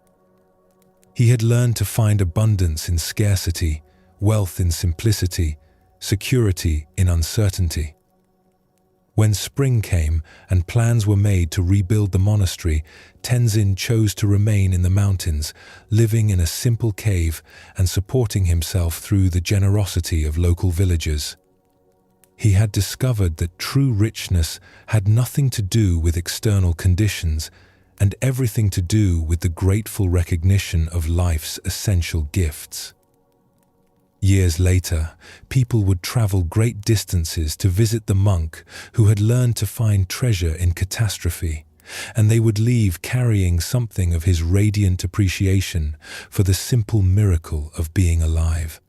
He had learned to find abundance in scarcity, wealth in simplicity, security in uncertainty. When spring came and plans were made to rebuild the monastery, Tenzin chose to remain in the mountains, living in a simple cave and supporting himself through the generosity of local villagers. He had discovered that true richness had nothing to do with external conditions and everything to do with the grateful recognition of life's essential gifts. Years later, people would travel great distances to visit the monk who had learned to find treasure in catastrophe, and they would leave carrying something of his radiant appreciation for the simple miracle of being alive.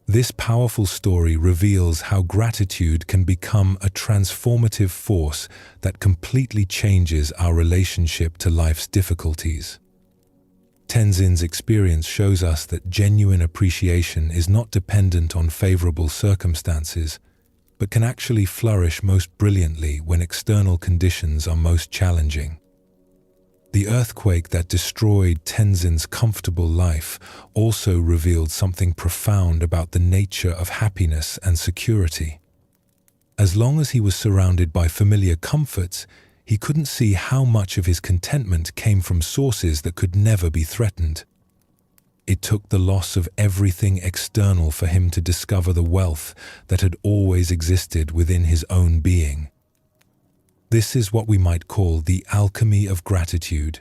This powerful story reveals how gratitude can become a transformative force that completely changes our relationship to life's difficulties. Tenzin's experience shows us that genuine appreciation is not dependent on favorable circumstances, but can actually flourish most brilliantly when external conditions are most challenging. The earthquake that destroyed Tenzin's comfortable life also revealed something profound about the nature of happiness and security. As long as he was surrounded by familiar comforts, he couldn't see how much of his contentment came from sources that could never be threatened. It took the loss of everything external for him to discover the wealth that had always existed within his own being. This is what we might call the alchemy of gratitude,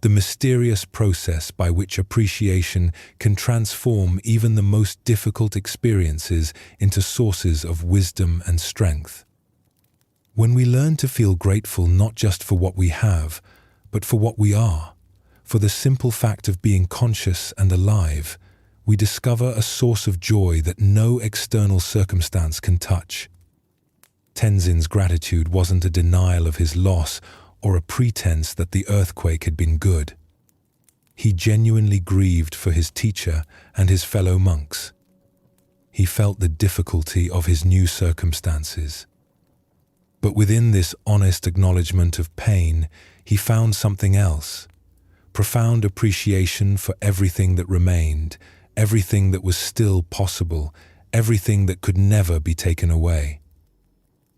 the mysterious process by which appreciation can transform even the most difficult experiences into sources of wisdom and strength. When we learn to feel grateful not just for what we have, but for what we are, for the simple fact of being conscious and alive, we discover a source of joy that no external circumstance can touch. Tenzin's gratitude wasn't a denial of his loss or a pretense that the earthquake had been good. He genuinely grieved for his teacher and his fellow monks. He felt the difficulty of his new circumstances. But within this honest acknowledgement of pain, he found something else: profound appreciation for everything that remained, everything that was still possible, everything that could never be taken away.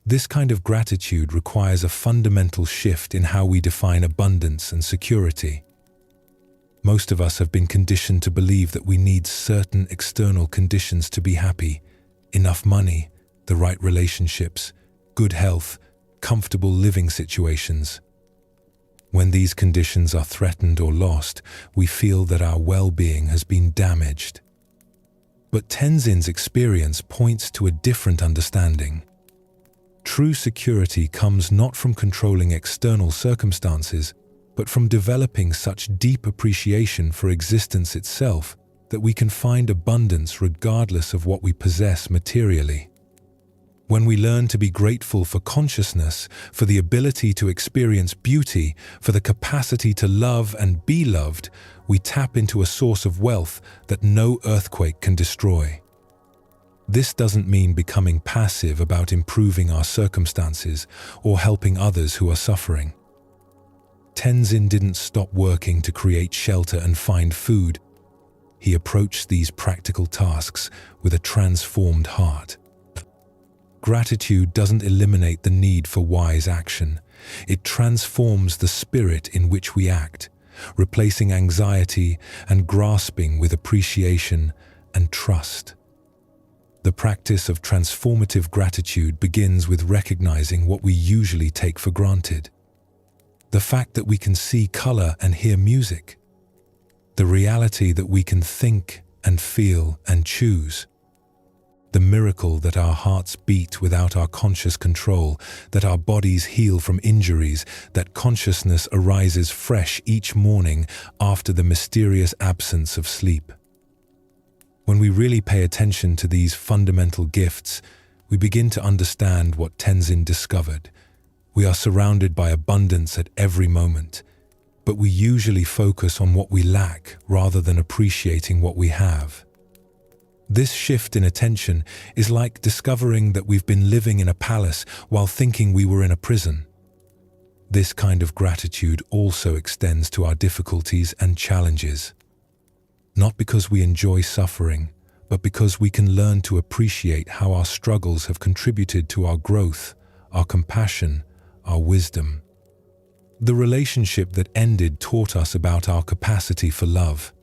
This kind of gratitude requires a fundamental shift in how we define abundance and security. Most of us have been conditioned to believe that we need certain external conditions to be happy: enough money, the right relationships, good health, comfortable living situations. When these conditions are threatened or lost, we feel that our well-being has been damaged. But Tenzin's experience points to a different understanding. True security comes not from controlling external circumstances, but from developing such deep appreciation for existence itself that we can find abundance regardless of what we possess materially. When we learn to be grateful for consciousness, for the ability to experience beauty, for the capacity to love and be loved, we tap into a source of wealth that no earthquake can destroy. This doesn't mean becoming passive about improving our circumstances or helping others who are suffering. Tenzin didn't stop working to create shelter and find food. He approached these practical tasks with a transformed heart. Gratitude doesn't eliminate the need for wise action. It transforms the spirit in which we act, replacing anxiety and grasping with appreciation and trust. The practice of transformative gratitude begins with recognizing what we usually take for granted. The fact that we can see color and hear music. The reality that we can think and feel and choose. The miracle that our hearts beat without our conscious control, that our bodies heal from injuries, that consciousness arises fresh each morning after the mysterious absence of sleep. When we really pay attention to these fundamental gifts, we begin to understand what Tenzin discovered. We are surrounded by abundance at every moment, but we usually focus on what we lack rather than appreciating what we have. This shift in attention is like discovering that we've been living in a palace while thinking we were in a prison. This kind of gratitude also extends to our difficulties and challenges. Not because we enjoy suffering, but because we can learn to appreciate how our struggles have contributed to our growth, our compassion, our wisdom. The relationship that ended taught us about our capacity for love.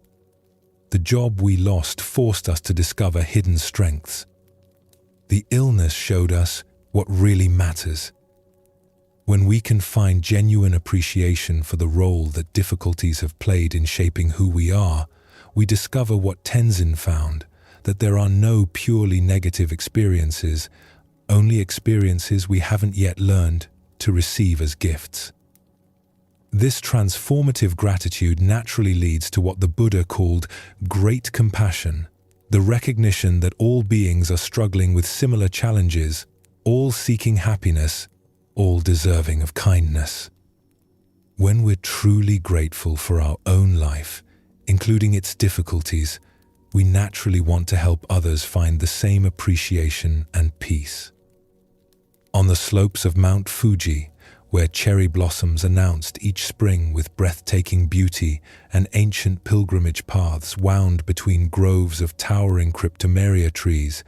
The job we lost forced us to discover hidden strengths. The illness showed us what really matters. When we can find genuine appreciation for the role that difficulties have played in shaping who we are, we discover what Tenzin found, that there are no purely negative experiences, only experiences we haven't yet learned to receive as gifts. This transformative gratitude naturally leads to what the Buddha called great compassion, the recognition that all beings are struggling with similar challenges, all seeking happiness, all deserving of kindness. When we're truly grateful for our own life, including its difficulties, we naturally want to help others find the same appreciation and peace. On the slopes of Mount Fuji, where cherry blossoms announced each spring with breathtaking beauty and ancient pilgrimage paths wound between groves of towering cryptomeria trees,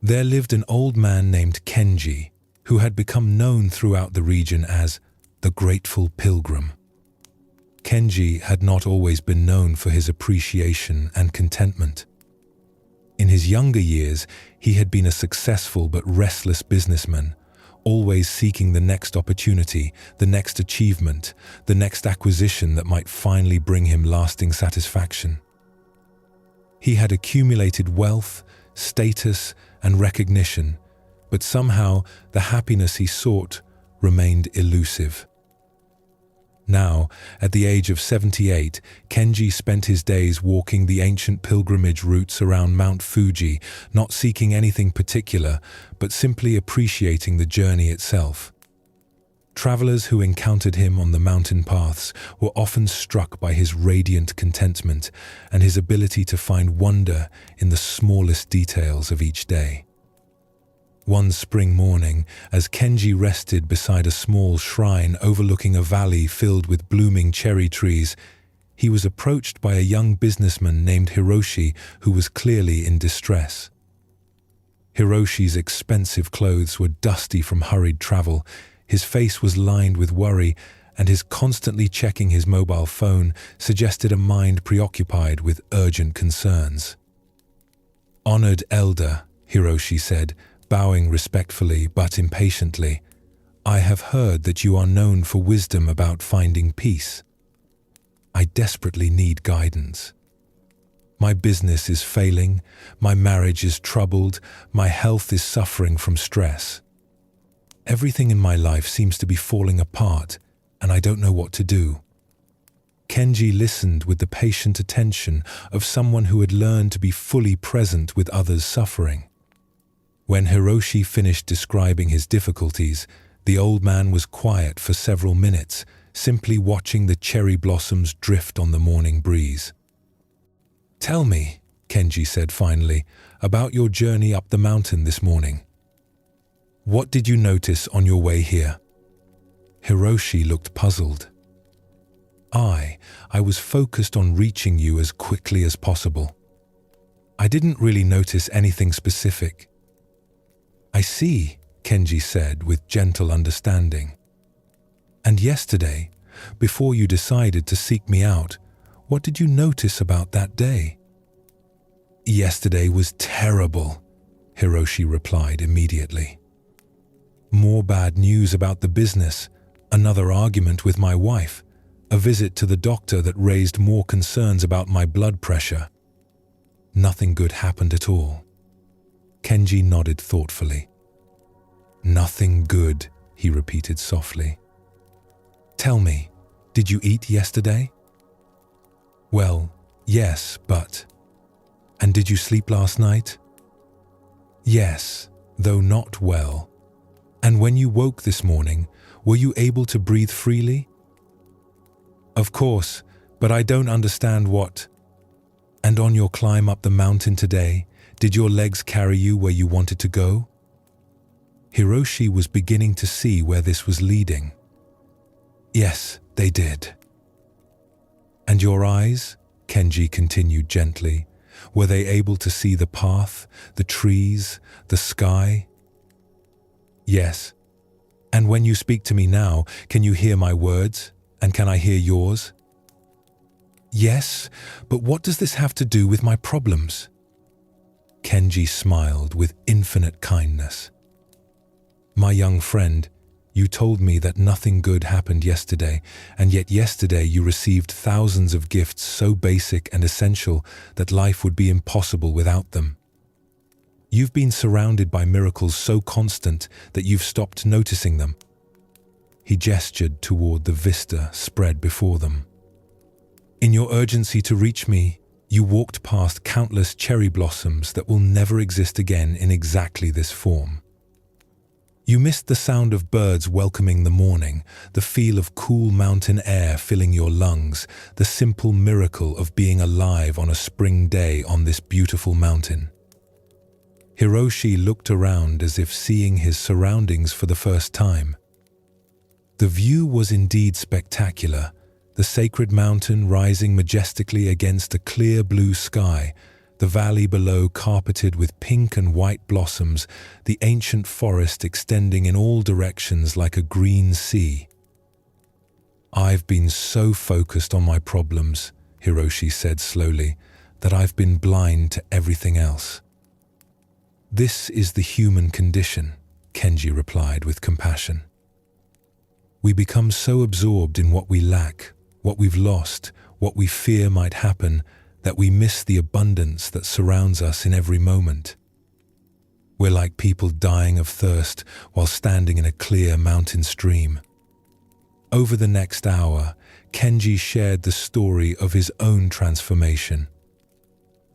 there lived an old man named Kenji, who had become known throughout the region as the Grateful Pilgrim. Kenji had not always been known for his appreciation and contentment. In his younger years, he had been a successful but restless businessman, always seeking the next opportunity, the next achievement, the next acquisition that might finally bring him lasting satisfaction. He had accumulated wealth, status, and recognition, but somehow the happiness he sought remained elusive. Now, at the age of 78, Kenji spent his days walking the ancient pilgrimage routes around Mount Fuji, not seeking anything particular, but simply appreciating the journey itself. Travelers who encountered him on the mountain paths were often struck by his radiant contentment and his ability to find wonder in the smallest details of each day. One spring morning, as Kenji rested beside a small shrine overlooking a valley filled with blooming cherry trees, he was approached by a young businessman named Hiroshi who was clearly in distress. Hiroshi's expensive clothes were dusty from hurried travel, his face was lined with worry, and his constantly checking his mobile phone suggested a mind preoccupied with urgent concerns. "Honored elder," Hiroshi said, bowing respectfully but impatiently, "I have heard that you are known for wisdom about finding peace. I desperately need guidance. My business is failing, my marriage is troubled, my health is suffering from stress. Everything in my life seems to be falling apart, and I don't know what to do." Kenji listened with the patient attention of someone who had learned to be fully present with others' suffering. When Hiroshi finished describing his difficulties, the old man was quiet for several minutes, simply watching the cherry blossoms drift on the morning breeze. "Tell me," Kenji said finally, "about your journey up the mountain this morning. What did you notice on your way here?" Hiroshi looked puzzled. I was focused on reaching you as quickly as possible. I didn't really notice anything specific." "I see," Kenji said with gentle understanding. "And yesterday, before you decided to seek me out, what did you notice about that day?" "Yesterday was terrible," Hiroshi replied immediately. "More bad news about the business, another argument with my wife, a visit to the doctor that raised more concerns about my blood pressure. Nothing good happened at all." Kenji nodded thoughtfully. "Nothing good," he repeated softly. "Tell me, did you eat yesterday?" "Well, yes, but..." "And did you sleep last night?" "Yes, though not well." "And when you woke this morning, were you able to breathe freely?" "Of course, but I don't understand what..." "And on your climb up the mountain today, did your legs carry you where you wanted to go?" Hiroshi was beginning to see where this was leading. "Yes, they did." "And your eyes?" Kenji continued gently. "Were they able to see the path, the trees, the sky?" "Yes." "And when you speak to me now, can you hear my words? And can I hear yours?" "Yes, but what does this have to do with my problems?" Kenji smiled with infinite kindness. "My young friend, you told me that nothing good happened yesterday, and yet yesterday you received thousands of gifts so basic and essential that life would be impossible without them. You've been surrounded by miracles so constant that you've stopped noticing them." He gestured toward the vista spread before them. "In your urgency to reach me, you walked past countless cherry blossoms that will never exist again in exactly this form. You missed the sound of birds welcoming the morning, the feel of cool mountain air filling your lungs, the simple miracle of being alive on a spring day on this beautiful mountain." Hiroshi looked around as if seeing his surroundings for the first time. The view was indeed spectacular, the sacred mountain rising majestically against a clear blue sky, the valley below carpeted with pink and white blossoms, the ancient forest extending in all directions like a green sea. "I've been so focused on my problems," Hiroshi said slowly, "that I've been blind to everything else." "This is the human condition," Kenji replied with compassion. "We become so absorbed in what we lack, what we've lost, what we fear might happen, that we miss the abundance that surrounds us in every moment. We're like people dying of thirst while standing in a clear mountain stream." Over the next hour, Kenji shared the story of his own transformation.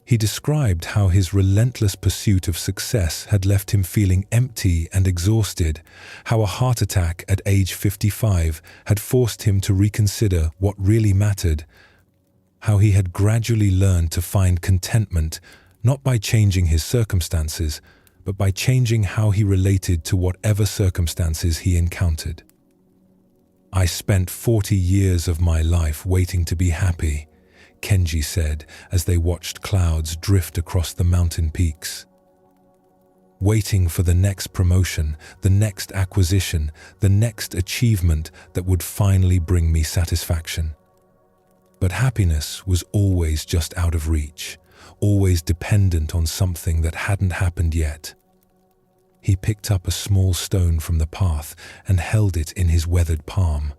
He described how his relentless pursuit of success had left him feeling empty and exhausted, how a heart attack at age 55 had forced him to reconsider what really mattered, how he had gradually learned to find contentment not by changing his circumstances, but by changing how he related to whatever circumstances he encountered. "I spent 40 years of my life waiting to be happy," Kenji said as they watched clouds drift across the mountain peaks. "Waiting for the next promotion, the next acquisition, the next achievement that would finally bring me satisfaction. But happiness was always just out of reach, always dependent on something that hadn't happened yet." He picked up a small stone from the path and held it in his weathered palm.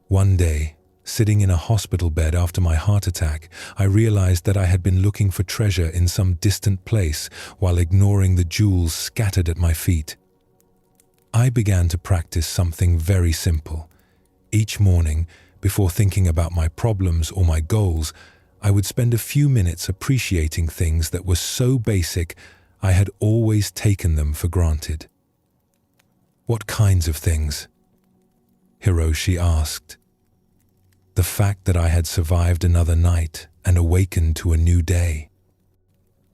"One day, sitting in a hospital bed after my heart attack, I realized that I had been looking for treasure in some distant place while ignoring the jewels scattered at my feet. I began to practice something very simple. Each morning, Before thinking about my problems or my goals, I would spend a few minutes appreciating things that were so basic I had always taken them for granted. What kinds of things? Hiroshi asked. The fact that I had survived another night and awakened to a new day.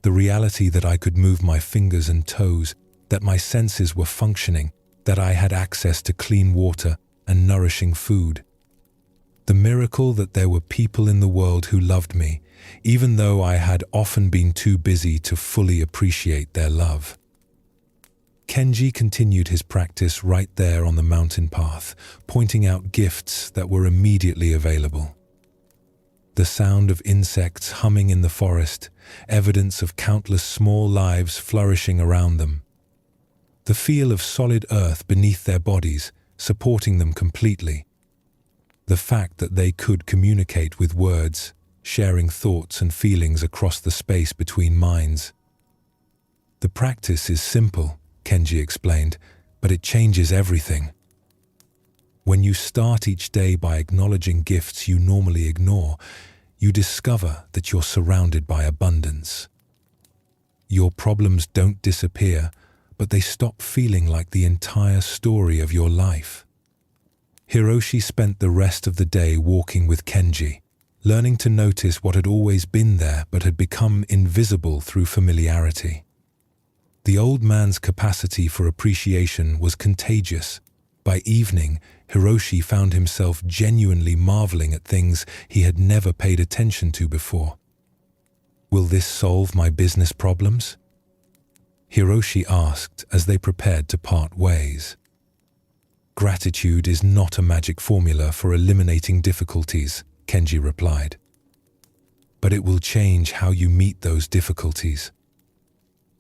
The reality that I could move my fingers and toes, that my senses were functioning, that I had access to clean water and nourishing food. The miracle that there were people in the world who loved me, even though I had often been too busy to fully appreciate their love. Kenji continued his practice right there on the mountain path, pointing out gifts that were immediately available. The sound of insects humming in the forest, evidence of countless small lives flourishing around them. The feel of solid earth beneath their bodies, supporting them completely. The fact that they could communicate with words, sharing thoughts and feelings across the space between minds. The practice is simple, Kenji explained, but it changes everything. When you start each day by acknowledging gifts you normally ignore, you discover that you're surrounded by abundance. Your problems don't disappear, but they stop feeling like the entire story of your life. Hiroshi spent the rest of the day walking with Kenji, learning to notice what had always been there but had become invisible through familiarity. The old man's capacity for appreciation was contagious. By evening, Hiroshi found himself genuinely marveling at things he had never paid attention to before. Will this solve my business problems? Hiroshi asked as they prepared to part ways. Gratitude is not a magic formula for eliminating difficulties, Kenji replied. But it will change how you meet those difficulties.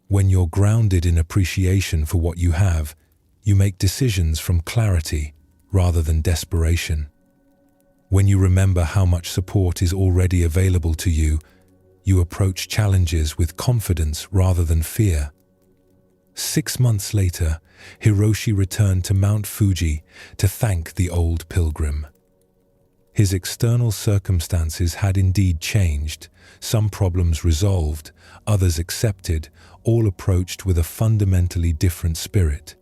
When you're grounded in appreciation for what you have, you make decisions from clarity rather than desperation. When you remember how much support is already available to you, you approach challenges with confidence rather than fear. 6 months later, Hiroshi returned to Mount Fuji to thank the old pilgrim. His external circumstances had indeed changed, some problems resolved, others accepted, all approached with a fundamentally different spirit.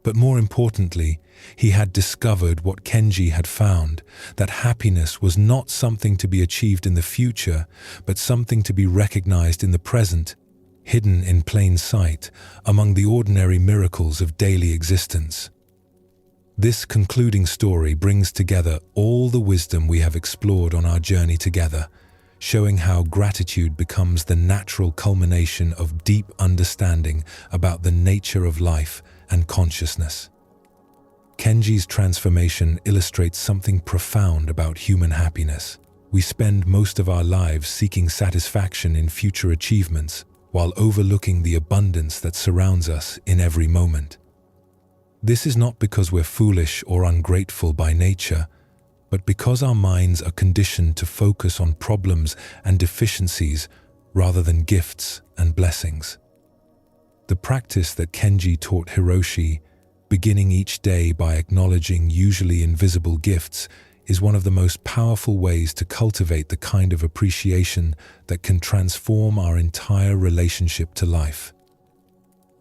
But more importantly, he had discovered what Kenji had found, that happiness was not something to be achieved in the future, but something to be recognized in the present, hidden in plain sight among the ordinary miracles of daily existence. This concluding story brings together all the wisdom we have explored on our journey together, showing how gratitude becomes the natural culmination of deep understanding about the nature of life and consciousness. Kenji's transformation illustrates something profound about human happiness. We spend most of our lives seeking satisfaction in future achievements, while overlooking the abundance that surrounds us in every moment. This is not because we're foolish or ungrateful by nature, but because our minds are conditioned to focus on problems and deficiencies rather than gifts and blessings. The practice that Kenji taught Hiroshi, beginning each day by acknowledging usually invisible gifts, is one of the most powerful ways to cultivate the kind of appreciation that can transform our entire relationship to life.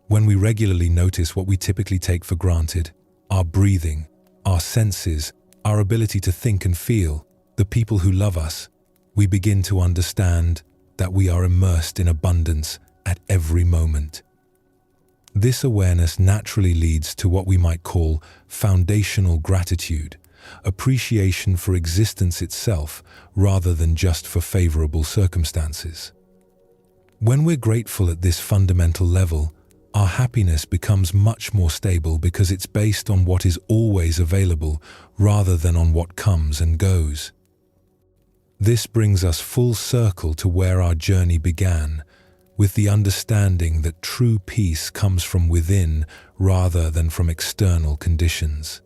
When we regularly notice what we typically take for granted, our breathing, our senses, our ability to think and feel, the people who love us, we begin to understand that we are immersed in abundance at every moment. This awareness naturally leads to what we might call foundational gratitude, appreciation for existence itself rather than just for favorable circumstances. When we're grateful at this fundamental level, our happiness becomes much more stable because it's based on what is always available rather than on what comes and goes. This brings us full circle to where our journey began, with the understanding that true peace comes from within rather than from external conditions.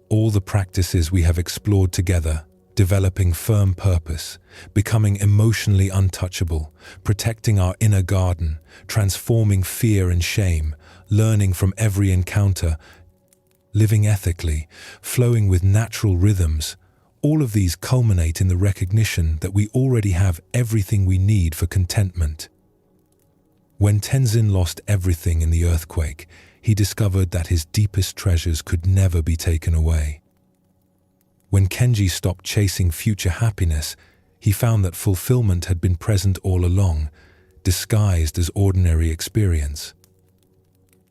All the practices we have explored together, developing firm purpose, becoming emotionally untouchable, protecting our inner garden, transforming fear and shame, learning from every encounter, living ethically, flowing with natural rhythms, all of these culminate in the recognition that we already have everything we need for contentment. When Tenzin lost everything in the earthquake, he discovered that his deepest treasures could never be taken away. When Kenji stopped chasing future happiness, he found that fulfillment had been present all along, disguised as ordinary experience.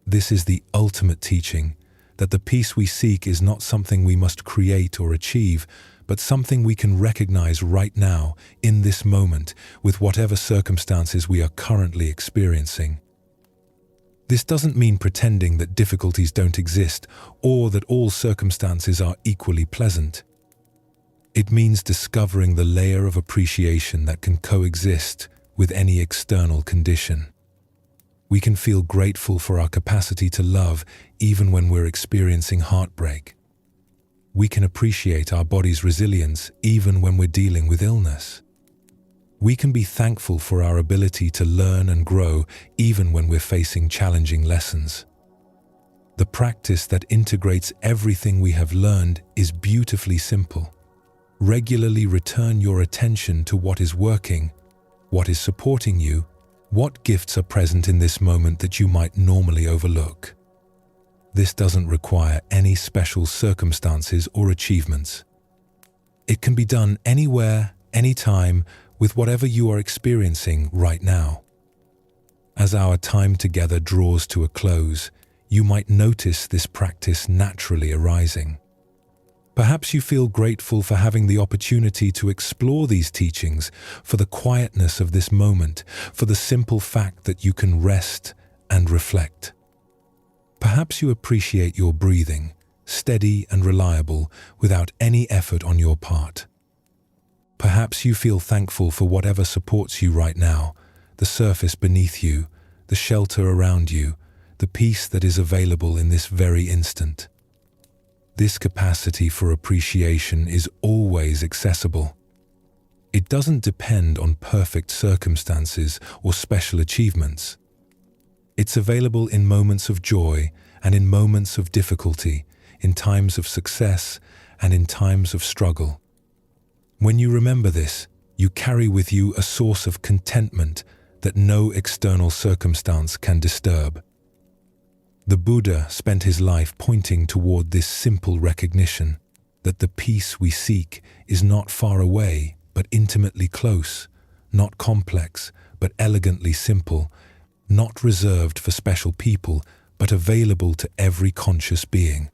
This is the ultimate teaching, that the peace we seek is not something we must create or achieve, but something we can recognize right now, in this moment, with whatever circumstances we are currently experiencing. This doesn't mean pretending that difficulties don't exist or that all circumstances are equally pleasant. It means discovering the layer of appreciation that can coexist with any external condition. We can feel grateful for our capacity to love even when we're experiencing heartbreak. We can appreciate our body's resilience even when we're dealing with illness. We can be thankful for our ability to learn and grow even when we're facing challenging lessons. The practice that integrates everything we have learned is beautifully simple. Regularly return your attention to what is working, what is supporting you, what gifts are present in this moment that you might normally overlook. This doesn't require any special circumstances or achievements. It can be done anywhere, anytime, with whatever you are experiencing right now. As our time together draws to a close, you might notice this practice naturally arising. Perhaps you feel grateful for having the opportunity to explore these teachings, for the quietness of this moment, for the simple fact that you can rest and reflect. Perhaps you appreciate your breathing, steady and reliable, without any effort on your part. Perhaps you feel thankful for whatever supports you right now, the surface beneath you, the shelter around you, the peace that is available in this very instant. This capacity for appreciation is always accessible. It doesn't depend on perfect circumstances or special achievements. It's available in moments of joy and in moments of difficulty, in times of success and in times of struggle. When you remember this, you carry with you a source of contentment that no external circumstance can disturb. The Buddha spent his life pointing toward this simple recognition that the peace we seek is not far away, but intimately close, not complex, but elegantly simple, not reserved for special people, but available to every conscious being.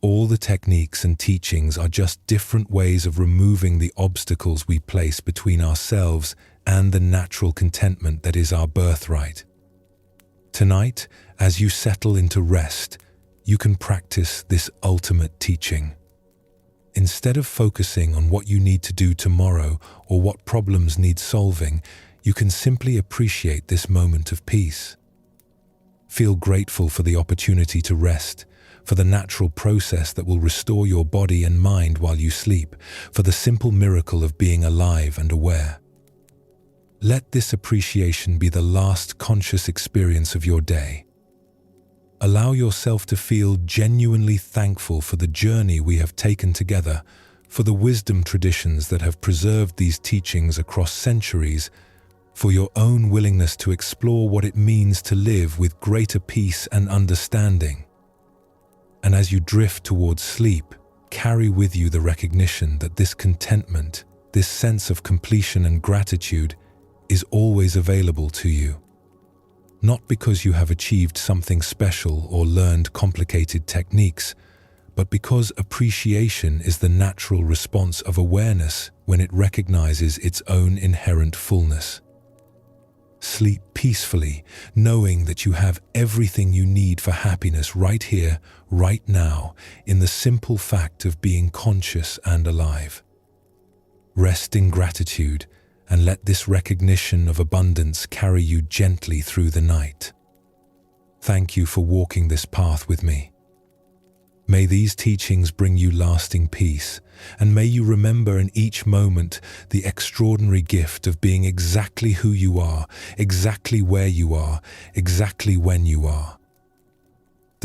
All the techniques and teachings are just different ways of removing the obstacles we place between ourselves and the natural contentment that is our birthright. Tonight, as you settle into rest, you can practice this ultimate teaching. Instead of focusing on what you need to do tomorrow or what problems need solving, you can simply appreciate this moment of peace. Feel grateful for the opportunity to rest, for the natural process that will restore your body and mind while you sleep, for the simple miracle of being alive and aware. Let this appreciation be the last conscious experience of your day. Allow yourself to feel genuinely thankful for the journey we have taken together, for the wisdom traditions that have preserved these teachings across centuries, for your own willingness to explore what it means to live with greater peace and understanding. And as you drift towards sleep, carry with you the recognition that this contentment, this sense of completion and gratitude, is always available to you. Not because you have achieved something special or learned complicated techniques, but because appreciation is the natural response of awareness when it recognizes its own inherent fullness. Sleep peacefully, knowing that you have everything you need for happiness right here, right now, in the simple fact of being conscious and alive. Rest in gratitude, and let this recognition of abundance carry you gently through the night. Thank you for walking this path with me. May these teachings bring you lasting peace, and may you remember in each moment the extraordinary gift of being exactly who you are, exactly where you are, exactly when you are.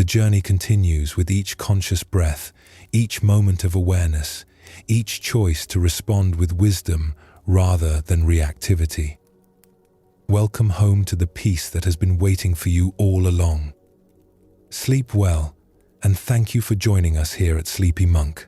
The journey continues with each conscious breath, each moment of awareness, each choice to respond with wisdom rather than reactivity. Welcome home to the peace that has been waiting for you all along. Sleep well, and thank you for joining us here at Sleepy Monk.